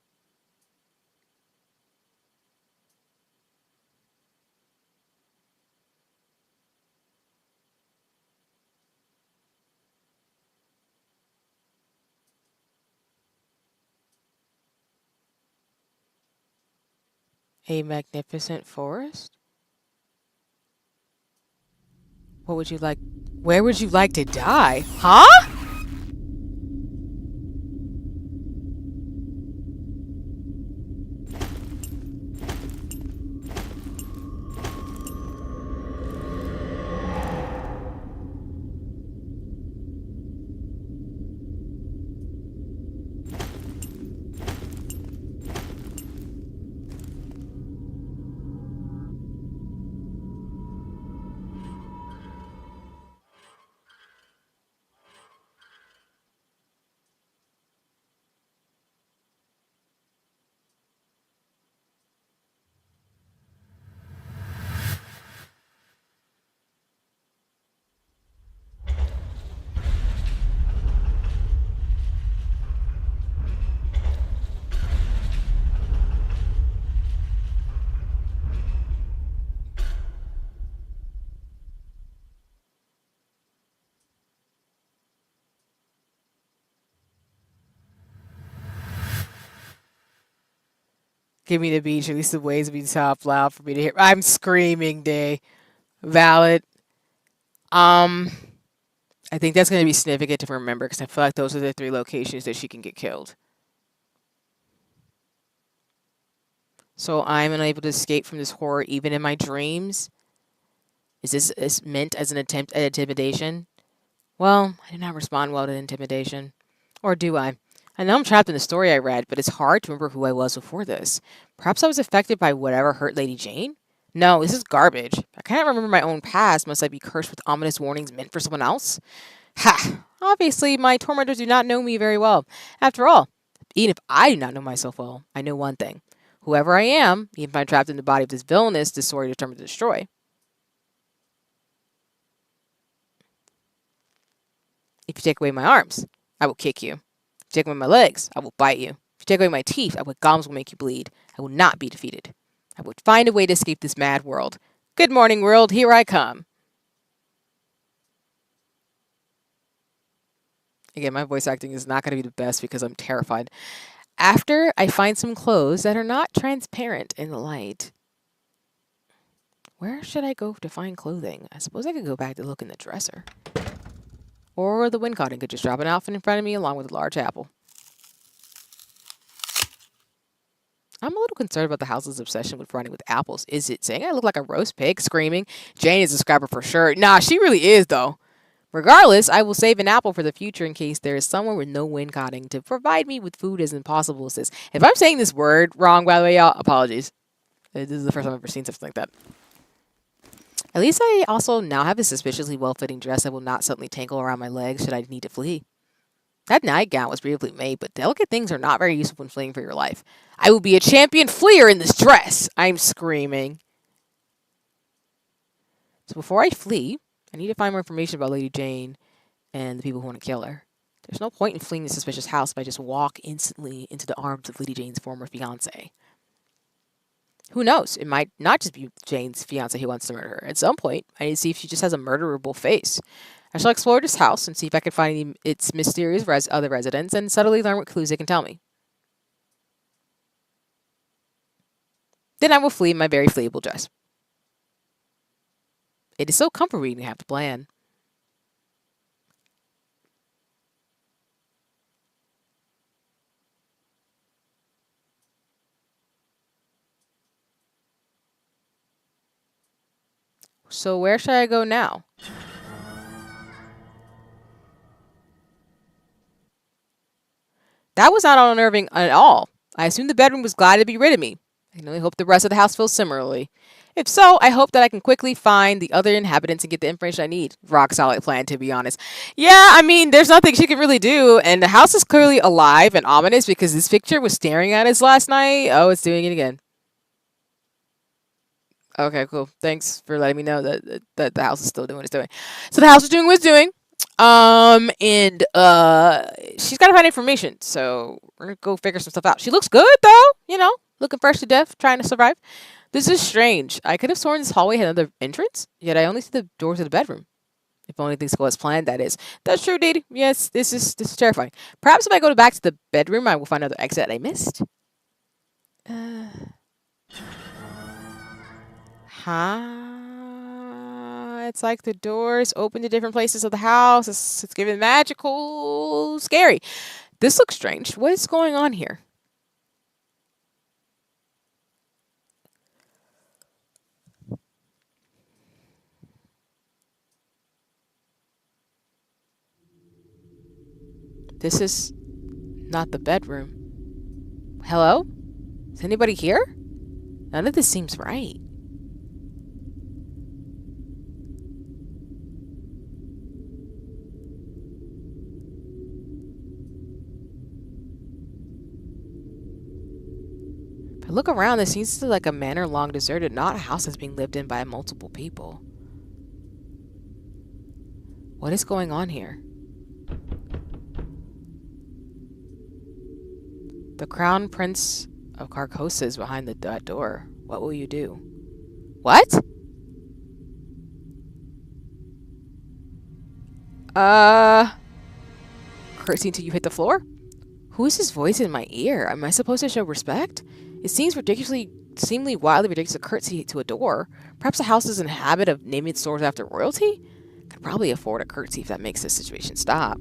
A magnificent forest? What would you like? Where would you like to die? Huh? Give me the beach. At least the waves would be top loud for me to hear. I'm screaming, Day. Valid. Um, I think that's going to be significant to remember because I feel like those are the 3 locations that she can get killed. So I'm unable to escape from this horror even in my dreams. Is meant as an attempt at intimidation? Well, I did not respond well to intimidation. Or do I? I know I'm trapped in the story I read, but it's hard to remember who I was before this. Perhaps I was affected by whatever hurt Lady Jane? No, this is garbage. I can't remember my own past. Must I be cursed with ominous warnings meant for someone else? Ha! Obviously, my tormentors do not know me very well. After all, even if I do not know myself well, I know one thing. Whoever I am, even if I'm trapped in the body of this villainess, this story is determined to destroy. If you take away my arms, I will kick you. If you take away my legs, I will bite you. If you take away my teeth, my gums will make you bleed. I will not be defeated. I would find a way to escape this mad world. Good morning, world. Here I come. Again, my voice acting is not going to be the best because I'm terrified. After I find some clothes that are not transparent in the light. Where should I go to find clothing? I suppose I could go back to look in the dresser. Or the wind cotton could just drop an outfit in front of me along with a large apple. I'm a little concerned about the house's obsession with running with apples. Is it saying I look like a roast pig screaming? Jane is a scrapper for sure. Nah, she really is, though. Regardless, I will save an apple for the future in case there is someone with no wind cotton to provide me with food as impossible as this. If I'm saying this word wrong, by the way, y'all, apologies. This is the first time I've ever seen something like that. At least I also now have a suspiciously well-fitting dress that will not suddenly tangle around my legs should I need to flee. That nightgown was beautifully made, but delicate things are not very useful when fleeing for your life. I will be a champion fleer in this dress! I'm screaming. So before I flee, I need to find more information about Lady Jane and the people who want to kill her. There's no point in fleeing the suspicious house if I just walk instantly into the arms of Lady Jane's former fiancé. Who knows? It might not just be Jane's fiancé who wants to murder her. At some point, I need to see if she just has a murderable face. I shall explore this house and see if I can find its mysterious other residents and subtly learn what clues they can tell me. Then I will flee in my very fleeable dress. It is so comforting to have the plan. So where should I go now? That was not unnerving at all. I assumed the bedroom was glad to be rid of me. I can only hope the rest of the house feels similarly. If so, I hope that I can quickly find the other inhabitants and get the information I need. Rock solid plan, to be honest. Yeah, I mean, there's nothing she can really do, and the house is clearly alive and ominous because this picture was staring at us last night. Oh, it's doing it again. Okay, cool. Thanks for letting me know that the house is still doing what it's doing. So the house is doing what it's doing. And she's got to find information. So we're gonna go figure some stuff out. She looks good though, looking fresh to death, trying to survive. This is strange. I could have sworn this hallway had another entrance, yet I only see the door to the bedroom. If only things go as planned, that is. That's true, Dee. Yes, this is terrifying. Perhaps if I go back to the bedroom, I will find another exit I missed. Huh? It's like the doors open to different places of the house. It's giving magical, scary. This looks strange. What is going on here? This is not the bedroom. Hello? Is anybody here? None of this seems right. If I look around, this seems to be like a manor long deserted, not a house that's being lived in by multiple people. What is going on here? The Crown Prince of Carcosa is behind that door. What will you do? What? Curtsy until you hit the floor? Who is this voice in my ear? Am I supposed to show respect? It seems seemingly wildly ridiculous to curtsy to a door. Perhaps the house is in the habit of naming its doors after royalty? Could probably afford a curtsy if that makes this situation stop.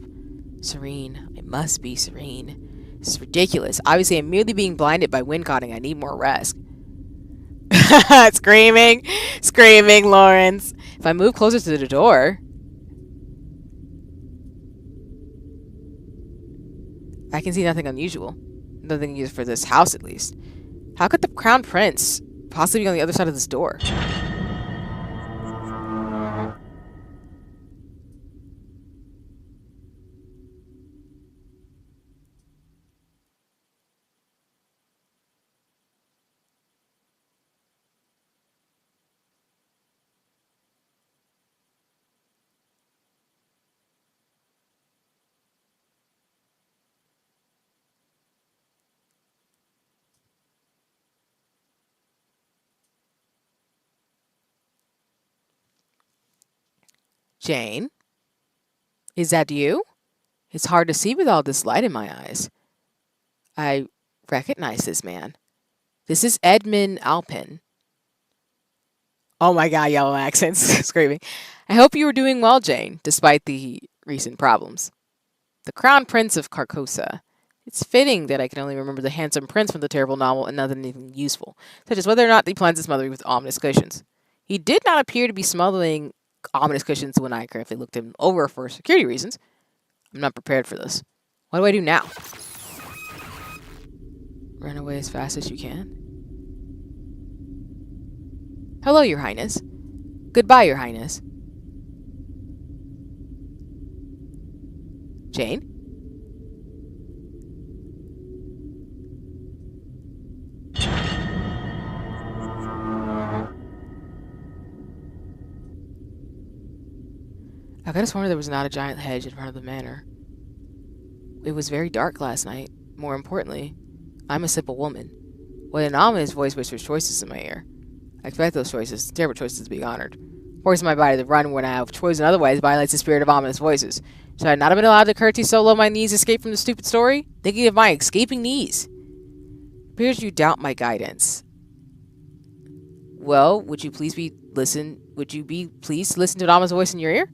Serene. I must be serene. This is ridiculous. Obviously, I'm merely being blinded by wind cutting. I need more rest. Screaming. Screaming, Lawrence. If I move closer to the door, I can see nothing unusual. Nothing unusual for this house, at least. How could the Crown Prince possibly be on the other side of this door? Jane? Is that you? It's hard to see with all this light in my eyes. I recognize this man. This is Edmund Alpin. Oh my god, yellow accents. Screaming. I hope you are doing well, Jane, despite the recent problems. The Crown Prince of Carcosa. It's fitting that I can only remember the handsome prince from the terrible novel and nothing even useful, such as whether or not he plans to smother me with ominous cushions. He did not appear to be smothering ominous cushions when I carefully looked him over for security reasons. I'm not prepared for this. What do I do now? Run away as fast as you can. Hello, Your Highness. Goodbye, Your Highness. Jane? I could have sworn there was not a giant hedge in front of the manor. It was very dark last night. More importantly, I'm a simple woman. What an ominous voice whispers choices in my ear. I expect those choices, terrible choices, to be honored. Forcing my body to run when I have chosen otherwise violates the spirit of ominous voices. Should I not have been allowed to curtsy so low my knees escape from the stupid story? Thinking of my escaping knees. Appears you doubt my guidance. Well, would you be pleased to listen to an ominous voice in your ear?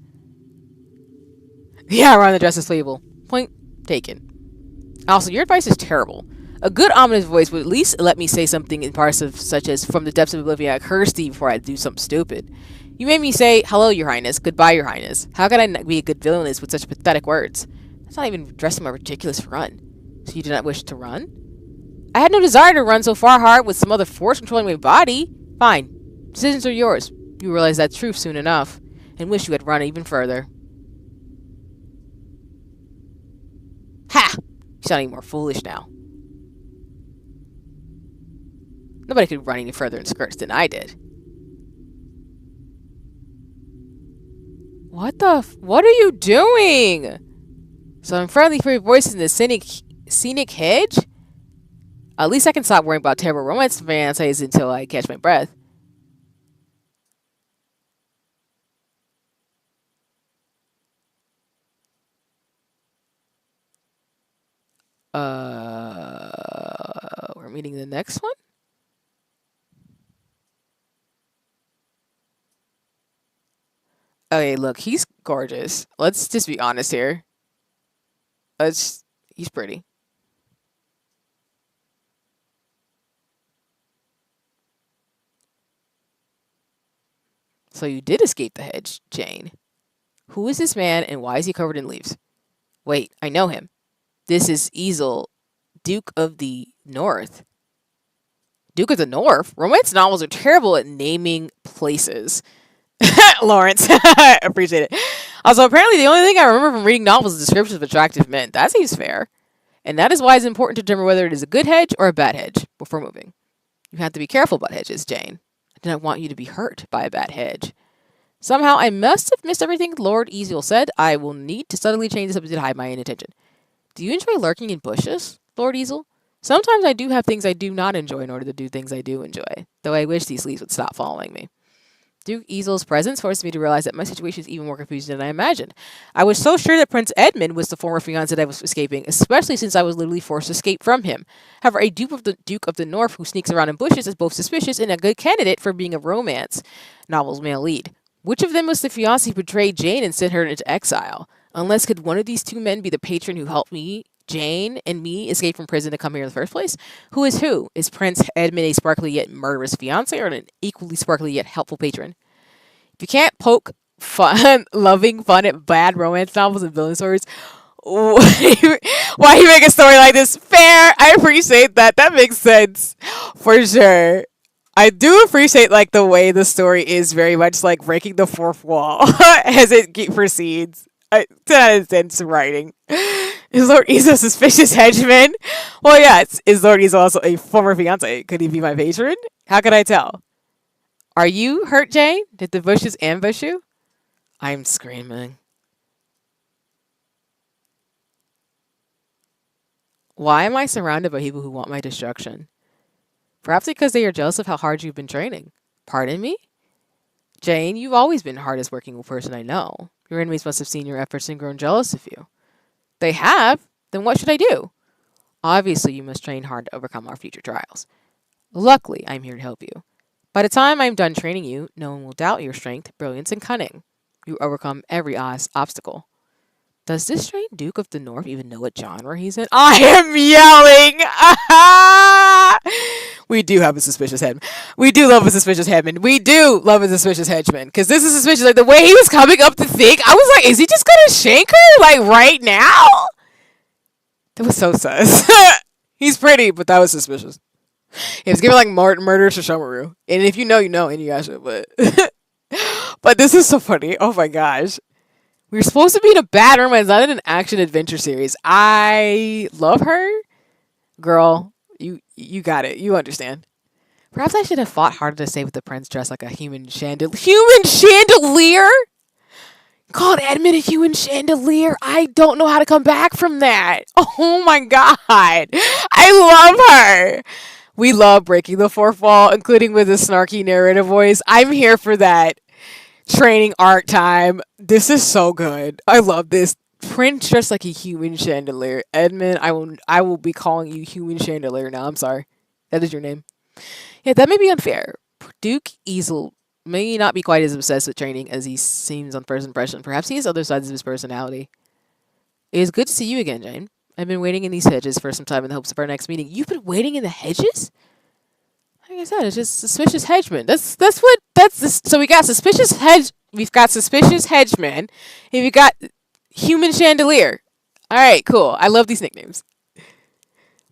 Yeah, we're on the Justice Label. Point taken. Also, your advice is terrible. A good ominous voice would at least let me say something in parts of such as from the depths of oblivion I curse thee before I do something stupid. You made me say, hello, Your Highness, goodbye, Your Highness. How could I not be a good villainess with such pathetic words? That's not even addressing my ridiculous run. So you do not wish to run? I had no desire to run so far hard with some other force controlling my body. Fine. Decisions are yours. You realize that truth soon enough, and wish you had run even further. Ha! You're sounding more foolish now. Nobody could run any further in skirts than I did. What what are you doing? So I'm friendly for your voice in the scenic hedge? At least I can stop worrying about terrible romance fantasies until I catch my breath. We're meeting the next one? Okay, look, he's gorgeous. Let's just be honest here. He's pretty. So you did escape the hedge, Jane. Who is this man and why is he covered in leaves? Wait, I know him. This is Easel, Duke of the North. Duke of the North? Romance novels are terrible at naming places. Lawrence. I appreciate it. Also, apparently the only thing I remember from reading novels is descriptions of attractive men. That seems fair. And that is why it's important to determine whether it is a good hedge or a bad hedge before moving. You have to be careful about hedges, Jane. I do not want you to be hurt by a bad hedge. Somehow I must have missed everything Lord Easel said. I will need to subtly change the subject to hide my inattention. Do you enjoy lurking in bushes, Lord Easel? Sometimes I do have things I do not enjoy in order to do things I do enjoy, though I wish these leaves would stop following me. Duke Easel's presence forced me to realize that my situation is even more confusing than I imagined. I was so sure that Prince Edmund was the former fiancé that I was escaping, especially since I was literally forced to escape from him. However, a Duke of the North who sneaks around in bushes is both suspicious and a good candidate for being a romance novel's male lead. Which of them was the fiancé who betrayed Jane and sent her into exile? Unless could one of these two men be the patron who helped me, Jane, and me escape from prison to come here in the first place? Who is who? Is Prince Edmund a sparkly yet murderous fiancé or an equally sparkly yet helpful patron? If you can't poke loving fun at bad romance novels and villain stories, why you make a story like this? Fair. I appreciate that. That makes sense for sure. I do appreciate like the way the story is very much like breaking the fourth wall as it proceeds. 10 out of 10 writing. Is Lord Easel a suspicious henchman? Well, yeah. Is Lord Easel also a former fiance? Could he be my patron? How could I tell? Are you hurt, Jane? Did the bushes ambush you? I'm screaming. Why am I surrounded by people who want my destruction? Perhaps because they are jealous of how hard you've been training. Pardon me? Jane, you've always been the hardest working person I know. Your enemies must have seen your efforts and grown jealous of you. They have? Then what should I do? Obviously, you must train hard to overcome our future trials. Luckily, I'm here to help you. By the time I'm done training you, no one will doubt your strength, brilliance, and cunning. You overcome every obstacle. Does this strange Duke of the North even know what genre he's in? I am yelling! We do have a suspicious headman. We do love a suspicious headman. We do love a suspicious henchman. Because this is suspicious. Like, the way he was coming up to think, I was like, is he just gonna shank her? Like, right now? That was so sus. He's pretty, but that was suspicious. It was giving like murder Shishomaru. And if you know, you know, and you guys should, but but this is so funny. Oh my gosh. We were supposed to be in a bad romance, not in an action adventure series. I love her. Girl, you got it. You understand. Perhaps I should have fought harder to save the prince dressed like a human chandelier. Human chandelier? Called Edmund a human chandelier? I don't know how to come back from that. Oh my god. I love her. We love breaking the fourth wall, including with a snarky narrative voice. I'm here for that. Training art time. This is so good. I love this. Prince dressed like a human chandelier. Edmund, I will be calling you human chandelier now. I'm sorry. That is your name. Yeah, that may be unfair. Duke Easel may not be quite as obsessed with training as he seems on first impression. Perhaps he has other sides of his personality. It is good to see you again, Jane. I've been waiting in these hedges for some time in the hopes of our next meeting. You've been waiting in the hedges? Like I said, it's just suspicious hedgeman. So we got suspicious hedge. We've got suspicious hedgeman, and we got human chandelier. All right, cool. I love these nicknames.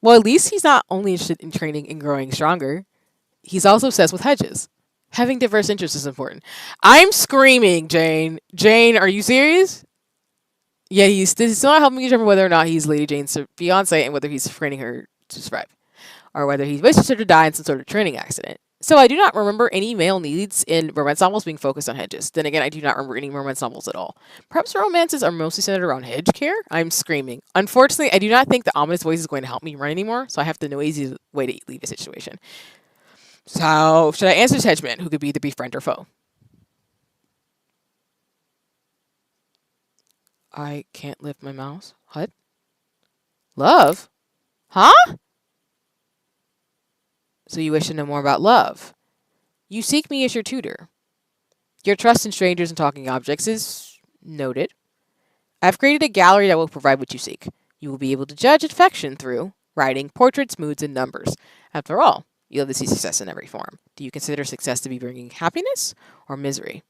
Well, at least he's not only interested in training and growing stronger. He's also obsessed with hedges. Having diverse interests is important. I'm screaming, Jane. Jane, are you serious? Yeah, he's still not helping me determine whether or not he's Lady Jane's fiance and whether he's training her to survive, or whether he wishes her to die in some sort of training accident. So I do not remember any male leads in romance novels being focused on hedges. Then again, I do not remember any romance novels at all. Perhaps romances are mostly centered around hedge care? I'm screaming. Unfortunately, I do not think the ominous voice is going to help me run anymore, so I have to know easy way to leave the situation. So, should I answer this hedgeman, who could be the friend or foe? I can't lift my mouse. What? Love? Huh? So you wish to know more about love. You seek me as your tutor. Your trust in strangers and talking objects is noted. I've created a gallery that will provide what you seek. You will be able to judge affection through writing, portraits, moods, and numbers. After all, you'll have to see success in every form. Do you consider success to be bringing happiness or misery?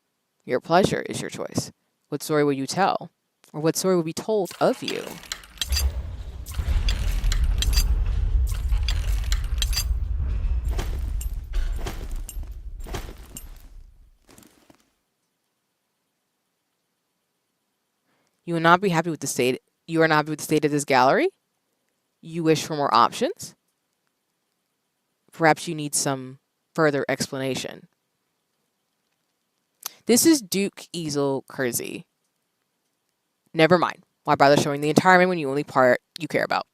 Your pleasure is your choice. What story will you tell? Or what story will be told of you? You will not be happy with the state. You are not happy with the state of this gallery. You wish for more options. Perhaps you need some further explanation. This is Duke Easel Kersey. Never mind. Why bother showing the entire man when the only part you care about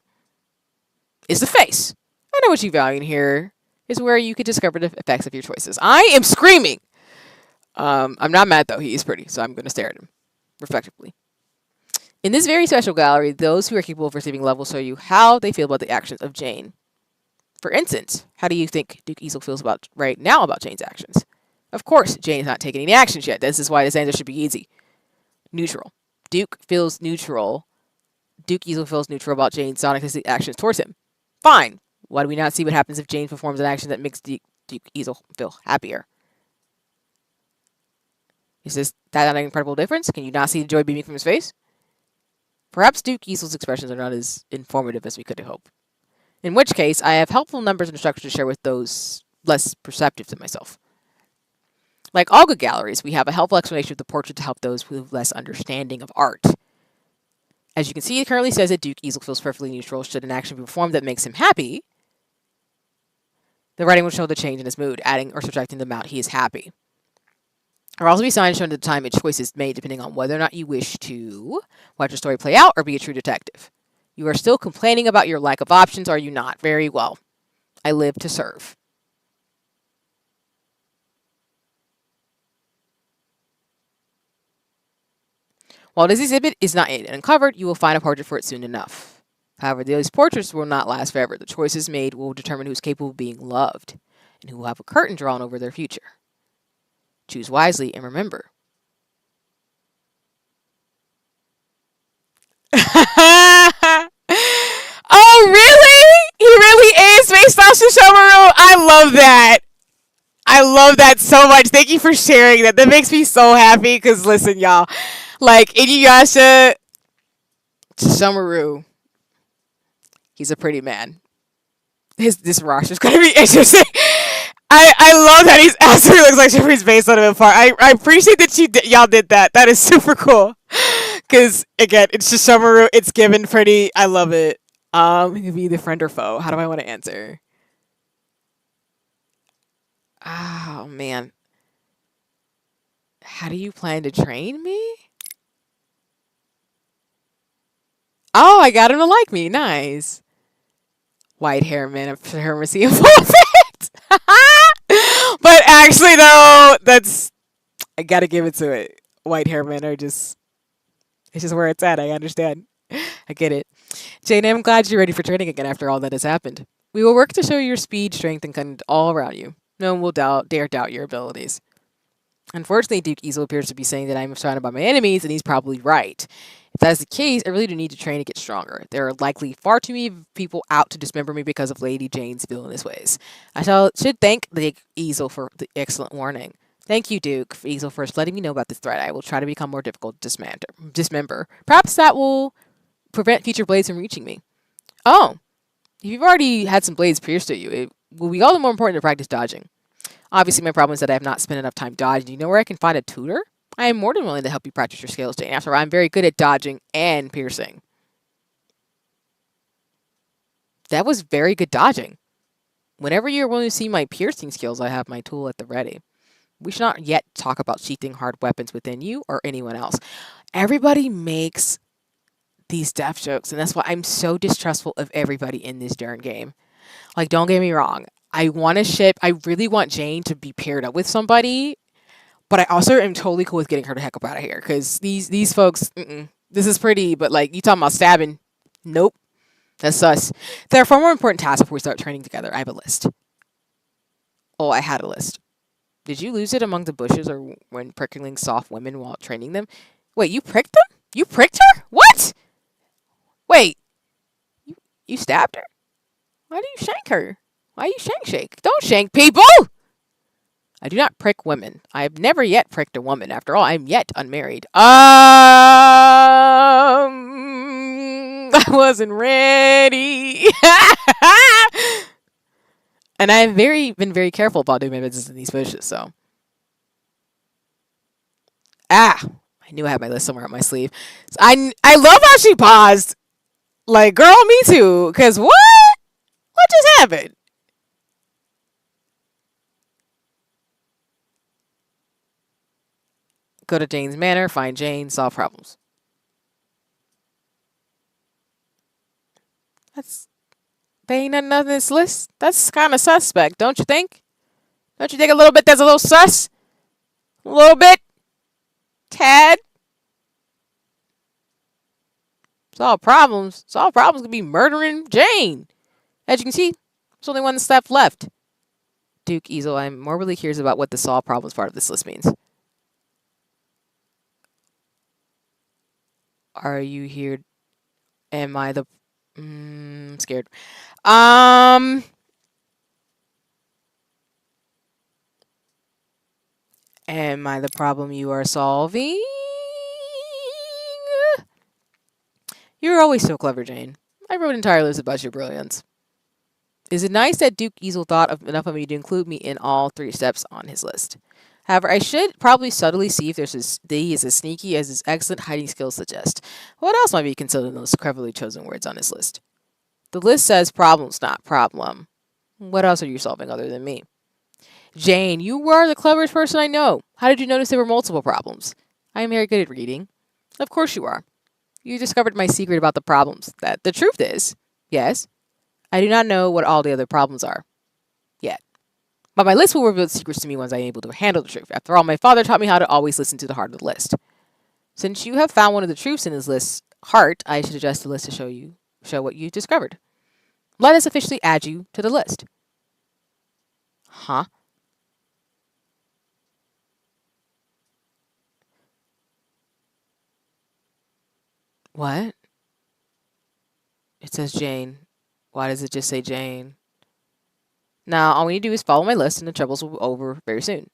is the face? I know what you value in here is where you could discover the effects of your choices. I am screaming. I'm not mad though. He is pretty, so I'm going to stare at him reflectively. In this very special gallery, those who are capable of receiving love will show you how they feel about the actions of Jane. For instance, how do you think Duke Easel feels about right now about Jane's actions? Of course, Jane has not taken any actions yet. This is why this answer should be easy. Neutral. Duke feels neutral. Duke Easel feels neutral about Jane's Sonic's actions towards him. Fine. Why do we not see what happens if Jane performs an action that makes Duke Easel feel happier? Is that not an incredible difference? Can you not see the joy beaming from his face? Perhaps Duke Easel's expressions are not as informative as we could hope. In which case, I have helpful numbers and structures to share with those less perceptive than myself. Like all good galleries, we have a helpful explanation of the portrait to help those with less understanding of art. As you can see, it currently says that Duke Easel feels perfectly neutral should an action be performed that makes him happy. The writing will show the change in his mood, adding or subtracting the amount he is happy. There will also be signs showing the time a choice is made depending on whether or not you wish to watch a story play out or be a true detective. You are still complaining about your lack of options, are you not? Very well. I live to serve. While this exhibit is not yet uncovered, you will find a portrait for it soon enough. However, those portraits will not last forever. The choices made will determine who is capable of being loved and who will have a curtain drawn over their future. Choose wisely and remember. Oh, really? He really is based off Shishomaru? I love that. I love that so much. Thank you for sharing that. That makes me so happy because, listen, y'all. Like, Inuyasha, Shishomaru, he's a pretty man. This roster is going to be interesting. I love that he's absolutely looks like Shifty's based on him apart. I appreciate that y'all did that. That is super cool. Because, again, it's just Shishomaru. It's given pretty. I love it. It could be the friend or foe. How do I want to answer? Oh, man. How do you plan to train me? Oh, I got him to like me. Nice. White hair, man. I'm sure I'm seeing full effect. But actually, though, I gotta give it to it. White hair men are it's just where it's at. I understand. I get it. Jane, I'm glad you're ready for training again after all that has happened. We will work to show your speed, strength, and cunning all around you. No one will dare doubt your abilities. Unfortunately, Duke Easel appears to be saying that I'm surrounded by my enemies, and he's probably right. If that's the case, I really do need to train to get stronger. There are likely far too many people out to dismember me because of Lady Jane's villainous ways. I should thank the Easel for the excellent warning. Thank you, Duke Easel, for letting me know about this threat. I will try to become more difficult to dismember. Perhaps that will prevent future blades from reaching me. Oh, if you've already had some blades pierced at you, it will be all the more important to practice dodging. Obviously, my problem is that I have not spent enough time dodging. Do you know where I can find a tutor? I am more than willing to help you practice your skills, Jane. After all, I'm very good at dodging and piercing. That was very good dodging. Whenever you're willing to see my piercing skills, I have my tool at the ready. We should not yet talk about sheathing hard weapons within you or anyone else. Everybody makes these death jokes, and that's why I'm so distrustful of everybody in this darn game. Like, don't get me wrong. I really want Jane to be paired up with somebody, but I also am totally cool with getting her the heck up out of here, because these folks, this is pretty, but like, you talking about stabbing? Nope. That's sus. There are far more important tasks before we start training together. I have a list. Oh, I had a list. Did you lose it among the bushes or when prickling soft women while training them? Wait, you pricked them? You pricked her? What? Wait, you stabbed her? Why do you shank her? Why you shake? Don't shank people! I do not prick women. I have never yet pricked a woman. After all, I am yet unmarried. I wasn't ready. And I have been very careful about doing my business in these bushes, so. I knew I had my list somewhere up my sleeve. I love how she paused. Like, girl, me too. Cause what? What just happened? Go to Jane's Manor, find Jane, solve problems. They ain't nothing on this list. That's kind of suspect, don't you think? Don't you think a little bit that's a little sus? A little bit? Tad? Solve problems. Solve problems could be murdering Jane. As you can see, there's only one step left. Duke Easel, I'm morbidly curious about what the solve problems part of this list means. Are you here? Am I the... scared. Am I the problem you are solving? You're always so clever, Jane. I wrote entire lists about your brilliance. Is it nice that Duke Easel thought of enough of me to include me in all 3 steps on his list? However, I should probably subtly see if he is as sneaky as his excellent hiding skills suggest. What else might be concealed in those cleverly chosen words on his list? The list says problems, not problem. What else are you solving other than me? Jane, you were the cleverest person I know. How did you notice there were multiple problems? I am very good at reading. Of course you are. You discovered my secret about the problems. That the truth is, yes, I do not know what all the other problems are. Yet. But my list will reveal the secrets to me once I am able to handle the truth. After all, my father taught me how to always listen to the heart of the list. Since you have found one of the truths in his list, heart, I should adjust the list to show what you discovered. Let us officially add you to the list. Huh? What? It says Jane. Why does it just say Jane? Now, all we need to do is follow my list and the troubles will be over very soon.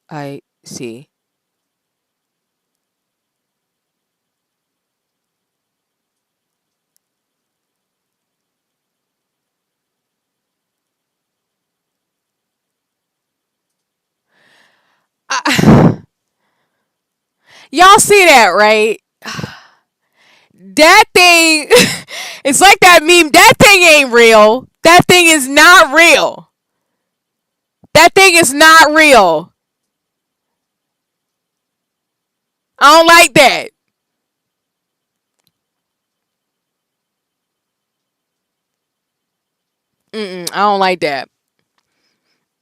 I see. Y'all see that, right? That thing, it's like that meme. That thing ain't real. That thing is not real. That thing is not real. I don't like that. I don't like that.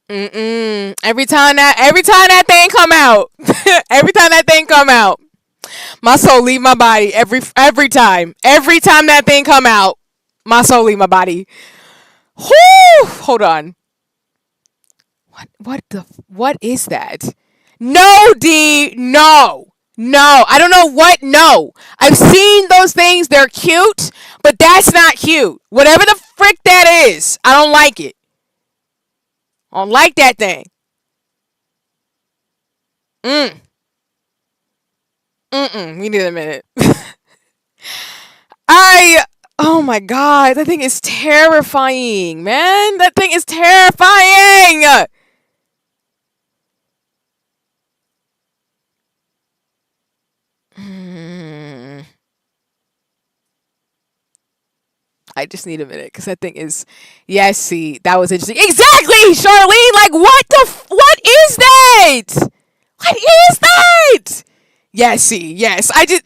Every time that thing come out, every time that thing come out, my soul leave my body. Every time that thing come out, my soul leave my body. Whoo! Hold on. What is that? No, D. No. No. I don't know what. No. I've seen those things. They're cute, but that's not cute. Whatever the frick that is, I don't like it. I don't like that thing. We need a minute. Oh my god, that thing is terrifying, man. That thing is terrifying. I just need a minute because that thing is. Yes, see, that was interesting. Exactly, Charlene. Like, what is that? What is that? Yes, see, yes. I just.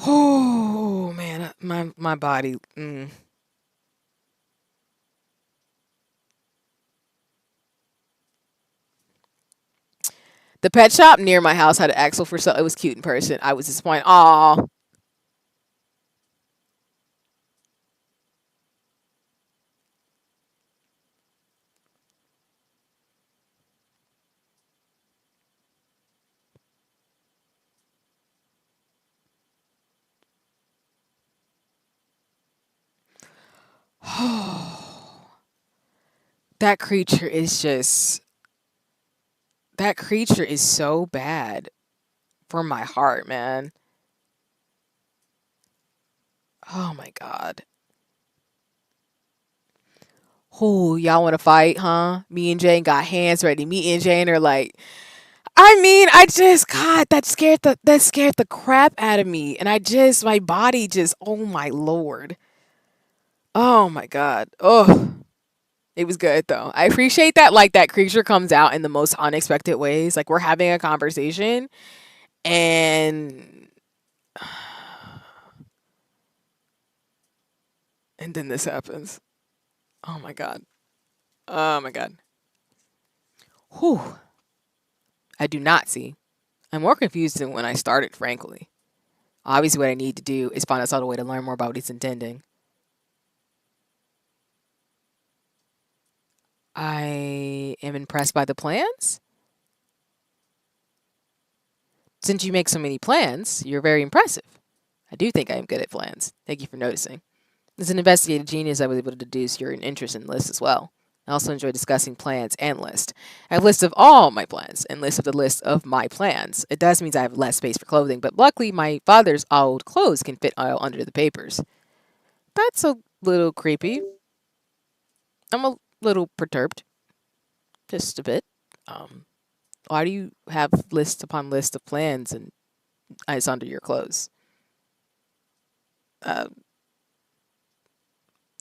Oh man, my body. The pet shop near my house had an axle for sale. It was cute in person. I was disappointed. Aw. That creature is just. That creature is so bad for my heart, man. Oh my god. Oh, y'all want to fight, huh? Me and Jane got hands ready. Me and Jane are like, I mean, I just God, that scared the crap out of me, and my body just, oh my lord, oh my god, oh, it was good though. I appreciate that. Like that creature comes out in the most unexpected ways. Like we're having a conversation, and and then this happens. Oh my god. Oh my god. Whew. I do not see. I'm more confused than when I started, frankly. Obviously, what I need to do is find a subtle way to learn more about what he's intending. I am impressed by the plans. Since you make so many plans, you're very impressive. I do think I am good at plans. Thank you for noticing. As an investigative genius, I was able to deduce your interest in lists as well. I also enjoy discussing plans and lists. I have lists of all my plans and lists of the list of my plans. It does mean I have less space for clothing, but luckily my father's old clothes can fit all under the papers. That's a little creepy. I'm a little perturbed. Just a bit. Um, why do you have list upon list of plans and it's under your clothes? Uh,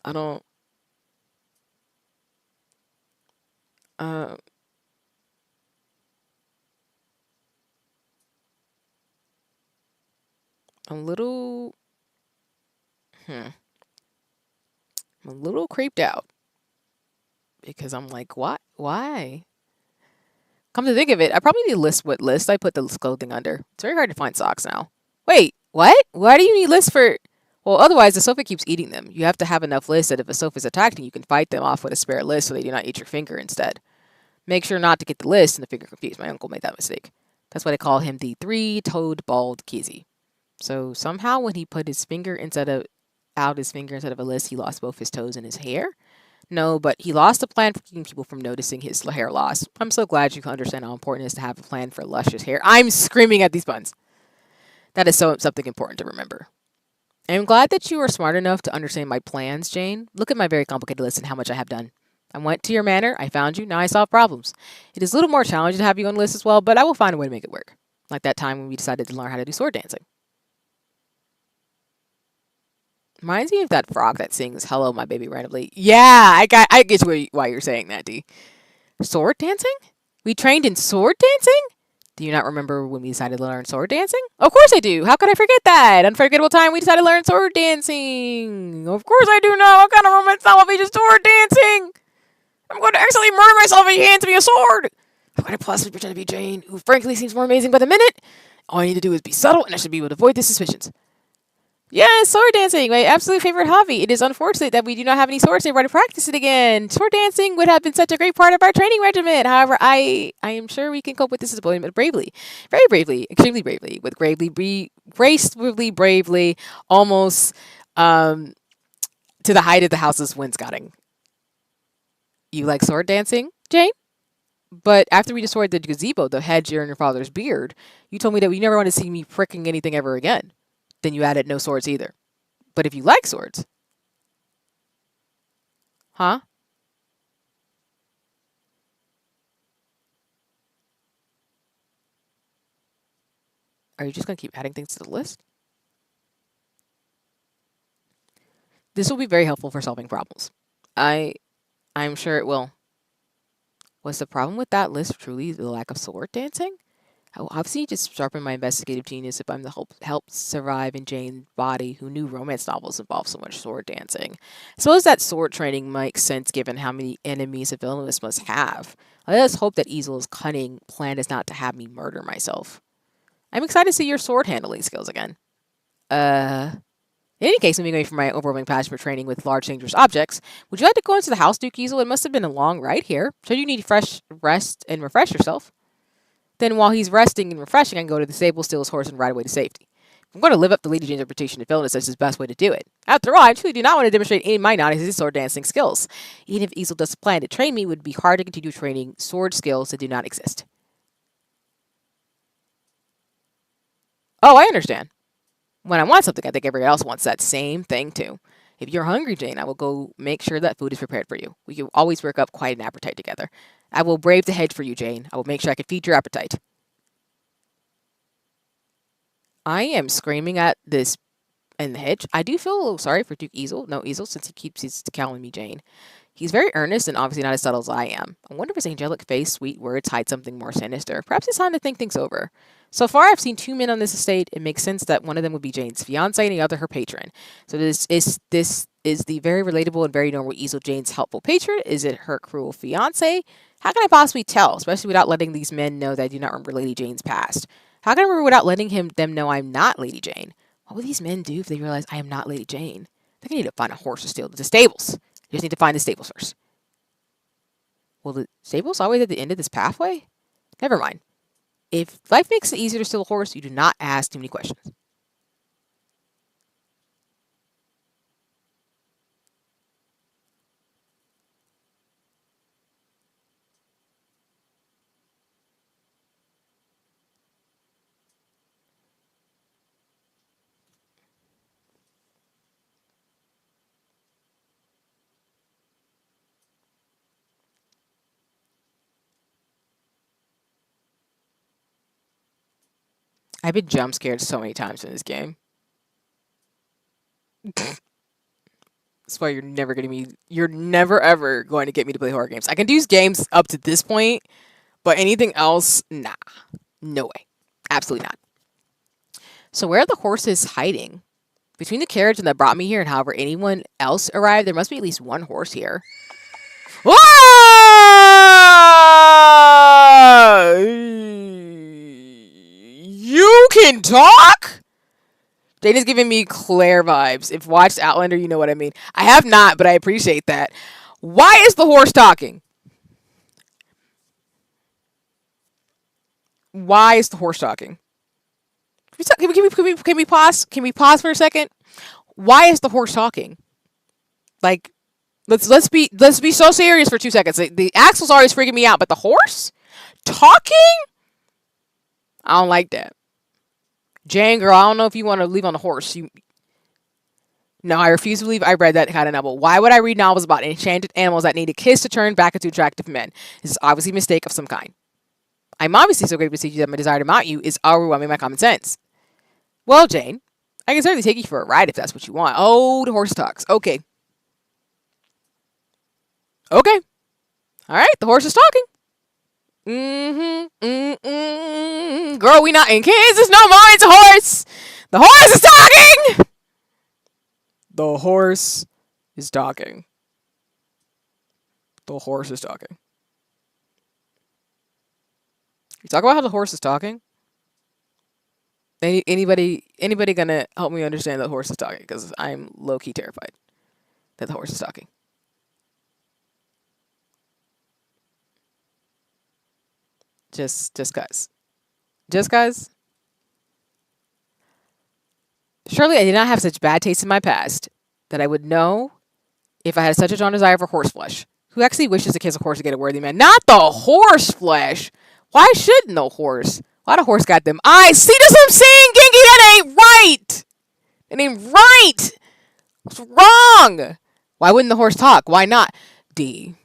I don't. Uh, I'm a little. Hmm. I'm a little creeped out because I'm like, what? Why? Come to think of it, I probably need to list what list I put the clothing under. It's very hard to find socks now. Wait, what? Why do you need lists for? Well, otherwise the sofa keeps eating them. You have to have enough lists that if a sofa is attacking, you can fight them off with a spare list so they do not eat your finger instead. Make sure not to get the list and the finger confused. My uncle made that mistake. That's why they call him the three-toed bald Kizzy. So somehow when he put his finger instead of out his finger instead of a list, he lost both his toes and his hair. No, but he lost a plan for keeping people from noticing his hair loss. I'm so glad you can understand how important it is to have a plan for luscious hair. I'm screaming at these buns. That is something important to remember. I'm glad that you are smart enough to understand my plans, Jane. Look at my very complicated list and how much I have done. I went to your manor, I found you, now I solve problems. It is a little more challenging to have you on the list as well, but I will find a way to make it work. Like that time when we decided to learn how to do sword dancing. Reminds me of that frog that sings "Hello, my baby" randomly. Yeah, I get why you're saying that, D. Sword dancing? We trained in sword dancing? Do you not remember when we decided to learn sword dancing? Of course I do. How could I forget that? Unforgettable time we decided to learn sword dancing. Of course I do know. What kind of romance novel features sword dancing? I'm going to accidentally murder myself if he hands me a sword. How could I possibly pretend to be Jane, who frankly seems more amazing by the minute? All I need to do is be subtle, and I should be able to avoid the suspicions. Yeah, sword dancing, my absolute favorite hobby. It is unfortunate that we do not have any swords nearby to practice it again. Sword dancing would have been such a great part of our training regimen. However, I am sure we can cope with this disappointment bravely. Very bravely, extremely bravely, with gracefully bravely, almost to the height of the house's wainscoting. You like sword dancing, Jane? But after we destroyed the gazebo, the hedge in your father's beard, you told me that you never want to see me pricking anything ever again. Then you added no swords either. But if you like swords, huh? Are you just gonna keep adding things to the list? This will be very helpful for solving problems. I I'm sure it will. Was the problem with that list truly the lack of sword dancing? I will obviously just sharpen my investigative genius if I'm to help survive in Jane's body, who knew romance novels involve so much sword dancing. I suppose that sword training makes sense given how many enemies a villainess must have. Let us hope that Easel's cunning plan is not to have me murder myself. I'm excited to see your sword handling skills again. In any case, moving away from my overwhelming passion for training with large dangerous objects, would you like to go into the house, Duke Easel? It must have been a long ride here. Sure you need fresh rest and refresh yourself. Then while he's resting and refreshing, I can go to the stable, steal his horse, and ride away to safety. If I'm going to live up to Lady Jane's reputation of villainous, that's the best way to do it. After all, I truly do not want to demonstrate any of my non-existent sword dancing skills. Even if Easel does plan to train me, it would be hard to continue training sword skills that do not exist. Oh, I understand. When I want something, I think everyone else wants that same thing too. If you're hungry, Jane, I will go make sure that food is prepared for you. We can always work up quite an appetite together. I will brave the hedge for you, Jane. I will make sure I can feed your appetite. I am screaming at this in the hedge. I do feel a little sorry for Duke Easel. No, Easel, since he's calling me Jane. He's very earnest and obviously not as subtle as I am. I wonder if his angelic face, sweet words hide something more sinister. Perhaps it's time to think things over. So far, I've seen two men on this estate. It makes sense that one of them would be Jane's fiance and the other her patron. So this is the very relatable and very normal Easel Jane's helpful patron. Is it her cruel fiance? How can I possibly tell, especially without letting these men know that I do not remember Lady Jane's past? How can I remember without letting them know I'm not Lady Jane? What will these men do if they realize I am not Lady Jane? I think I need to find a horse to steal to the stables. You just need to find the stables first. Well, the stables always at the end of this pathway? Never mind. If life makes it easier to steal a horse, you do not ask too many questions. I've been jump scared so many times in this game. That's why you're never ever going to get me to play horror games. I can do games up to this point, but anything else, nah. No way. Absolutely not. So where are the horses hiding? Between the carriage that brought me here and however anyone else arrived, there must be at least one horse here. Ah! You can talk? Jane is giving me Claire vibes. If watched Outlander, you know what I mean. I have not, but I appreciate that. Why is the horse talking? Why is the horse talking? Can we pause? Can we pause for a second? Why is the horse talking? Like, let's be so serious for 2 seconds. The axle's always freaking me out, but the horse talking? I don't like that. Jane, girl, I don't know if you want to leave on the horse. No, I refuse to believe I read that kind of novel. Why would I read novels about enchanted animals that need a kiss to turn back into attractive men? This is obviously a mistake of some kind. I'm obviously so grateful to see you that my desire to mount you is overwhelming my common sense. Well, Jane, I can certainly take you for a ride if that's what you want. Oh, the horse talks. Okay. Okay. All right, the horse is talking. Girl, we not in Kansas no more. It's a horse. The horse is talking. The horse is talking. The horse is talking. You talk about how the horse is talking? Anybody gonna help me understand that the horse is talking? Because I'm low-key terrified that the horse is talking. Just guys. Just guys. Surely I did not have such bad taste in my past that I would know if I had such a strong desire for horse flesh. Who actually wishes to kiss a horse to get a worthy man? Not the horse flesh. Why shouldn't no horse? Why the horse got them eyes? See, that's what I'm saying, Genki. That ain't right. That ain't right. What's wrong? Why wouldn't the horse talk? Why not? D.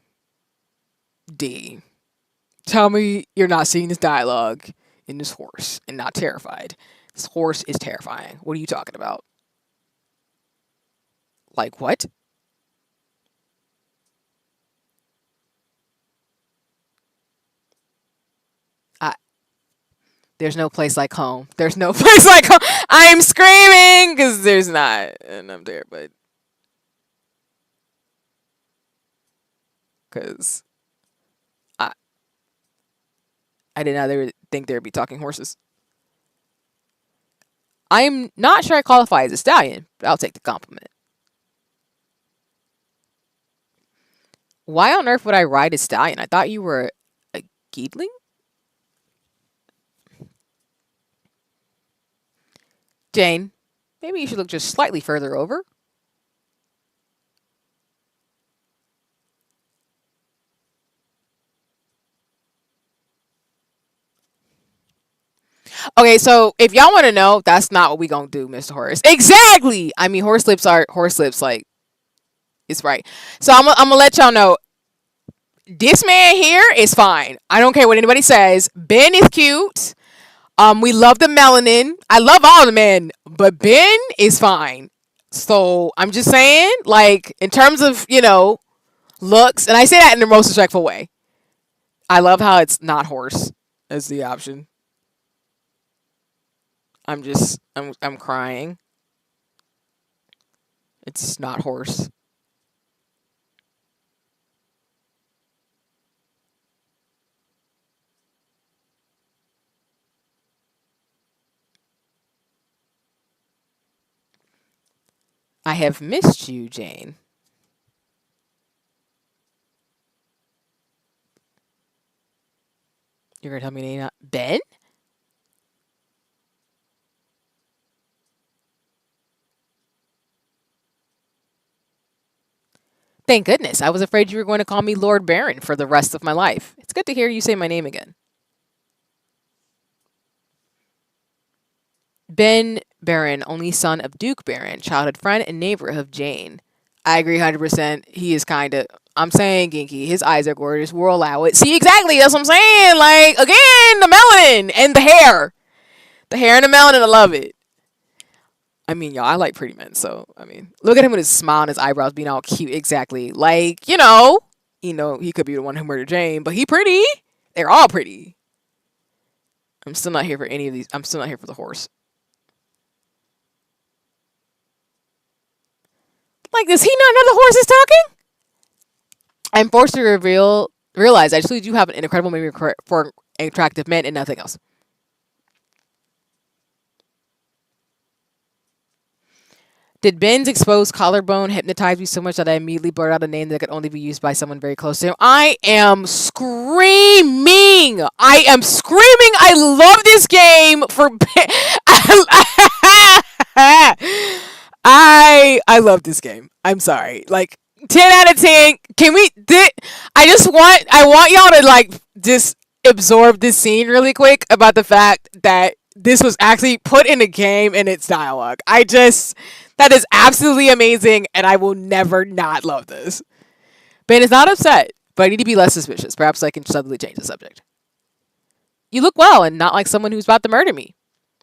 Tell me you're not seeing this dialogue in this horse and not terrified. This horse is terrifying. What are you talking about? Like what? I There's no place like home. There's no place like home. I'm screaming because there's not, and I'm there, but because I I did not ever think there'd be talking horses. I'm not sure I qualify as a stallion, but I'll take the compliment. Why on earth would I ride a stallion? I thought you were a geedling? Jane, maybe you should look just slightly further over. Okay, so if y'all want to know, that's not what we gonna do, Mr. Horace. Exactly. I mean, horse lips. Like it's right. So I'm gonna let y'all know. This man here is fine. I don't care what anybody says. Ben is cute. We love the melanin. I love all the men, but Ben is fine. So I'm just saying, like, in terms of, looks, and I say that in the most respectful way. I love how it's not horse as the option. I'm crying. It's not horse. I have missed you, Jane. You're gonna tell me name not Ben? Thank goodness. I was afraid you were going to call me Lord Baron for the rest of my life. It's good to hear you say my name again. Ben Baron, only son of Duke Baron, childhood friend and neighbor of Jane. I agree 100%. He is kind of. I'm saying, Ginky, his eyes are gorgeous. We'll allow it. See, exactly. That's what I'm saying. Like, again, the melanin and the hair. The hair and the melanin, I love it. I mean, y'all, I like pretty men, so, I mean, look at him with his smile and his eyebrows being all cute. Exactly. Like, he could be the one who murdered Jane, but he pretty. They're all pretty. I'm still not here for any of these. I'm still not here for the horse. Like, does he not know the horse is talking? I'm forced to realize I truly do have an incredible memory for attractive men and nothing else. Did Ben's exposed collarbone hypnotize me so much that I immediately blurted out a name that could only be used by someone very close to him? I am screaming. I am screaming. I love this game for Ben. I love this game. I'm sorry. Like 10 out of 10. Can we I want y'all to like just absorb this scene really quick about the fact that this was actually put in a game and its dialogue. That is absolutely amazing, and I will never not love this. Ben is not upset, but I need to be less suspicious. Perhaps I can suddenly change the subject. You look well and not like someone who's about to murder me.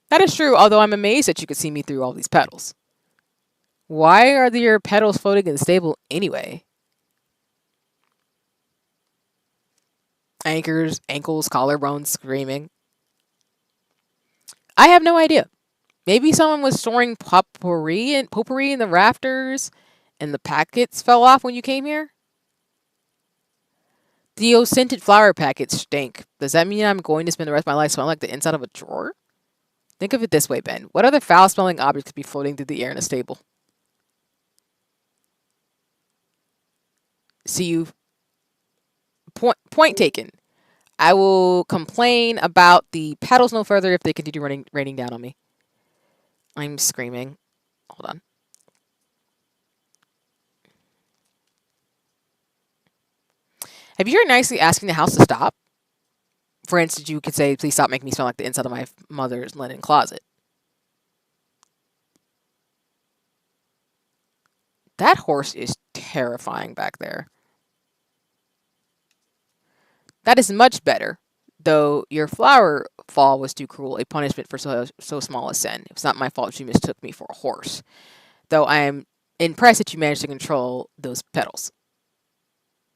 That is true, although I'm amazed that you could see me through all these petals. Why are your petals floating in the stable anyway? Anchors, ankles, collarbones, screaming. I have no idea. Maybe someone was storing potpourri in the rafters and the packets fell off when you came here? The scented flower packets stink. Does that mean I'm going to spend the rest of my life smelling like the inside of a drawer? Think of it this way, Ben. What other foul-smelling objects could be floating through the air in a stable? See you. Point taken. I will complain about the petals no further if they continue raining down on me. I'm screaming. Hold on. Have you heard nicely asking the house to stop? For instance, you could say, please stop making me smell like the inside of my mother's linen closet. That horse is terrifying back there. That is much better, though your flower fall was too cruel, a punishment for so small a sin. It's not my fault you mistook me for a horse, though I am impressed that you managed to control those petals.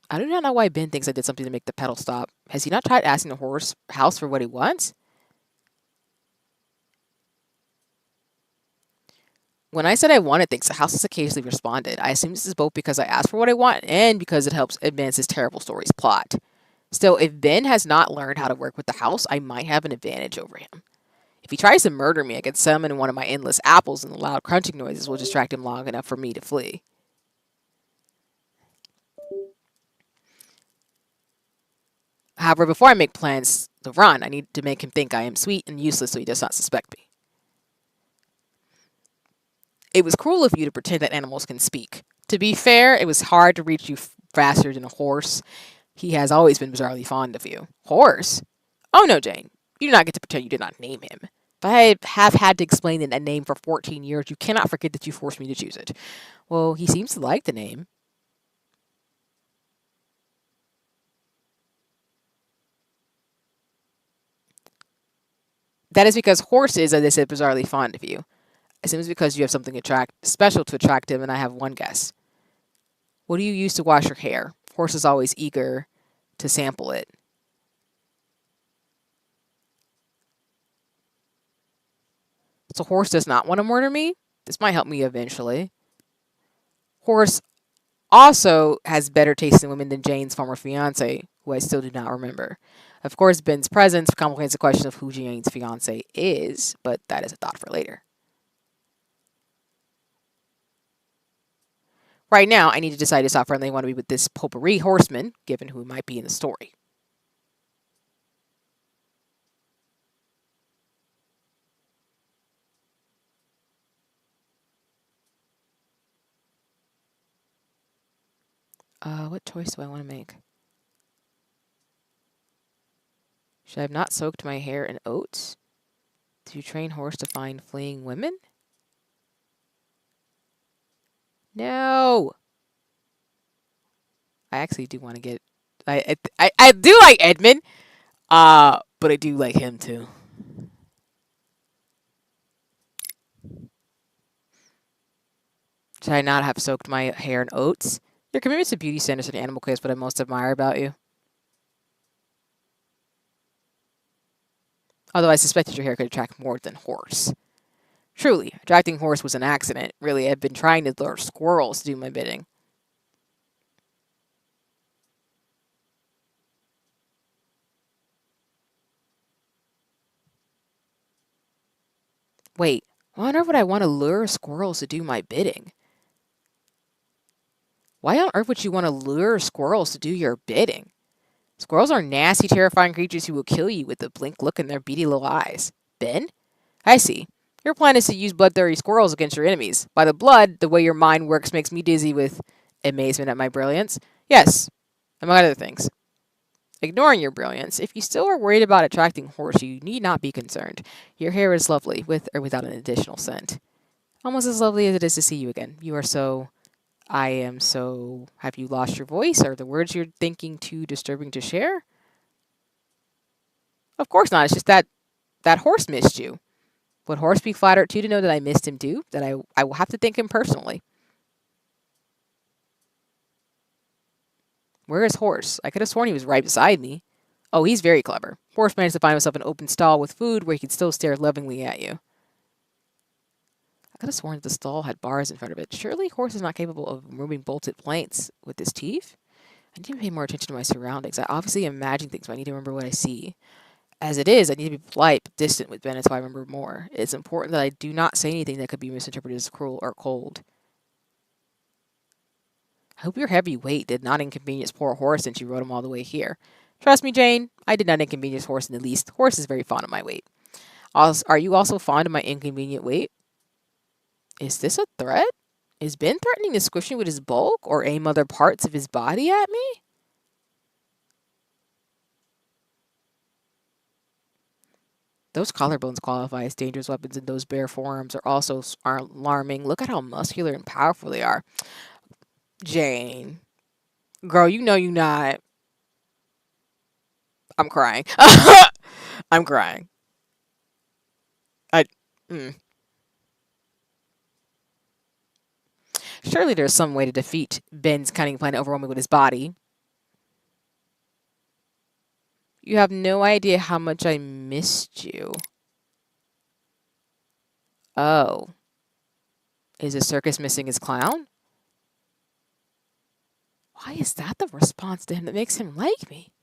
I do not know why Ben thinks I did something to make the pedal stop. Has he not tried asking the house for what he wants? When I said I wanted things, the house has occasionally responded. I assume this is both because I asked for what I want and because it helps advance his terrible story's plot. Still, if Ben has not learned how to work with the house, I might have an advantage over him. If he tries to murder me, I can summon one of my endless apples and the loud crunching noises will distract him long enough for me to flee. However, before I make plans to run, I need to make him think I am sweet and useless so he does not suspect me. It was cruel of you to pretend that animals can speak. To be fair, it was hard to reach you faster than a horse. He has always been bizarrely fond of you. Horse? Oh no, Jane. You do not get to pretend you did not name him. If I have had to explain that name for 14 years, you cannot forget that you forced me to choose it. Well, he seems to like the name. That is because horse is, as I said, bizarrely fond of you. I assume it's because you have something special to attract him, and I have one guess. What do you use to wash your hair? Horse is always eager to sample it. So horse does not want to murder me? This might help me eventually. Horse also has better taste in women than Jane's former fiance, who I still do not remember. Of course, Ben's presence complicates the question of who Jane's fiance is, but that is a thought for later. Right now, I need to decide just how friendly I want to be with this potpourri horseman, given who might be in the story. What choice do I want to make? Should I have not soaked my hair in oats? Do you train horse to find fleeing women? No! I actually do want to get... I do like Edmund, but I do like him too. Should I not have soaked my hair in oats? Your commitment to beauty standards and animal care is what I most admire about you. Although I suspected your hair could attract more than horse. Truly, attracting horse was an accident. Really, I've been trying to lure squirrels to do my bidding. Wait, why on earth would I want to lure squirrels to do my bidding? Why on earth would you want to lure squirrels to do your bidding? Squirrels are nasty, terrifying creatures who will kill you with a blink look in their beady little eyes. Ben? I see. Your plan is to use bloodthirsty squirrels against your enemies. By the blood, the way your mind works makes me dizzy with amazement at my brilliance. Yes, among other things. Ignoring your brilliance, if you still are worried about attracting horse, you need not be concerned. Your hair is lovely, with or without an additional scent. Almost as lovely as it is to see you again. You are so... I am so... Have you lost your voice? Are the words you're thinking too disturbing to share? Of course not. It's just that horse missed you. Would horse be flattered too to know that I missed him too? That I will have to thank him personally. Where is Horse? I could have sworn he was right beside me. Oh, he's very clever. Horse managed to find himself an open stall with food where he could still stare lovingly at you. I could have sworn that the stall had bars in front of it. Surely Horse is not capable of removing bolted planks with his teeth? I need to pay more attention to my surroundings. I obviously imagine things, but I need to remember what I see. As it is, I need to be polite but distant with Ben until I remember more. It's important that I do not say anything that could be misinterpreted as cruel or cold. I hope your heavy weight did not inconvenience poor Horse since you rode him all the way here. Trust me, Jane, I did not inconvenience Horse in the least. Horse is very fond of my weight. Also, are you also fond of my inconvenient weight? Is this a threat? Is Ben threatening to squish me with his bulk or aim other parts of his body at me? Those collarbones qualify as dangerous weapons, and those bare forearms are alarming. Look at how muscular and powerful they are. Jane. Girl, you know you not. I'm crying. I'm crying. I. Mm. Surely there's some way to defeat Ben's cunning plan to overwhelm me with his body. You have no idea how much I missed you. Oh. Is a circus missing its clown? Why is that the response to him that makes him like me?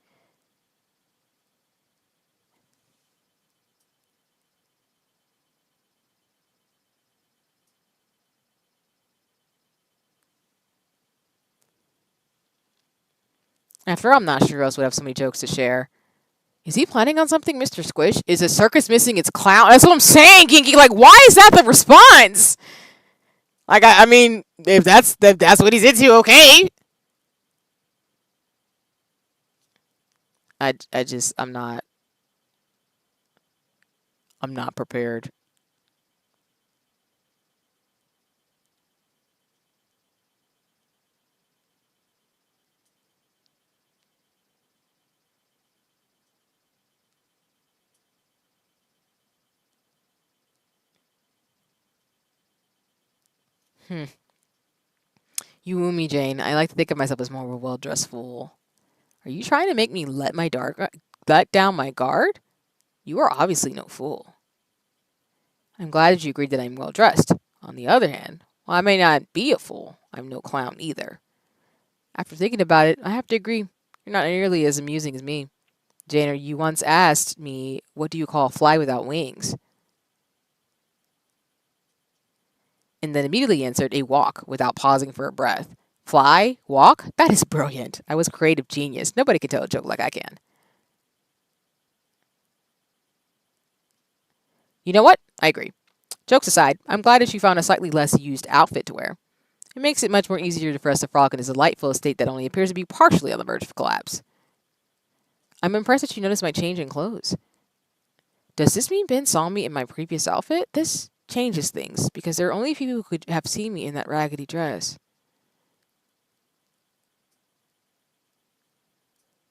After all, I'm not sure who else would have so many jokes to share. Is he planning on something, Mr. Squish? Is a circus missing its clown? That's what I'm saying, Kinky. Like, why is that the response? Like, I mean, if that's what he's into, okay. I'm not prepared. You woo me, Jane. I like to think of myself as more of a well-dressed fool. Are you trying to make me let down my guard? You are obviously no fool. I'm glad that you agreed that I'm well-dressed. On the other hand, while I may not be a fool, I'm no clown either. After thinking about it, I have to agree. You're not nearly as amusing as me. Jane, you once asked me, what do you call a fly without wings? And then immediately answered, a walk, without pausing for a breath. Fly? Walk? That is brilliant. I was a creative genius. Nobody can tell a joke like I can. You know what? I agree. Jokes aside, I'm glad that you found a slightly less used outfit to wear. It makes it much more easier for us to frolic in this delightful estate that only appears to be partially on the verge of collapse. I'm impressed that you noticed my change in clothes. Does this mean Ben saw me in my previous outfit? This changes things, because there are only people who could have seen me in that raggedy dress.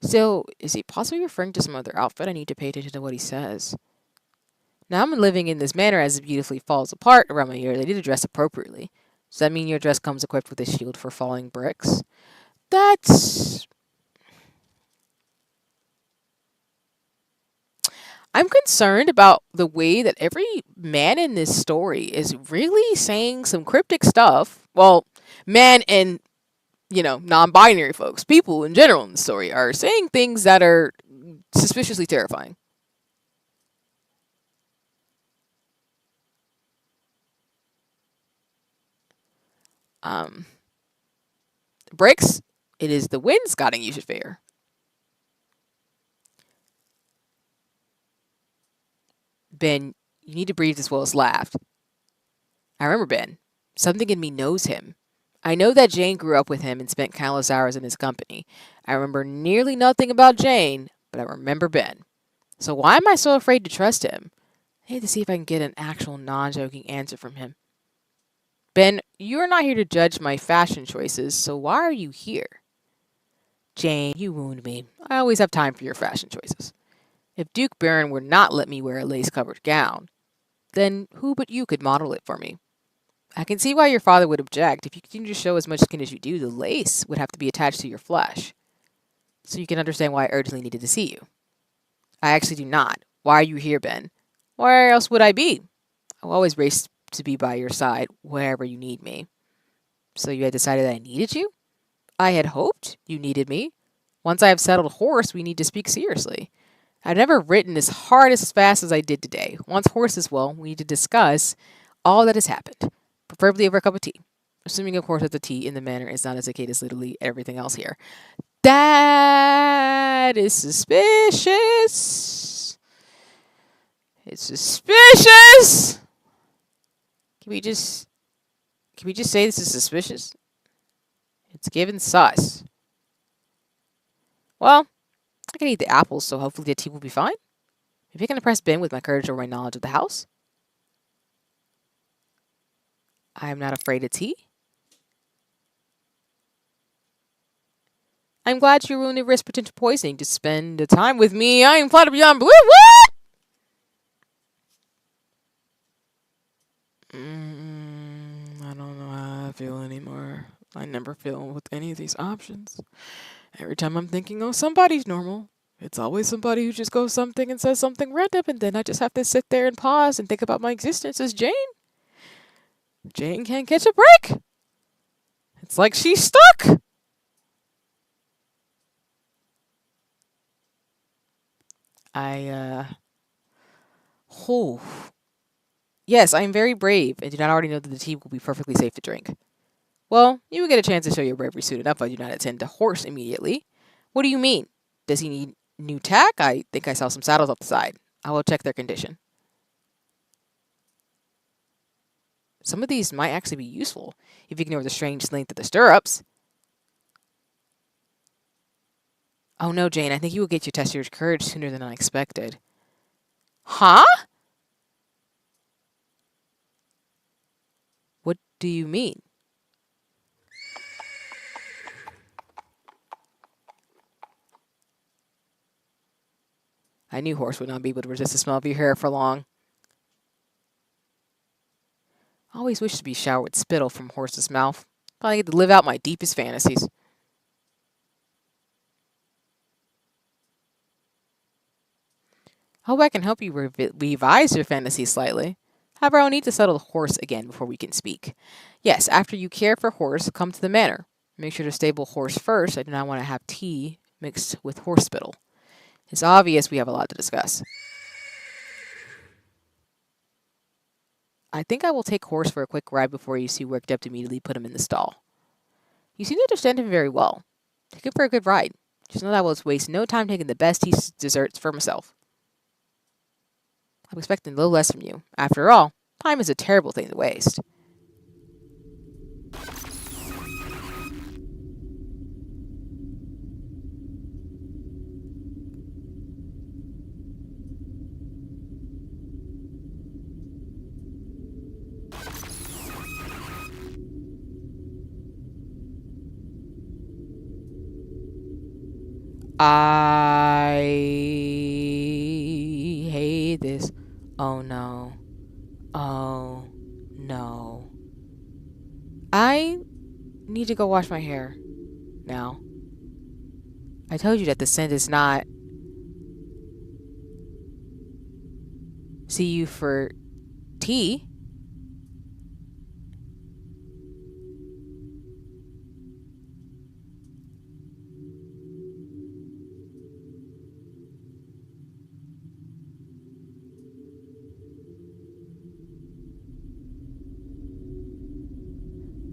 So, is he possibly referring to some other outfit? I need to pay attention to what he says. Now I'm living in this manner as it beautifully falls apart around my ears. I need to dress appropriately. Does that mean your dress comes equipped with a shield for falling bricks? That's... I'm concerned about the way that every man in this story is really saying some cryptic stuff. Well, man and, non-binary folks, people in general in the story, are saying things that are suspiciously terrifying. Bricks, it is the wainscoting you should fear. Ben, you need to breathe as well as laugh. I remember Ben. Something in me knows him. I know that Jane grew up with him and spent countless hours in his company. I remember nearly nothing about Jane, but I remember Ben. So why am I so afraid to trust him? I need to see if I can get an actual non-joking answer from him. Ben, you're not here to judge my fashion choices, so why are you here? Jane, you wound me. I always have time for your fashion choices. If Duke Baron would not let me wear a lace-covered gown, then who but you could model it for me? I can see why your father would object. If you continue to show as much skin as you do, the lace would have to be attached to your flesh. So you can understand why I urgently needed to see you. I actually do not. Why are you here, Ben? Where else would I be? I'll always race to be by your side wherever you need me. So you had decided that I needed you? I had hoped you needed me. Once I have settled horse, we need to speak seriously. I've never written as hard as fast as I did today. Once horse is well, we need to discuss all that has happened, preferably over a cup of tea. Assuming, of course, that the tea in the manor is not as decayed as literally everything else here. That is suspicious. It's suspicious. Can we just say this is suspicious? It's given sus. Well, I can eat the apples, so hopefully the tea will be fine. Maybe I can impress Ben with my courage or my knowledge of the house. I am not afraid of tea. I'm glad you ruined the risk potential poisoning to spend the time with me. I am flattered beyond belief. What? I don't know how I feel anymore. I never feel with any of these options. Every time I'm thinking, oh, somebody's normal, it's always somebody who just goes something and says something random, and then I just have to sit there and pause and think about my existence as Jane. Jane can't catch a break. It's like she's stuck. Oh. Yes, I am very brave and do not already know that the tea will be perfectly safe to drink. Well, you will get a chance to show your bravery soon enough. I do not attend to horse immediately. What do you mean? Does he need new tack? I think I saw some saddles up the side. I will check their condition. Some of these might actually be useful if you ignore the strange length of the stirrups. Oh no, Jane, I think you will get your test your courage sooner than I expected. Huh? What do you mean? I knew horse would not be able to resist the smell of your hair for long. I always wished to be showered with spittle from horse's mouth. Finally get to live out my deepest fantasies. I hope I can help you revise your fantasies slightly. However, I'll need to settle the horse again before we can speak. Yes, after you care for horse, come to the manor. Make sure to stable horse first. I do not want to have tea mixed with horse spittle. It's obvious we have a lot to discuss. I think I will take horse for a quick ride before you see worked up to immediately put him in the stall. You seem to understand him very well. Take him for a good ride. Just know that I will waste no time taking the best tea desserts for myself. I'm expecting a little less from you. After all, time is a terrible thing to waste. I hate this. Oh no. Oh no. I need to go wash my hair now. I told you that the scent is not. See you for tea?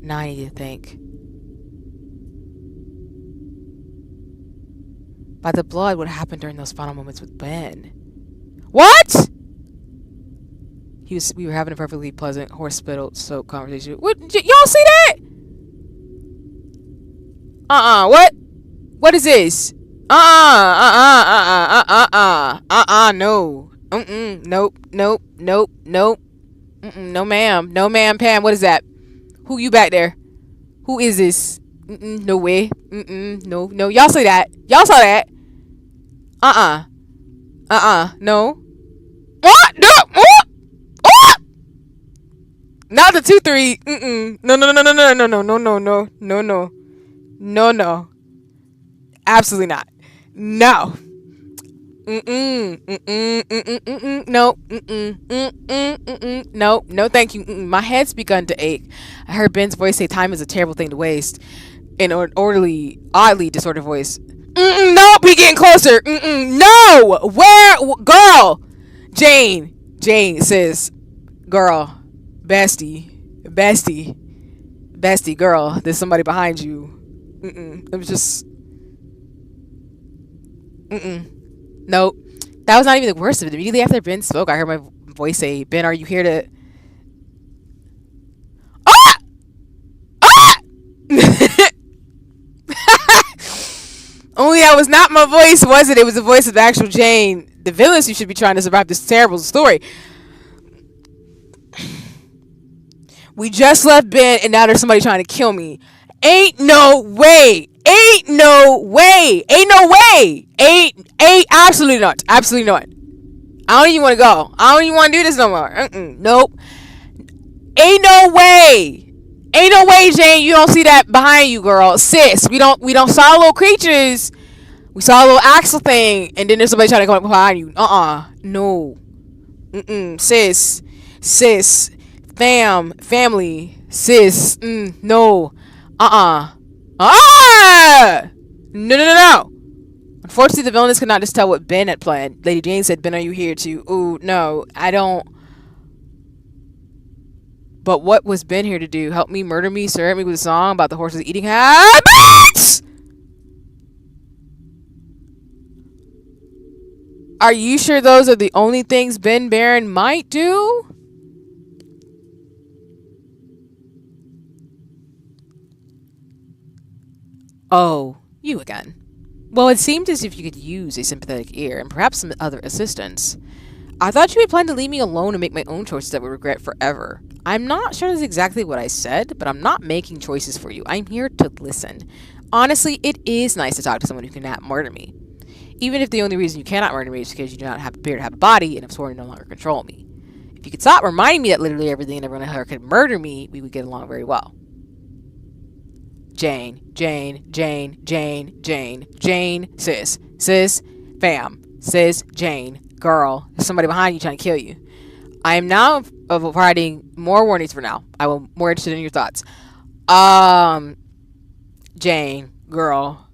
Now I need to think. By the blood, what happened during those final moments with Ben? What? We were having a perfectly pleasant horse spittle soap conversation. What? Y'all see that? What? What is this? No. Nope. No, ma'am. No, ma'am, Pam. What is that? Who you back there? Who is this? No way. No. Y'all see that? Y'all saw that? No. What? No. What? What? Not the 2-3. No. Absolutely not. No. No, thank you. My head's begun to ache. I heard Ben's voice say time is a terrible thing to waste in an oddly disordered voice. No, be getting closer. No, where, girl? Jane, sis, girl, bestie, girl. There's somebody behind you. It was just. Nope. That was not even the worst of it. Immediately after Ben spoke, I heard my voice say, Ben, are you here to... Ah! Ah! Only that was not my voice, was it? It was the voice of the actual Jane. The villains who should be trying to survive this terrible story. We just left Ben, and now there's somebody trying to kill me. Ain't no way. Absolutely not. I don't even want to go. I don't even want to do this no more. Nope. Ain't no way, Jane. You don't see that behind you, girl. Sis, we don't saw little creatures. We saw a little axle thing, and then there's somebody trying to come up behind you. No. Sis. family, sis, no, ah, no. Unfortunately, the villainess could not just tell what Ben had planned. Lady Jane said, Ben, are you here too? Ooh, no, I don't. But what was Ben here to do? Help me, murder me, serve me with a song about the horses eating habits? Are you sure those are the only things Ben Barron might do? Oh, you again. Well, it seemed as if you could use a sympathetic ear and perhaps some other assistance. I thought you had planned to leave me alone and make my own choices that I would regret forever. I'm not sure that's exactly what I said, but I'm not making choices for you. I'm here to listen. Honestly, it is nice to talk to someone who cannot murder me. Even if the only reason you cannot murder me is because you do not appear to have a body and have sworn to no longer control me. If you could stop reminding me that literally everything and everyone here could murder me, we would get along very well. Jane, sis, fam, sis, Jane, girl, there's somebody behind you trying to kill you. I am now providing more warnings for now. I will more interested in your thoughts. Jane, girl,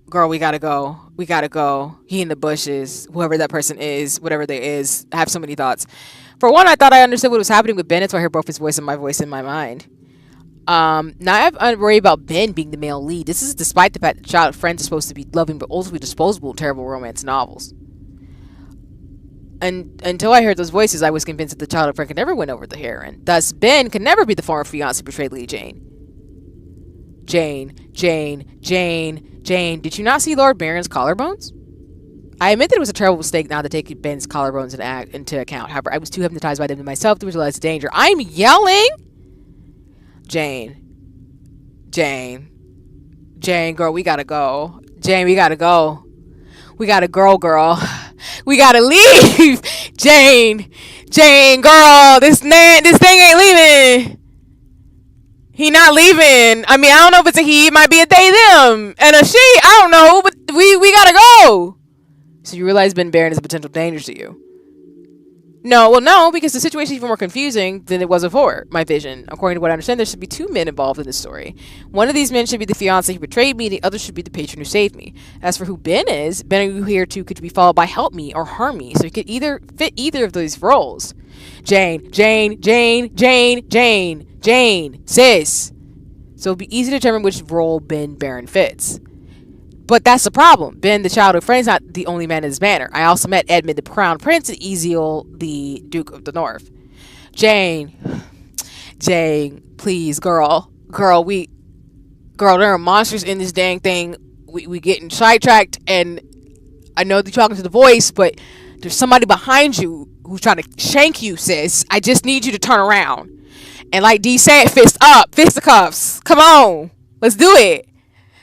we gotta go. He in the bushes, whoever that person is, whatever they is. I have so many thoughts. For one, I thought I understood what was happening with Ben, so I heard both his voice and my voice in my mind. Now I worry about Ben being the male lead. This is despite the fact that Child Friends are supposed to be loving but ultimately disposable, terrible romance novels. And until I heard those voices, I was convinced that the Child Friend could never win over the heroine. Thus, Ben could never be the former fiancé who betrayed Lady Jane. Jane, did you not see Lord Baron's collarbones? I admit that it was a terrible mistake now to take Ben's collarbones into account. However, I was too hypnotized by them myself to realize the danger. I'm yelling! Jane, girl, we gotta go. Jane, we gotta go. We gotta girl. We gotta leave. Jane, girl, this thing ain't leaving. He not leaving. I mean, I don't know if it's a he. It might be a they, them. And a she, I don't know. But we gotta go. So you realize Ben Barron is a potential danger to you. No, because the situation is even more confusing than it was before my vision. According to what I understand, there should be two men involved in this story. One of these men should be the fiancé who betrayed me, the other should be the patron who saved me. As for who Ben is, Ben, are you here too could be followed by help me or harm me, so he could either fit either of those roles. Jane, sis. So it'd be easy to determine which role Ben Barron fits. But that's the problem. Ben, the childhood friend, is not the only man in this manner. I also met Edmund, the Crown Prince, and Ezeal, the Duke of the North. Jane, please, girl, there are monsters in this dang thing. We getting sidetracked, and I know that you're talking to the voice, but there's somebody behind you who's trying to shank you, sis. I just need you to turn around. And like D said, fist up, fisticuffs. Come on, let's do it.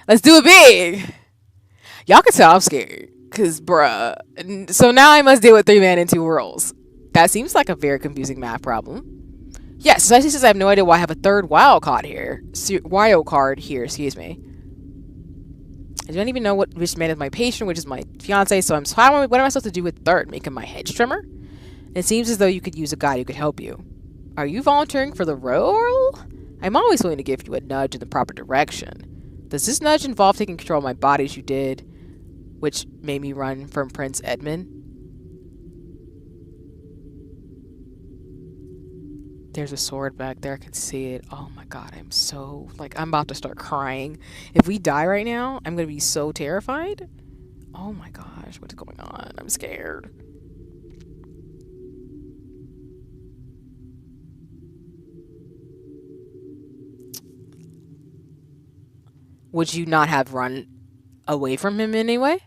Let's do it big. Y'all can tell I'm scared, cause bruh. So now I must deal with 3 men in 2 roles. That seems like a very confusing math problem. Yes, especially since I have no idea why I have a 3rd wild card here. Excuse me. I don't even know which man is my patron, which is my fiance. So what am I supposed to do with 3rd? Make him my hedge trimmer? It seems as though you could use a guy who could help you. Are you volunteering for the role? I'm always willing to give you a nudge in the proper direction. Does this nudge involve taking control of my body as you did, which made me run from Prince Edmund? There's a sword back there. I can see it. Oh my god, I'm about to start crying. If we die right now, I'm gonna be so terrified. Oh my gosh, what's going on? I'm scared. Would you not have run away from him anyway?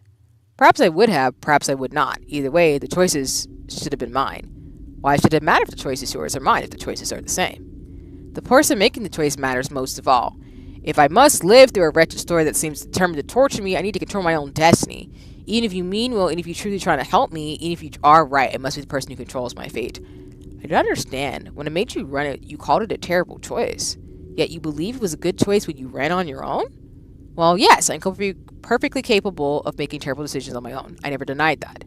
Perhaps I would have, perhaps I would not. Either way, the choices should have been mine. Why should it matter if the choice is yours or mine if the choices are the same? The person making the choice matters most of all. If I must live through a wretched story that seems determined to torture me, I need to control my own destiny. Even if you mean well, and if you're truly trying to help me, even if you are right, it must be the person who controls my fate. I don't understand. When I made you run it, you called it a terrible choice. Yet you believe it was a good choice when you ran on your own? Well, yes, I'm perfectly capable of making terrible decisions on my own. I never denied that.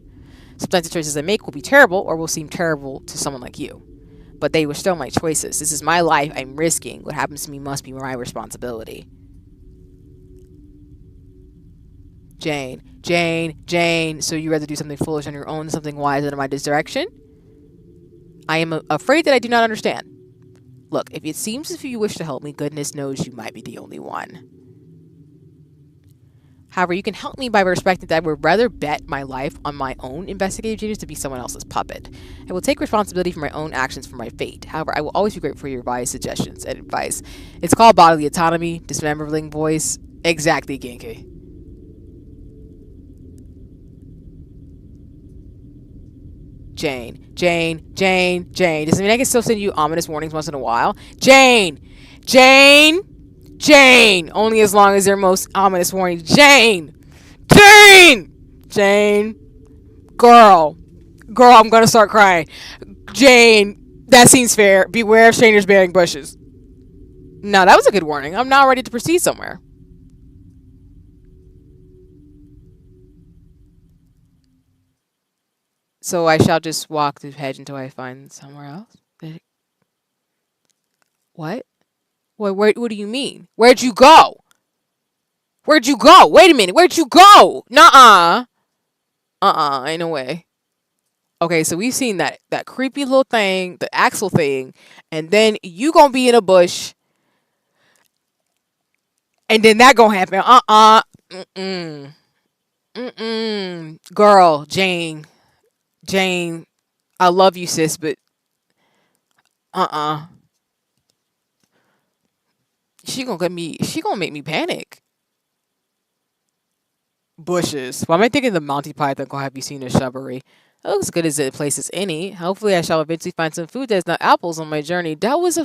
Sometimes the choices I make will be terrible or will seem terrible to someone like you. but they were still my choices. This is my life. I'm risking. What happens to me must be my responsibility. Jane. So you rather do something foolish on your own than something wise under my direction? I am afraid that I do not understand. Look, if it seems as if you wish to help me, goodness knows you might be the only one. However, you can help me by respecting that I would rather bet my life on my own investigative genius to be someone else's puppet. I will take responsibility for my own actions, for my fate. However, I will always be grateful for your advice, suggestions, and advice. It's called bodily autonomy, dismembering voice. Exactly, Genki. Jane. Does it mean I can still send you ominous warnings once in a while? Jane! Only as long as they're most ominous warnings. Jane! Girl, I'm gonna start crying. Jane, that seems fair. Beware of strangers bearing bushes. No, that was a good warning. I'm now ready to proceed somewhere. So I shall just walk through the hedge until I find somewhere else? What? What do you mean? Where'd you go? Wait a minute. Where'd you go? Nuh-uh. Ain't no way. Okay, so we've seen that creepy little thing, the Axel thing, and then you gonna be in a bush, and then that gonna happen. Girl, Jane, I love you, sis, but uh-uh. She gonna make me panic. Bushes. Why am I thinking the Monty Python gonna have you seen a shrubbery? That looks good as a place as any. Hopefully I shall eventually find some food that's not apples on my journey. That was a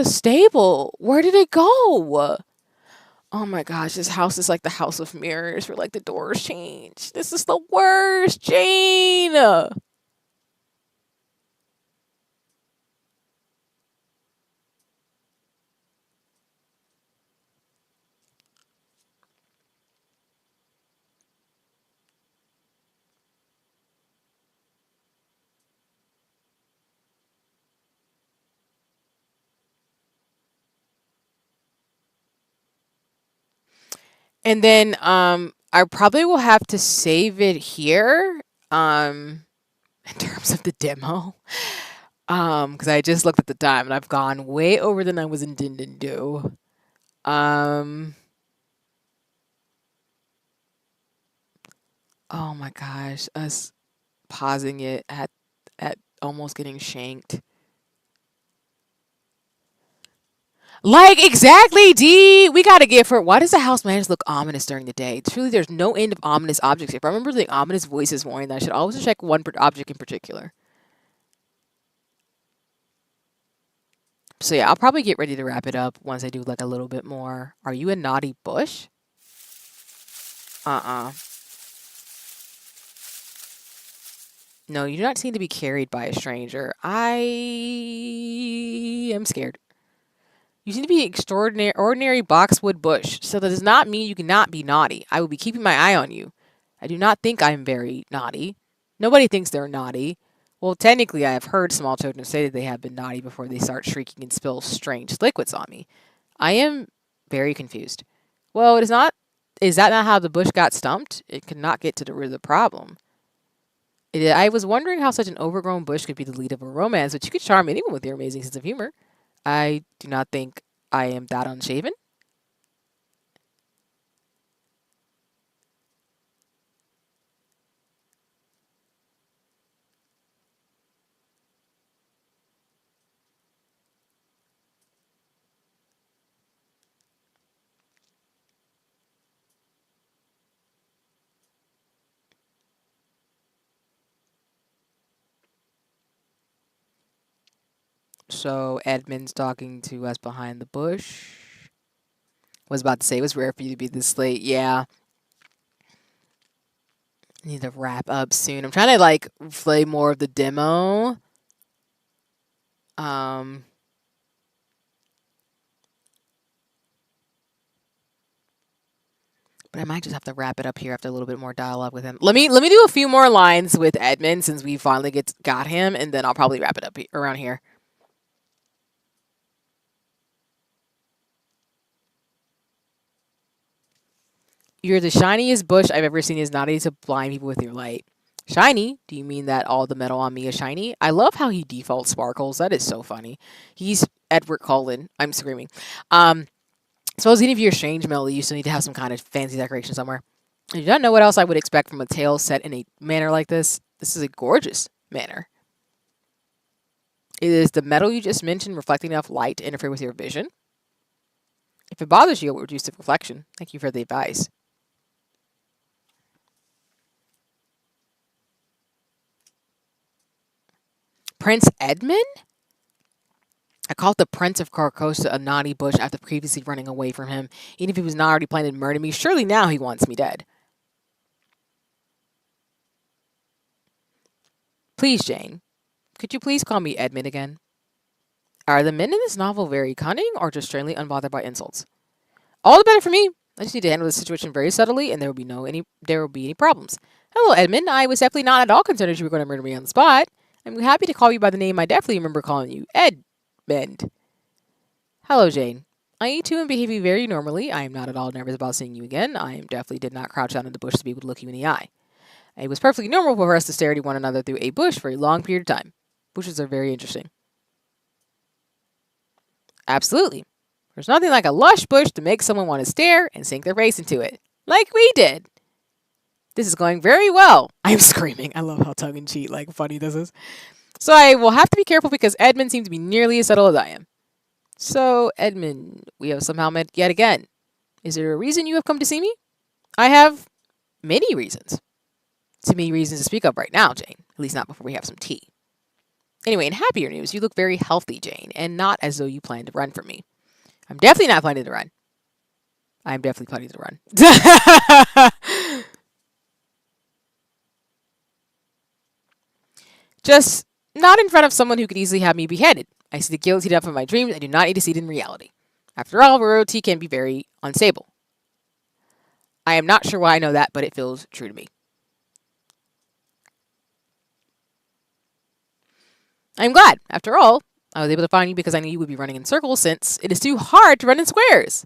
stable. Where did it go? Oh my gosh, this house is like the house of mirrors where like the doors change. This is the worst, Jane. And then I probably will have to save it here. In terms of the demo. Because I just looked at the time and I've gone way over than I was intending to do. Oh my gosh, us pausing it at almost getting shanked. Like, exactly, D. We gotta get for why does the house manager look ominous during the day? Truly, there's no end of ominous objects. If I remember the ominous voices warning that I should always check one object in particular. So yeah, I'll probably get ready to wrap it up once I do like a little bit more. Are you a naughty bush? Uh-uh. No, you do not seem to be carried by a stranger. I am scared. You seem to be extraordinary, ordinary boxwood bush, so that does not mean you cannot be naughty. I will be keeping my eye on you. I do not think I am very naughty. Nobody thinks they're naughty. Well, technically, I have heard small children say that they have been naughty before they start shrieking and spill strange liquids on me. I am very confused. Well, it is not. Is that not how the bush got stumped? It could not get to the root of the problem. I was wondering how such an overgrown bush could be the lead of a romance, but you could charm anyone with your amazing sense of humor. I do not think I am that unshaven. So Edmund's talking to us behind the bush. Was about to say it was rare for you to be this late. Yeah. Need to wrap up soon. I'm trying to like play more of the demo. Um But I might just have to wrap it up here after a little bit more dialogue with him. Let me do a few more lines with Edmund since we finally got him, and then I'll probably wrap it up around here. You're the shiniest bush I've ever seen. Is not easy to blind people with your light. Shiny? Do you mean that all the metal on me is shiny? I love how he defaults sparkles. That is so funny. He's Edward Cullen. I'm screaming. Suppose any of your strange melody, you still need to have some kind of fancy decoration somewhere. I do not know what else I would expect from a tale set in a manner like this. This is a gorgeous manner. Is the metal you just mentioned reflecting enough light to interfere with your vision? If it bothers you, it will reduce the reflection. Thank you for the advice. Prince Edmund? I called the Prince of Carcosa a naughty bush after previously running away from him. Even if he was not already planning to murder me, surely now he wants me dead. Please, Jane. Could you please call me Edmund again? Are the men in this novel very cunning or just strangely unbothered by insults? All the better for me. I just need to handle the situation very subtly and there will be any problems. Hello, Edmund. I was definitely not at all concerned that you were going to murder me on the spot. I'm happy to call you by the name I definitely remember calling you, Edmund. Hello, Jane. I too am behaving very normally. I am not at all nervous about seeing you again. I definitely did not crouch down in the bush to be able to look you in the eye. It was perfectly normal for us to stare at one another through a bush for a long period of time. Bushes are very interesting. Absolutely. There's nothing like a lush bush to make someone want to stare and sink their face into it. Like we did. This is going very well. I'm screaming. I love how tongue-in-cheek, funny this is. So I will have to be careful because Edmund seems to be nearly as subtle as I am. So, Edmund, we have somehow met yet again. Is there a reason you have come to see me? I have many reasons. Too many reasons to speak of right now, Jane. At least not before we have some tea. Anyway, in happier news, you look very healthy, Jane, and not as though you plan to run from me. I'm definitely not planning to run. I'm definitely planning to run. Just not in front of someone who could easily have me beheaded. I see the guillotine up in my dreams. I do not need to see it in reality. After all, royalty can be very unstable. I am not sure why I know that, but it feels true to me. I'm glad. After all, I was able to find you because I knew you would be running in circles since it is too hard to run in squares.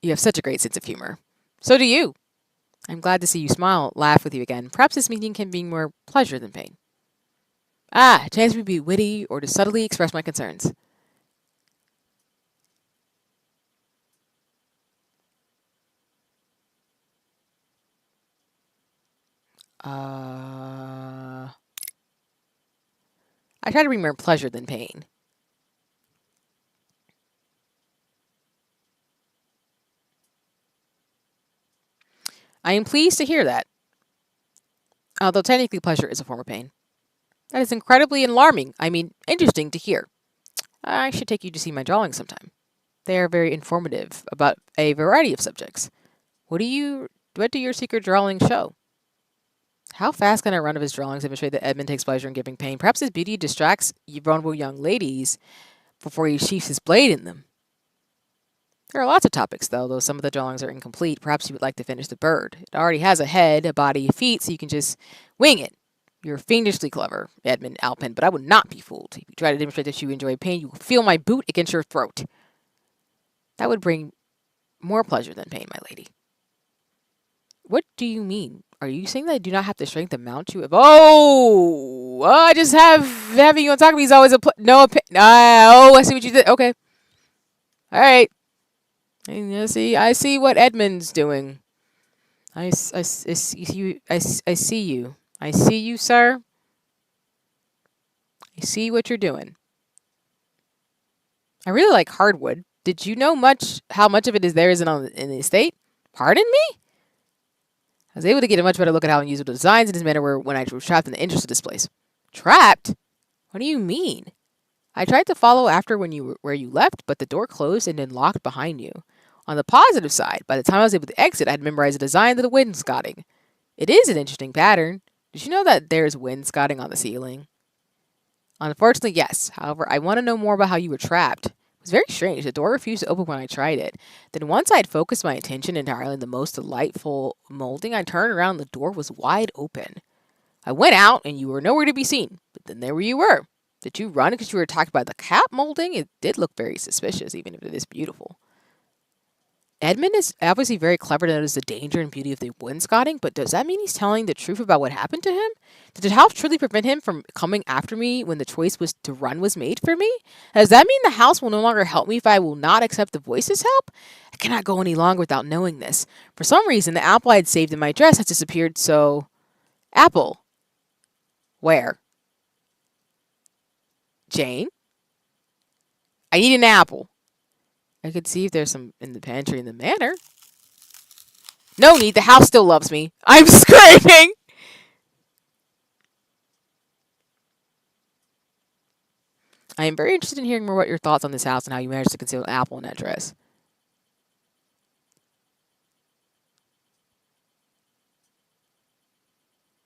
You have such a great sense of humor. So do you. I'm glad to see you smile, laugh with you again. Perhaps this meeting can bring more pleasure than pain. A chance to be witty or to subtly express my concerns. I try to bring more pleasure than pain. I am pleased to hear that. Although technically pleasure is a form of pain. That is incredibly alarming. Interesting to hear. I should take you to see my drawings sometime. They are very informative about a variety of subjects. What do your secret drawings show? How fast can a run of his drawings demonstrate that Edmund takes pleasure in giving pain? Perhaps his beauty distracts vulnerable young ladies before he sheaths his blade in them. There are lots of topics, though some of the drawings are incomplete. Perhaps you would like to finish the bird. It already has a head, a body, feet, so you can just wing it. You're fiendishly clever, Edmund Alpin, but I would not be fooled. If you try to demonstrate that you enjoy pain, you will feel my boot against your throat. That would bring more pleasure than pain, my lady. What do you mean? Are you saying that I do not have the strength to mount you? I just have having you on top of me is always I see what you did. Okay. All right. I see what Edmund's doing. I see you. I see you. I see you, sir. I see what you're doing. I really like hardwood. Did you know how much of it is there isn't in the estate? Pardon me? I was able to get a much better look at how unusable designs in this manner were when I was trapped in the interest of this place. Trapped? What do you mean? I tried to follow after where you left, but the door closed and then locked behind you. On the positive side, by the time I was able to exit, I had memorized the design of the wainscoting. It is an interesting pattern. Did you know that there's wainscoting on the ceiling? Unfortunately, yes. However, I want to know more about how you were trapped. It was very strange. The door refused to open when I tried it. Then once I had focused my attention entirely on the most delightful molding, I turned around and the door was wide open. I went out and you were nowhere to be seen. But then there you were. Did you run because you were attacked by the cat molding? It did look very suspicious, even if it is beautiful. Edmund is obviously very clever to notice the danger and beauty of the wainscoting, but does that mean he's telling the truth about what happened to him? Did the house truly prevent him from coming after me when the choice was to run was made for me? Does that mean the house will no longer help me if I will not accept the voice's help? I cannot go any longer without knowing this. For some reason, the apple I had saved in my dress has disappeared, so... Apple. Where? Jane? I need an apple. I could see if there's some in the pantry in the manor. No need, the house still loves me. I'm screaming! I am very interested in hearing more about your thoughts on this house and how you managed to conceal an apple in that dress.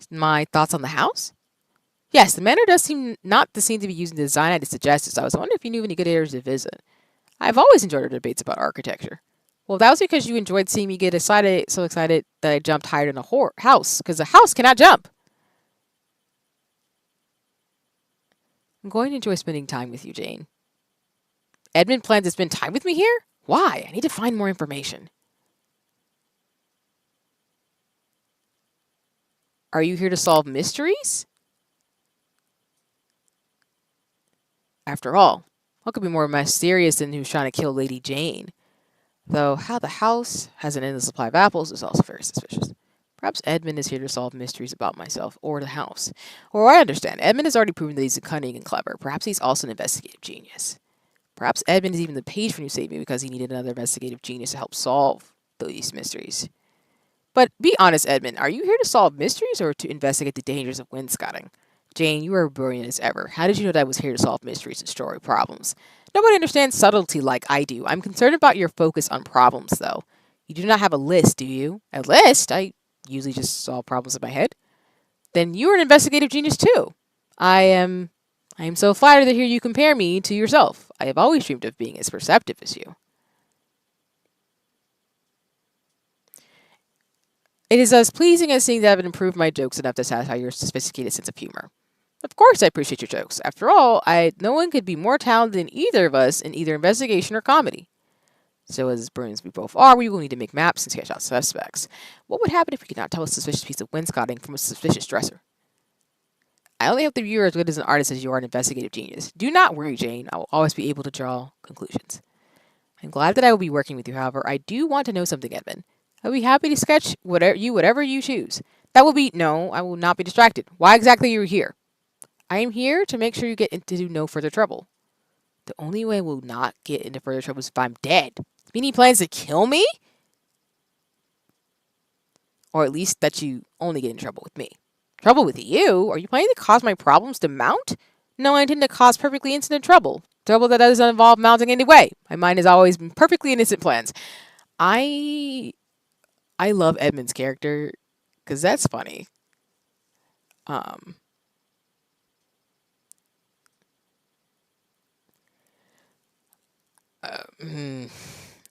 My thoughts on the house? Yes, the manor does seem not to seem to be using the design I had suggested, so I was wondering if you knew of any good areas to visit. I've always enjoyed our debates about architecture. Well, that was because you enjoyed seeing me get so excited that I jumped higher than a house, because a house cannot jump. I'm going to enjoy spending time with you, Jane. Edmund plans to spend time with me here? Why? I need to find more information. Are you here to solve mysteries? After all, what could be more mysterious than who's trying to kill Lady Jane? Though how the house has an endless supply of apples is also very suspicious. Perhaps Edmund is here to solve mysteries about myself or the house. Or I understand, Edmund has already proven that he's cunning and clever. Perhaps he's also an investigative genius. Perhaps Edmund is even the patron who saved me because he needed another investigative genius to help solve these mysteries. But be honest, Edmund, are you here to solve mysteries or to investigate the dangers of wainscoting? Jane, you are brilliant as ever. How did you know that I was here to solve mysteries and story problems? Nobody understands subtlety like I do. I'm concerned about your focus on problems, though. You do not have a list, do you? A list? I usually just solve problems in my head. Then you are an investigative genius, too. I am so flattered to hear you compare me to yourself. I have always dreamed of being as perceptive as you. It is as pleasing as seeing that I've improved my jokes enough to satisfy your sophisticated sense of humor. Of course I appreciate your jokes. After all, no one could be more talented than either of us in either investigation or comedy. So as brilliant as we both are, we will need to make maps and sketch out suspects. What would happen if we could not tell a suspicious piece of wainscoting from a suspicious dresser? I only hope that you are as good as an artist as you are an investigative genius. Do not worry, Jane. I will always be able to draw conclusions. I'm glad that I will be working with you, however. I do want to know something, Edmund. I will be happy to sketch whatever you choose. No, I will not be distracted. Why exactly are you here? I am here to make sure you get into no further trouble. The only way I will not get into further trouble is if I'm dead. Meaning he plans to kill me? Or at least that you only get in trouble with me. Trouble with you? Are you planning to cause my problems to mount? No, I intend to cause perfectly innocent trouble. Trouble that doesn't involve mounting anyway. My mind has always been perfectly innocent plans. I love Edmund's character because that's funny.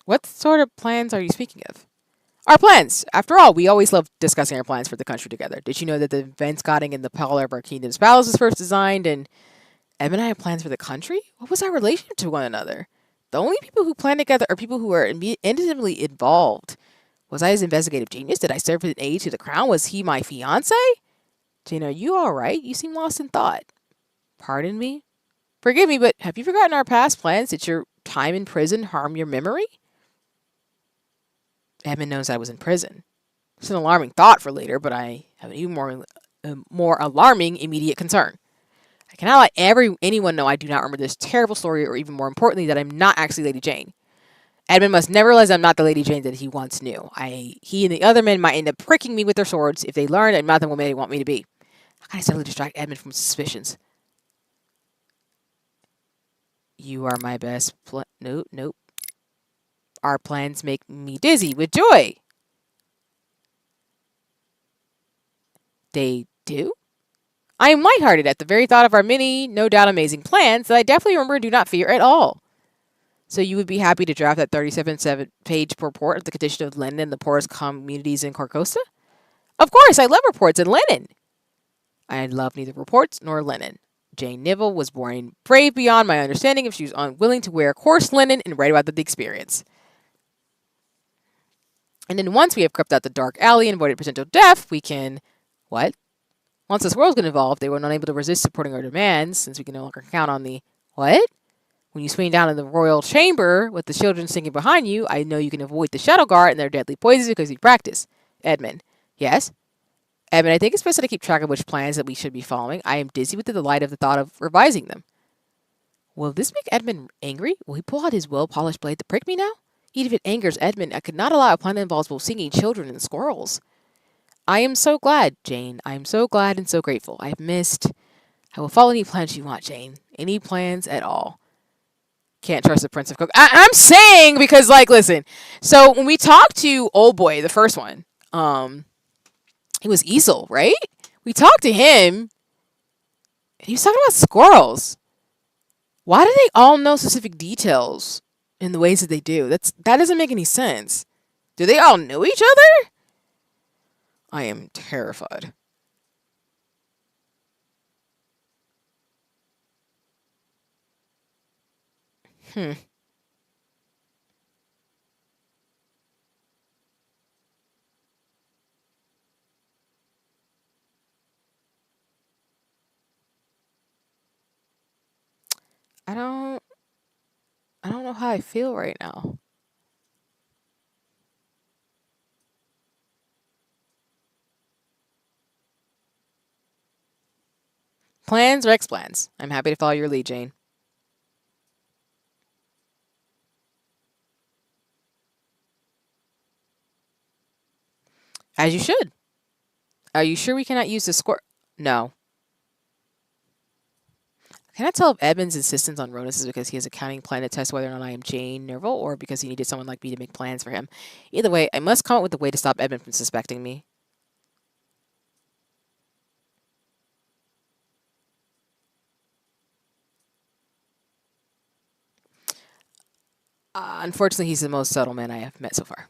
What sort of plans are you speaking of? Our plans! After all, we always love discussing our plans for the country together. Did you know that the wainscoting in the Polar of our Kingdom's Palace was first designed, and Em and I have plans for the country? What was our relationship to one another? The only people who plan together are people who are intimately involved. Was I his investigative genius? Did I serve as an aide to the crown? Was he my fiancé? Jane, are you alright? You seem lost in thought. Pardon me? Forgive me, but have you forgotten our past plans? Did your time in prison harm your memory? Edmund knows I was in prison. It's an alarming thought for later, but I have an even more alarming immediate concern. I cannot let anyone know I do not remember this terrible story, or even more importantly, that I'm not actually Lady Jane. Edmund must never realize I'm not the Lady Jane that he once knew. He and the other men might end up pricking me with their swords if they learn I'm not the woman they want me to be. How can I suddenly distract Edmund from suspicions? You are my best Nope. Our plans make me dizzy with joy. They do? I am lighthearted at the very thought of our many, no doubt amazing plans that I definitely remember and do not fear at all. So you would be happy to draft that 37-page report of the condition of Lenin and the poorest communities in Carcosa? Of course, I love reports and Lenin. I love neither reports nor linen. Jane Nivell was born brave beyond my understanding if she was unwilling to wear coarse linen and write about the experience. And then once we have crept out the dark alley and avoided potential death, we can... What? Once this world's get involved, they were unable to resist supporting our demands, since we can no longer count on the... What? When you swing down in the royal chamber with the children singing behind you, I know you can avoid the shadow guard and their deadly poisons because you practice. Edmund. Yes? Edmund, I think it's best that I keep track of which plans that we should be following. I am dizzy with the delight of the thought of revising them. Will this make Edmund angry? Will he pull out his well-polished blade to prick me now? Even if it angers Edmund, I could not allow a plan that involves both singing children and squirrels. I am so glad, Jane. I am so glad and so grateful. I have missed... I will follow any plans you want, Jane. Any plans at all. Can't trust the Prince of Coke. I'm saying because, like, listen. So when we talked to Old Boy, the first one, it was Easel, right? We talked to him, and he was talking about squirrels. Why do they all know specific details in the ways that they do? That doesn't make any sense. Do they all know each other? I am terrified. I don't know how I feel right now. Plans, Rex plans. I'm happy to follow your lead, Jane. As you should. Are you sure we cannot use the squirrel? No. Can I tell if Edmund's insistence on Ronus is because he has a counting plan to test whether or not I am Jane Nerval, or because he needed someone like me to make plans for him? Either way, I must come up with a way to stop Edmund from suspecting me. Unfortunately, he's the most subtle man I have met so far.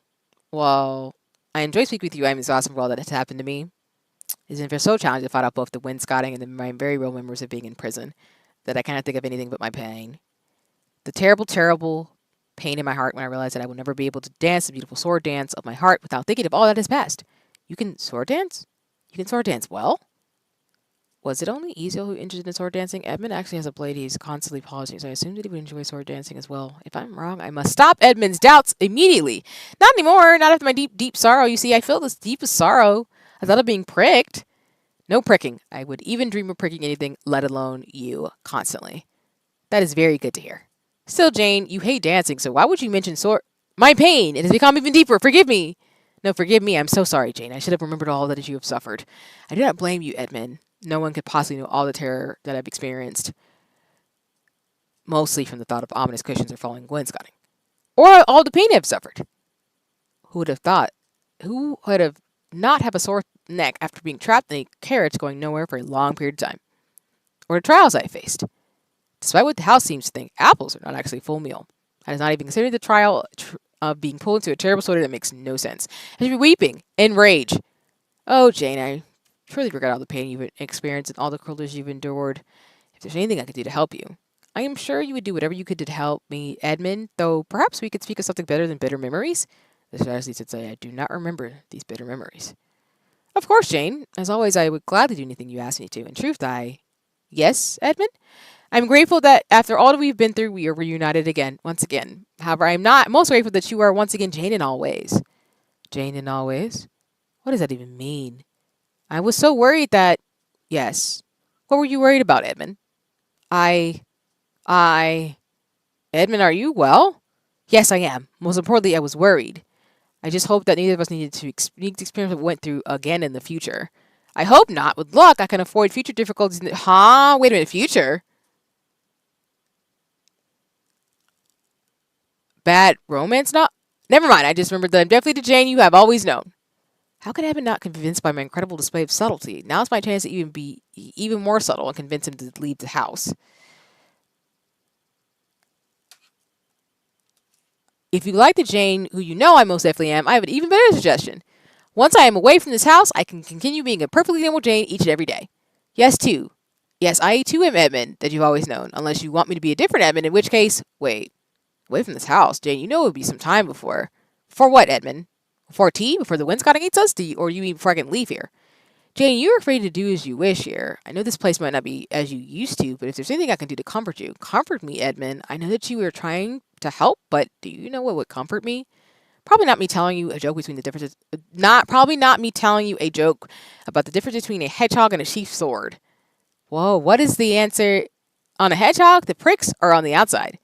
Well, I enjoy speaking with you. I'm exhausted for all that has happened to me. It's been so challenging to fight out both the wainscoting and my very real memories of being in prison that I cannot think of anything but my pain. The terrible, terrible pain in my heart when I realized that I will never be able to dance the beautiful sword dance of my heart without thinking of all that has passed. You can sword dance? You can sword dance well? Was it only Ezel who interested in sword dancing? Edmund actually has a blade he's constantly polishing, so I assumed that he would enjoy sword dancing as well. If I'm wrong, I must stop Edmund's doubts immediately. Not anymore, not after my deep, deep sorrow. You see, I feel this deepest sorrow. I thought of being pricked. No pricking. I would even dream of pricking anything, let alone you, constantly. That is very good to hear. Still, Jane, you hate dancing, so why would you mention sword... My pain! It has become even deeper. Forgive me! No, forgive me. I'm so sorry, Jane. I should have remembered all that you have suffered. I do not blame you, Edmund. No one could possibly know all the terror that I've experienced. Mostly from the thought of ominous cushions or falling wainscoting. Or all the pain I've suffered. Who would have thought? Who would have not have a sore neck after being trapped in a carriage going nowhere for a long period of time? Or the trials I faced. Despite what the house seems to think, apples are not actually a full meal. I was not even considering the trial of being pulled into a terrible sort that makes no sense. I should be weeping in rage. Oh, Jane, I truly regret all the pain you've experienced and all the cruelties you've endured. If there's anything I could do to help you, I am sure you would do whatever you could do to help me, Edmund, though perhaps we could speak of something better than bitter memories. Especially since I do not remember these bitter memories. Of course, Jane. As always, I would gladly do anything you ask me to. In truth, Yes, Edmund? I'm grateful that after all that we've been through, we are reunited again, once again. However, I am not most grateful that you are once again Jane in all ways. Jane in all ways? What does that even mean? I was so worried that... Yes. What were you worried about, Edmund? Edmund, are you well? Yes, I am. Most importantly, I was worried. I just hope that neither of us needed to experience what we went through again in the future. I hope not. With luck, I can avoid future difficulties. Wait a minute, future? Bad romance? Not. Never mind. I just remembered that I'm definitely the Jane you have always known. How could I have been not convinced by my incredible display of subtlety? Now's my chance to be even more subtle and convince him to leave the house. If you like the Jane who you know I most definitely am, I have an even better suggestion. Once I am away from this house, I can continue being a perfectly normal Jane each and every day. Yes, too. Yes, I too am Edmund that you've always known, unless you want me to be a different Edmund, in which case, wait. Away from this house, Jane, you know it would be some time before. For what, Edmund? Before tea? Before the wainscoting eats us? Or you mean before I can leave here? Jane, you're free to do as you wish here. I know this place might not be as you used to, but if there's anything I can do to comfort you, comfort me, Edmund. I know that you were trying to help, but do you know what would comfort me? Probably not me telling you a joke between the differences. Probably not me telling you a joke about the difference between a hedgehog and a sheath sword. Whoa, what is the answer? On a hedgehog, the pricks, or on the outside?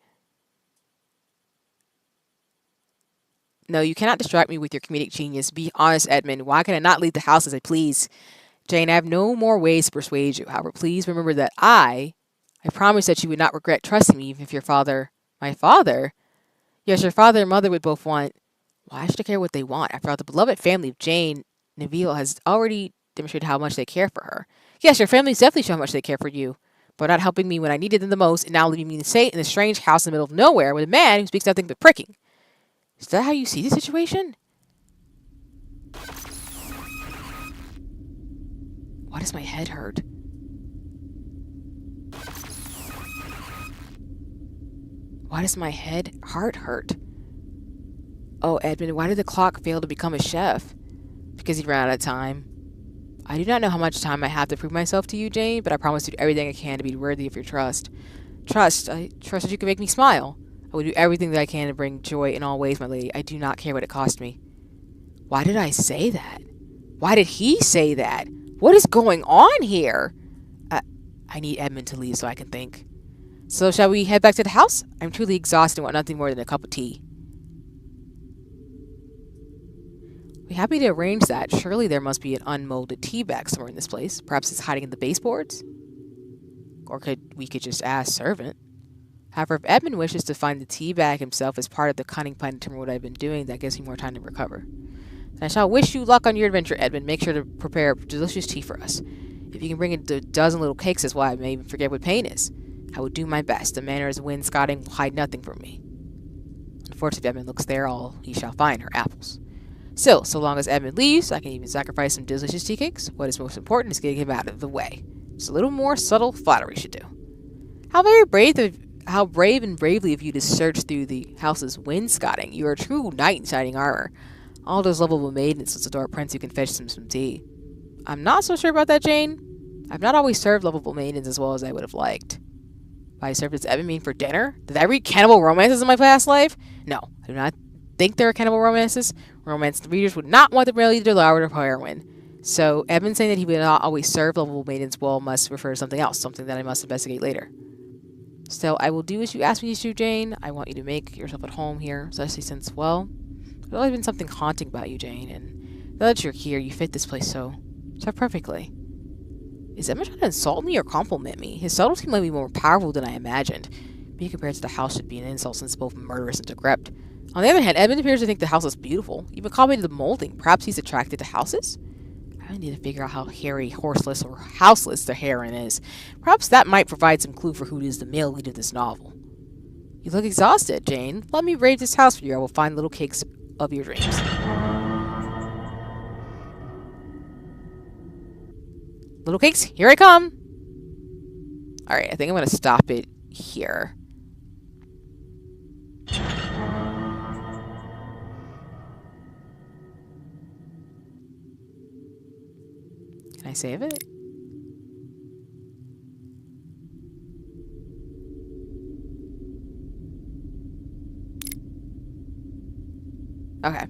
No, you cannot distract me with your comedic genius. Be honest, Edmund. Why can I not leave the house as I please? Jane, I have no more ways to persuade you. However, please remember that I promise that you would not regret trusting me even if your father... My father? Yes, your father and mother would both want... Why should I care what they want? After all, the beloved family of Jane Neville has already demonstrated how much they care for her. Yes, your family's definitely shown how much they care for you, but not helping me when I needed them the most, and now leaving me to stay in a strange house in the middle of nowhere with a man who speaks nothing but pricking. Is that how you see the situation? Why does my head hurt? Why does my heart hurt? Oh, Edmund, why did the clock fail to become a chef? Because he ran out of time. I do not know how much time I have to prove myself to you, Jane, but I promise to do everything I can to be worthy of your trust. I trust that you can make me smile. I will do everything that I can to bring joy in all ways, my lady. I do not care what it cost me. Why did I say that? Why did he say that? What is going on here? I need Edmund to leave so I can think. So shall we head back to the house? I'm truly exhausted and want nothing more than a cup of tea. We're happy to arrange that. Surely there must be an unmolded tea bag somewhere in this place. Perhaps it's hiding in the baseboards? Or we could just ask servant. However, if Edmund wishes to find the tea bag himself as part of the cunning plan to determine what I've been doing, that gives me more time to recover. And I shall wish you luck on your adventure, Edmund. Make sure to prepare delicious tea for us. If you can bring a dozen little cakes as well, I may even forget what pain is. I will do my best. The manner as wainscoting will hide nothing from me. Unfortunately, Edmund looks there, all he shall find are apples. Still, so long as Edmund leaves, I can even sacrifice some delicious tea cakes. What is most important is getting him out of the way. Just a little more subtle flattery should do. How brave and bravely of you to search through the house's wainscoting. You are a true knight in shining armor. All those lovable maidens with adore prince who can fetch them some tea. I'm not so sure about that, Jane. I've not always served lovable maidens as well as I would have liked. By served as Edmund mean for dinner? Did I read cannibal romances in my past life? No, I do not think there are cannibal romances. Romance readers would not want to merely devour their heroine. So Edmund saying that he would not always serve lovable maidens well must refer to something else, something that I must investigate later. Still, I will do as you ask me to do, Jane. I want you to make yourself at home here, especially since, well, there's always been something haunting about you, Jane, and now that you're here, you fit this place so perfectly. Is Edmund trying to insult me or compliment me? His subtlety might be more powerful than I imagined. Being compared to the house should be an insult since it's both murderous and decrepit. On the other hand, Edmund appears to think the house is beautiful, even commented the molding. Perhaps he's attracted to houses? I need to figure out how hairy, horseless, or houseless the heron is. Perhaps that might provide some clue for who is the male lead of this novel. You look exhausted, Jane. Let me raid this house for you. I will find little cakes of your dreams. Little cakes, here I come! Alright, I think I'm going to stop it here. Can I save it? Okay.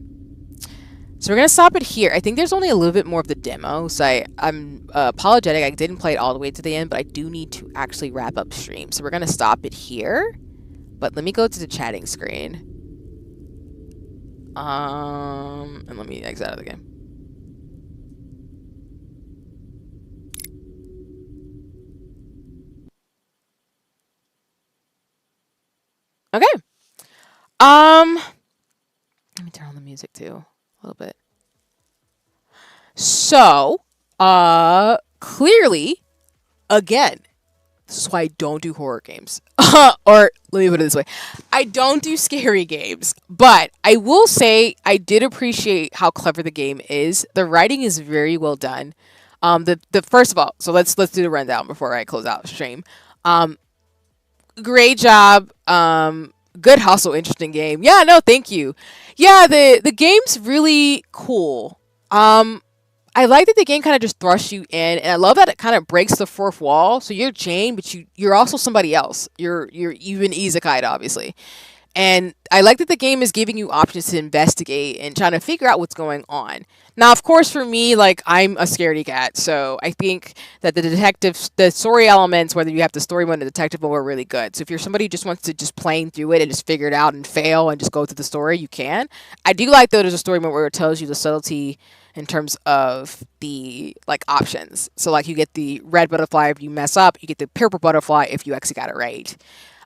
So we're going to stop it here. I think there's only a little bit more of the demo, so I'm apologetic. I didn't play it all the way to the end, but I do need to actually wrap up stream. So we're going to stop it here. But let me go to the chatting screen. And let me exit out of the game. Okay. Let me turn on the music too a little bit. So, clearly, again, this is why I don't do horror games. Or let me put it this way. I don't do scary games, but I will say I did appreciate how clever the game is. The writing is very well done. The first of all, so let's do the rundown before I close out stream. Great job. Good hustle, interesting game. Yeah, no, thank you. Yeah, the game's really cool. I like that the game kind of just thrusts you in, and I love that it kind of breaks the fourth wall. So you're Jane, but you're also somebody else. You're even Isekai, obviously. And I like that the game is giving you options to investigate and trying to figure out what's going on. Now, of course, for me, like, I'm a scaredy cat, so I think that the story elements, whether you have the story mode or the detective mode, are really good. So if you're somebody who just wants to just plane through it and just figure it out and fail and just go through the story, you can. I do like, though, there's a story mode where it tells you the subtlety in terms of the, like, options. So, like, you get the red butterfly if you mess up, you get the purple butterfly if you actually got it right.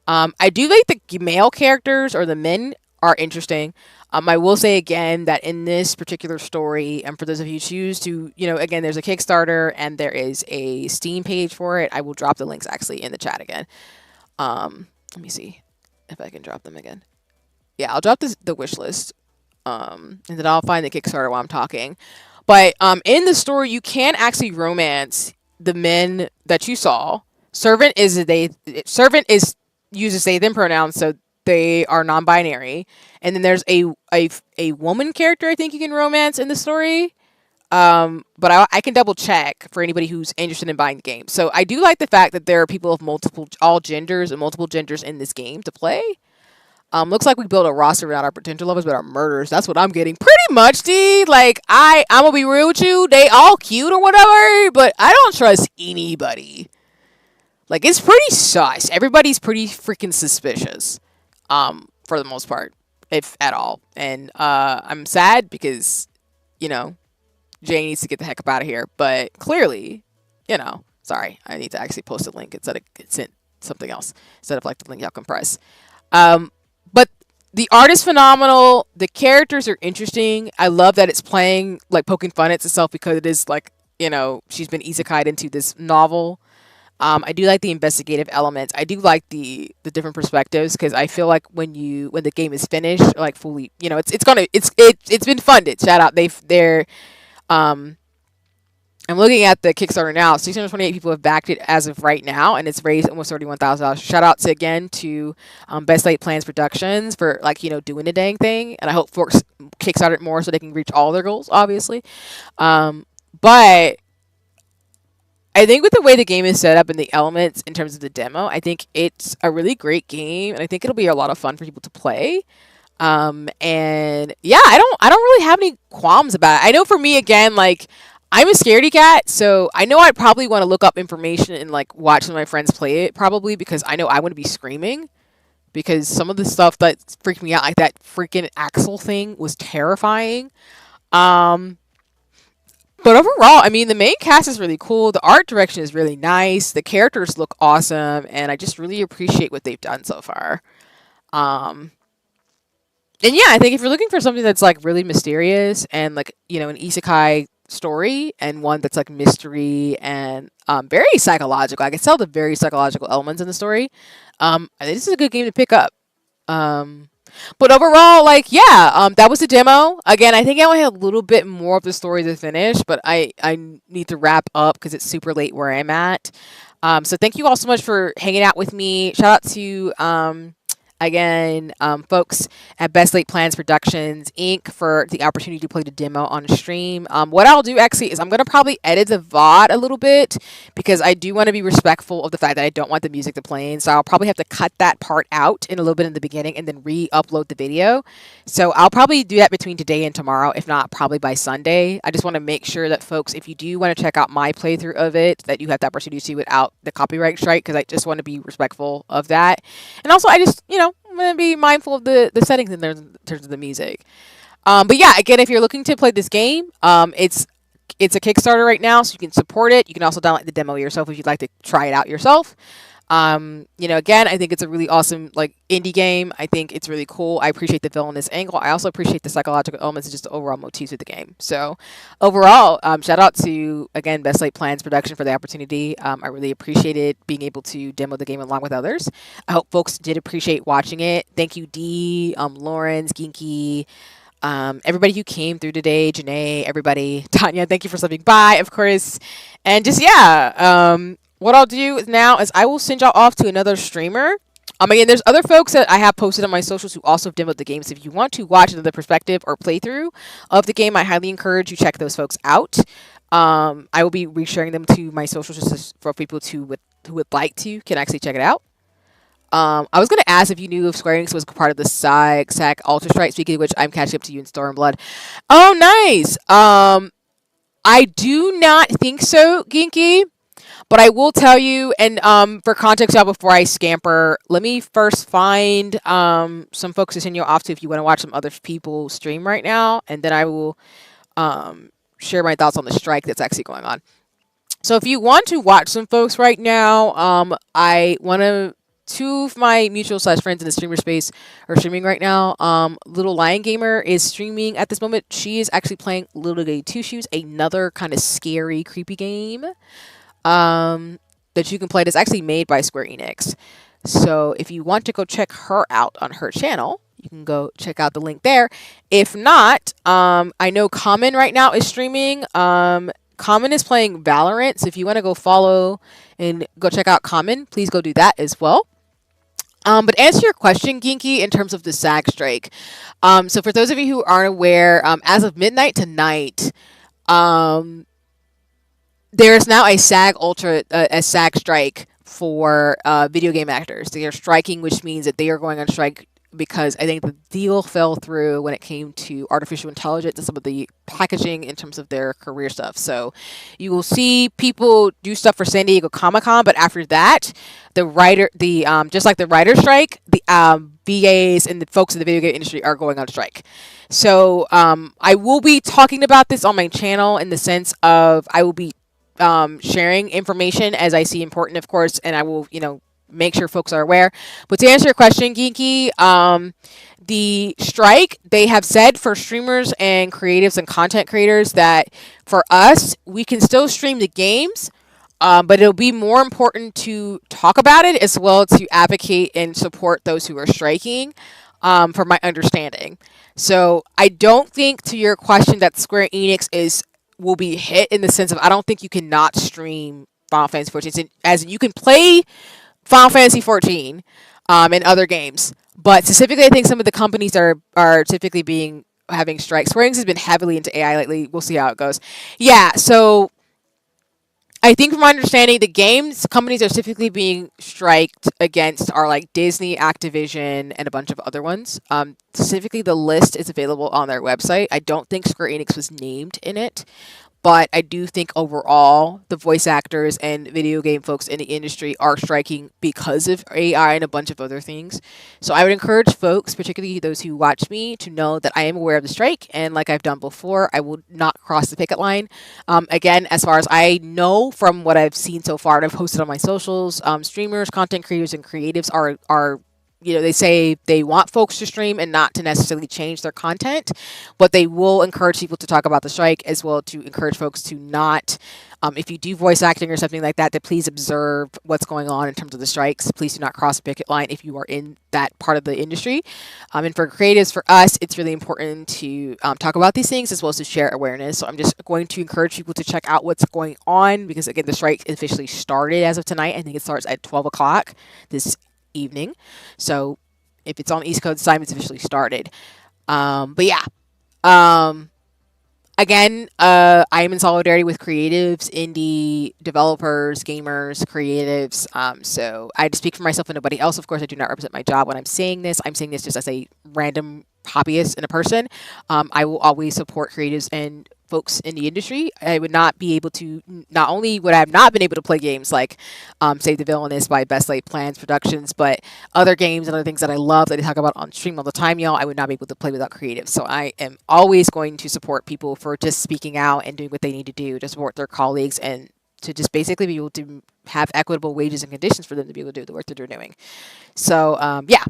I do like the male characters, or the men, are interesting. I will say again that in this particular story, and for those of you who choose to, again, there's a Kickstarter and there is a Steam page for it. I will drop the links actually in the chat again. Let me see if I can drop them again. Yeah, I'll drop the wish list, and then I'll find the Kickstarter while I'm talking. But in the story, you can actually romance the men that you saw. Servant is uses they them pronouns, so they are non-binary. And then there's a woman character I think you can romance in the story. But I can double check for anybody who's interested in buying the game. So I do like the fact that there are people of all genders and multiple genders in this game to play. Looks like we built a roster around our potential lovers, but our murders. That's what I'm getting pretty much, D. Like, I'm gonna be real with you. They all cute or whatever, but I don't trust anybody. Like, it's pretty sus. Everybody's pretty freaking suspicious, for the most part, if at all. And I'm sad because, Jay needs to get the heck up out of here. But clearly, sorry, I need to actually post a link instead of something else instead of like the link y'all can press. But the art is phenomenal. The characters are interesting. I love that it's playing, like, poking fun at itself because it is like, she's been isekai'd into this novel. I do like the investigative elements. I do like the different perspectives because I feel like when the game is finished, like fully, it's been funded. Shout out, I'm looking at the Kickstarter now. 628 people have backed it as of right now, and it's raised almost $31,000. Shout out to Best Laid Plans Productions for doing the dang thing, and I hope folks Kickstarter it more so they can reach all their goals, obviously. But I think with the way the game is set up and the elements in terms of the demo, I think it's a really great game, and I think it'll be a lot of fun for people to play. And yeah, I don't really have any qualms about it. I know for me, again, like, I'm a scaredy cat, so I know I'd probably want to look up information and like watch some of my friends play it, probably because I know I want to be screaming because some of the stuff that freaked me out, like that freaking Axel thing, was terrifying. But overall, I mean, the main cast is really cool. The art direction is really nice. The characters look awesome, and I just really appreciate what they've done so far. And yeah, I think if you're looking for something that's like really mysterious and like, an isekai story and one that's like mystery and very psychological, I can tell the very psychological elements in the story. I think this is a good game to pick up. But overall, like, yeah, that was the demo. Again, I think I only have a little bit more of the story to finish, but I need to wrap up because it's super late where I'm at. So thank you all so much for hanging out with me. Shout out to again, folks at Best Laid Plans Productions Inc. for the opportunity to play the demo on stream. What I'll do actually is I'm going to probably edit the VOD a little bit because I do want to be respectful of the fact that I don't want the music to play in. So I'll probably have to cut that part out in a little bit in the beginning and then re-upload the video. So I'll probably do that between today and tomorrow, if not probably by Sunday. I just want to make sure that folks, if you do want to check out my playthrough of it, that you have the opportunity to without the copyright strike, because I just want to be respectful of that. And also, I just, I'm going to be mindful of the settings in there in terms of the music. But yeah, again, if you're looking to play this game, it's a Kickstarter right now, so you can support it. You can also download the demo yourself if you'd like to try it out yourself. You know, again, I think it's a really awesome like indie game. I think it's really cool. I appreciate the villainous angle. I also appreciate the psychological elements and just the overall motifs of the game. So overall, shout out to again Best Laid Plans Production for the opportunity. I really appreciated being able to demo the game along with others. I hope folks did appreciate watching it. Thank you, Dee, Lawrence, Ginky, everybody who came through today, Janae, everybody, Tanya, thank you for stopping by, of course. And just, yeah, what I'll do now is I will send y'all off to another streamer. Again, there's other folks that I have posted on my socials who also have demoed the game. So if you want to watch another perspective or playthrough of the game, I highly encourage you check those folks out. I will be resharing them to my socials just for people who would like to can actually check it out. I was gonna ask if you knew if Square Enix was part of the SAG Ultra Strike. Speaking of which, I'm catching up to you in Stormblood. Oh, nice. I do not think so, Ginky. But I will tell you, and for context, y'all, before I scamper, let me first find some folks to send you off to if you want to watch some other people stream right now, and then I will share my thoughts on the strike that's actually going on. So if you want to watch some folks right now, I want to. Two of my mutual / friends in the streamer space are streaming right now. Little Lion Gamer is streaming at this moment. She is actually playing Little Goody Two Shoes, another kind of scary, creepy game that you can play. That's actually made by Square Enix. So if you want to go check her out on her channel, you can go check out the link there. If not, I know Common right now is streaming. Common is playing Valorant, so if you want to go follow and go check out Common, please go do that as well. But answer your question, Ginky, in terms of the SAG strike. So for those of you who aren't aware, as of midnight tonight, there is now a SAG strike for video game actors. They are striking, which means that they are going on strike because I think the deal fell through when it came to artificial intelligence and some of the packaging in terms of their career stuff. So you will see people do stuff for San Diego Comic-Con, but after that, just like the writer strike, the VAs and the folks in the video game industry are going on strike. So I will be talking about this on my channel in the sense of I will be sharing information as I see important, of course, and I will, make sure folks are aware. But to answer your question, Geeky, the strike, they have said for streamers and creatives and content creators that for us, we can still stream the games, but it'll be more important to talk about it as well to advocate and support those who are striking, from my understanding. So I don't think, to your question, that Square Enix will be hit in the sense of I don't think you cannot stream Final Fantasy 14, as in you can play Final Fantasy 14 and other games, but specifically I think some of the companies are typically having strikes. Square Enix has been heavily into AI lately. We'll see how it goes. Yeah, so I think from my understanding, the games companies are typically being striked against are like Disney, Activision, and a bunch of other ones. Specifically, the list is available on their website. I don't think Square Enix was named in it, but I do think overall the voice actors and video game folks in the industry are striking because of AI and a bunch of other things. So I would encourage folks, particularly those who watch me, to know that I am aware of the strike. And like I've done before, I will not cross the picket line. Again, as far as I know from what I've seen so far and I've posted on my socials, streamers, content creators, and creatives are they say they want folks to stream and not to necessarily change their content, but they will encourage people to talk about the strike as well to encourage folks to not, if you do voice acting or something like that, to please observe what's going on in terms of the strikes. Please do not cross the picket line if you are in that part of the industry. And for creatives, for us, it's really important to talk about these things as well as to share awareness. So I'm just going to encourage people to check out what's going on because, again, the strike officially started as of tonight. I think it starts at 12 o'clock this evening, so if it's on East Coast time, it's officially started. But yeah, again, I am in solidarity with creatives, indie developers, gamers, creatives. So I just speak for myself and nobody else. Of course, I do not represent my job when I'm saying this. I'm saying this just as a random hobbyist and a person. I will always support creatives and folks in the industry. I would not be able to, not only would I have not been able to play games like Save the Villainess by Best Laid Plans Productions, but other games and other things that I love that I talk about on stream all the time, y'all, I would not be able to play without creatives. So I am always going to support people for just speaking out and doing what they need to do to support their colleagues and to just basically be able to have equitable wages and conditions for them to be able to do the work that they're doing. So yeah,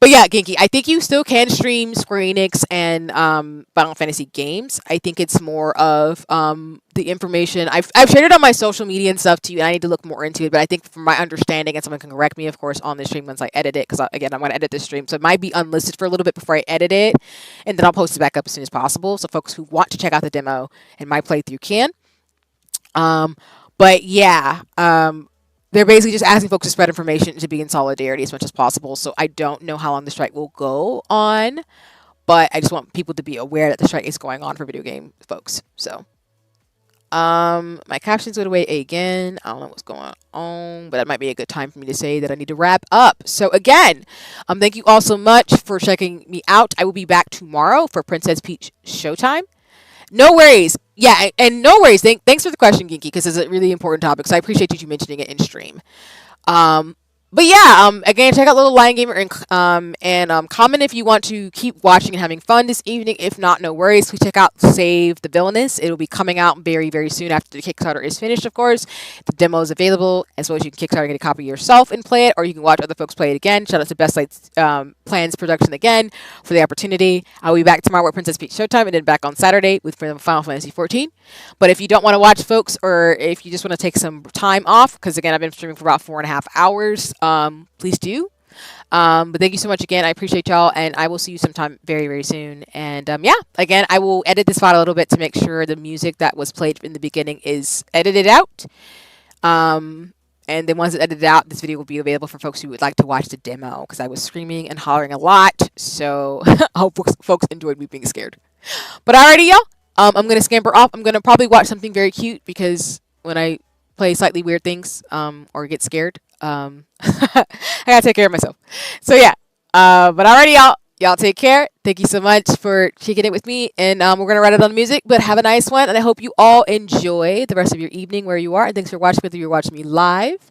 but yeah, Genki, I think you still can stream Square Enix and Final Fantasy games. I think it's more of the information I've shared it on my social media and stuff to you, and I need to look more into it. But I think from my understanding, and someone can correct me, of course, on the stream once I edit it, because again, I'm going to edit this stream, so it might be unlisted for a little bit before I edit it, and then I'll post it back up as soon as possible. So folks who want to check out the demo and my playthrough can. But yeah, they're basically just asking folks to spread information to be in solidarity as much as possible. So I don't know how long the strike will go on, but I just want people to be aware that the strike is going on for video game folks. So, my captions went away again. I don't know what's going on, but that might be a good time for me to say that I need to wrap up. So again, thank you all so much for checking me out. I will be back tomorrow for Princess Peach Showtime. No worries. Yeah, and no worries. Thanks for the question, Ginky, because it's a really important topic. So I appreciate you mentioning it in stream. But yeah, again, check out Little Lion Gamer and comment if you want to keep watching and having fun this evening. If not, no worries. Please check out Save the Villainess. It'll be coming out very, very soon after the Kickstarter is finished, of course. The demo is available, as well as you can Kickstarter and get a copy yourself and play it, or you can watch other folks play it again. Shout out to Best Lights Plans Production again for the opportunity. I'll be back tomorrow with Princess Peach Showtime, and then back on Saturday with Final Fantasy 14. But if you don't want to watch, folks, or if you just want to take some time off, because again, I've been streaming for about 4.5 hours, please do. But thank you so much again. I appreciate y'all, and I will see you sometime very, very soon. And yeah, again, I will edit this file a little bit to make sure the music that was played in the beginning is edited out. And then once it's edited out, this video will be available for folks who would like to watch the demo, because I was screaming and hollering a lot. So I hope folks enjoyed me being scared. But alrighty, y'all. I'm going to scamper off. I'm going to probably watch something very cute, because when I play slightly weird things or get scared, I gotta take care of myself. So yeah, but alrighty, y'all take care. Thank you so much for kicking it with me, and we're gonna write it on the music. But have a nice one, and I hope you all enjoy the rest of your evening where you are. And thanks for watching, whether you're watching me live,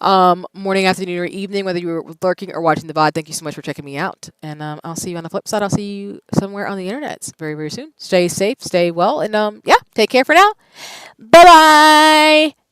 morning, afternoon, or evening, whether you were lurking or watching the VOD. Thank you so much for checking me out, and I'll see you on the flip side. I'll see you somewhere on the internet very, very soon. Stay safe, stay well, and yeah, take care for now. Bye bye.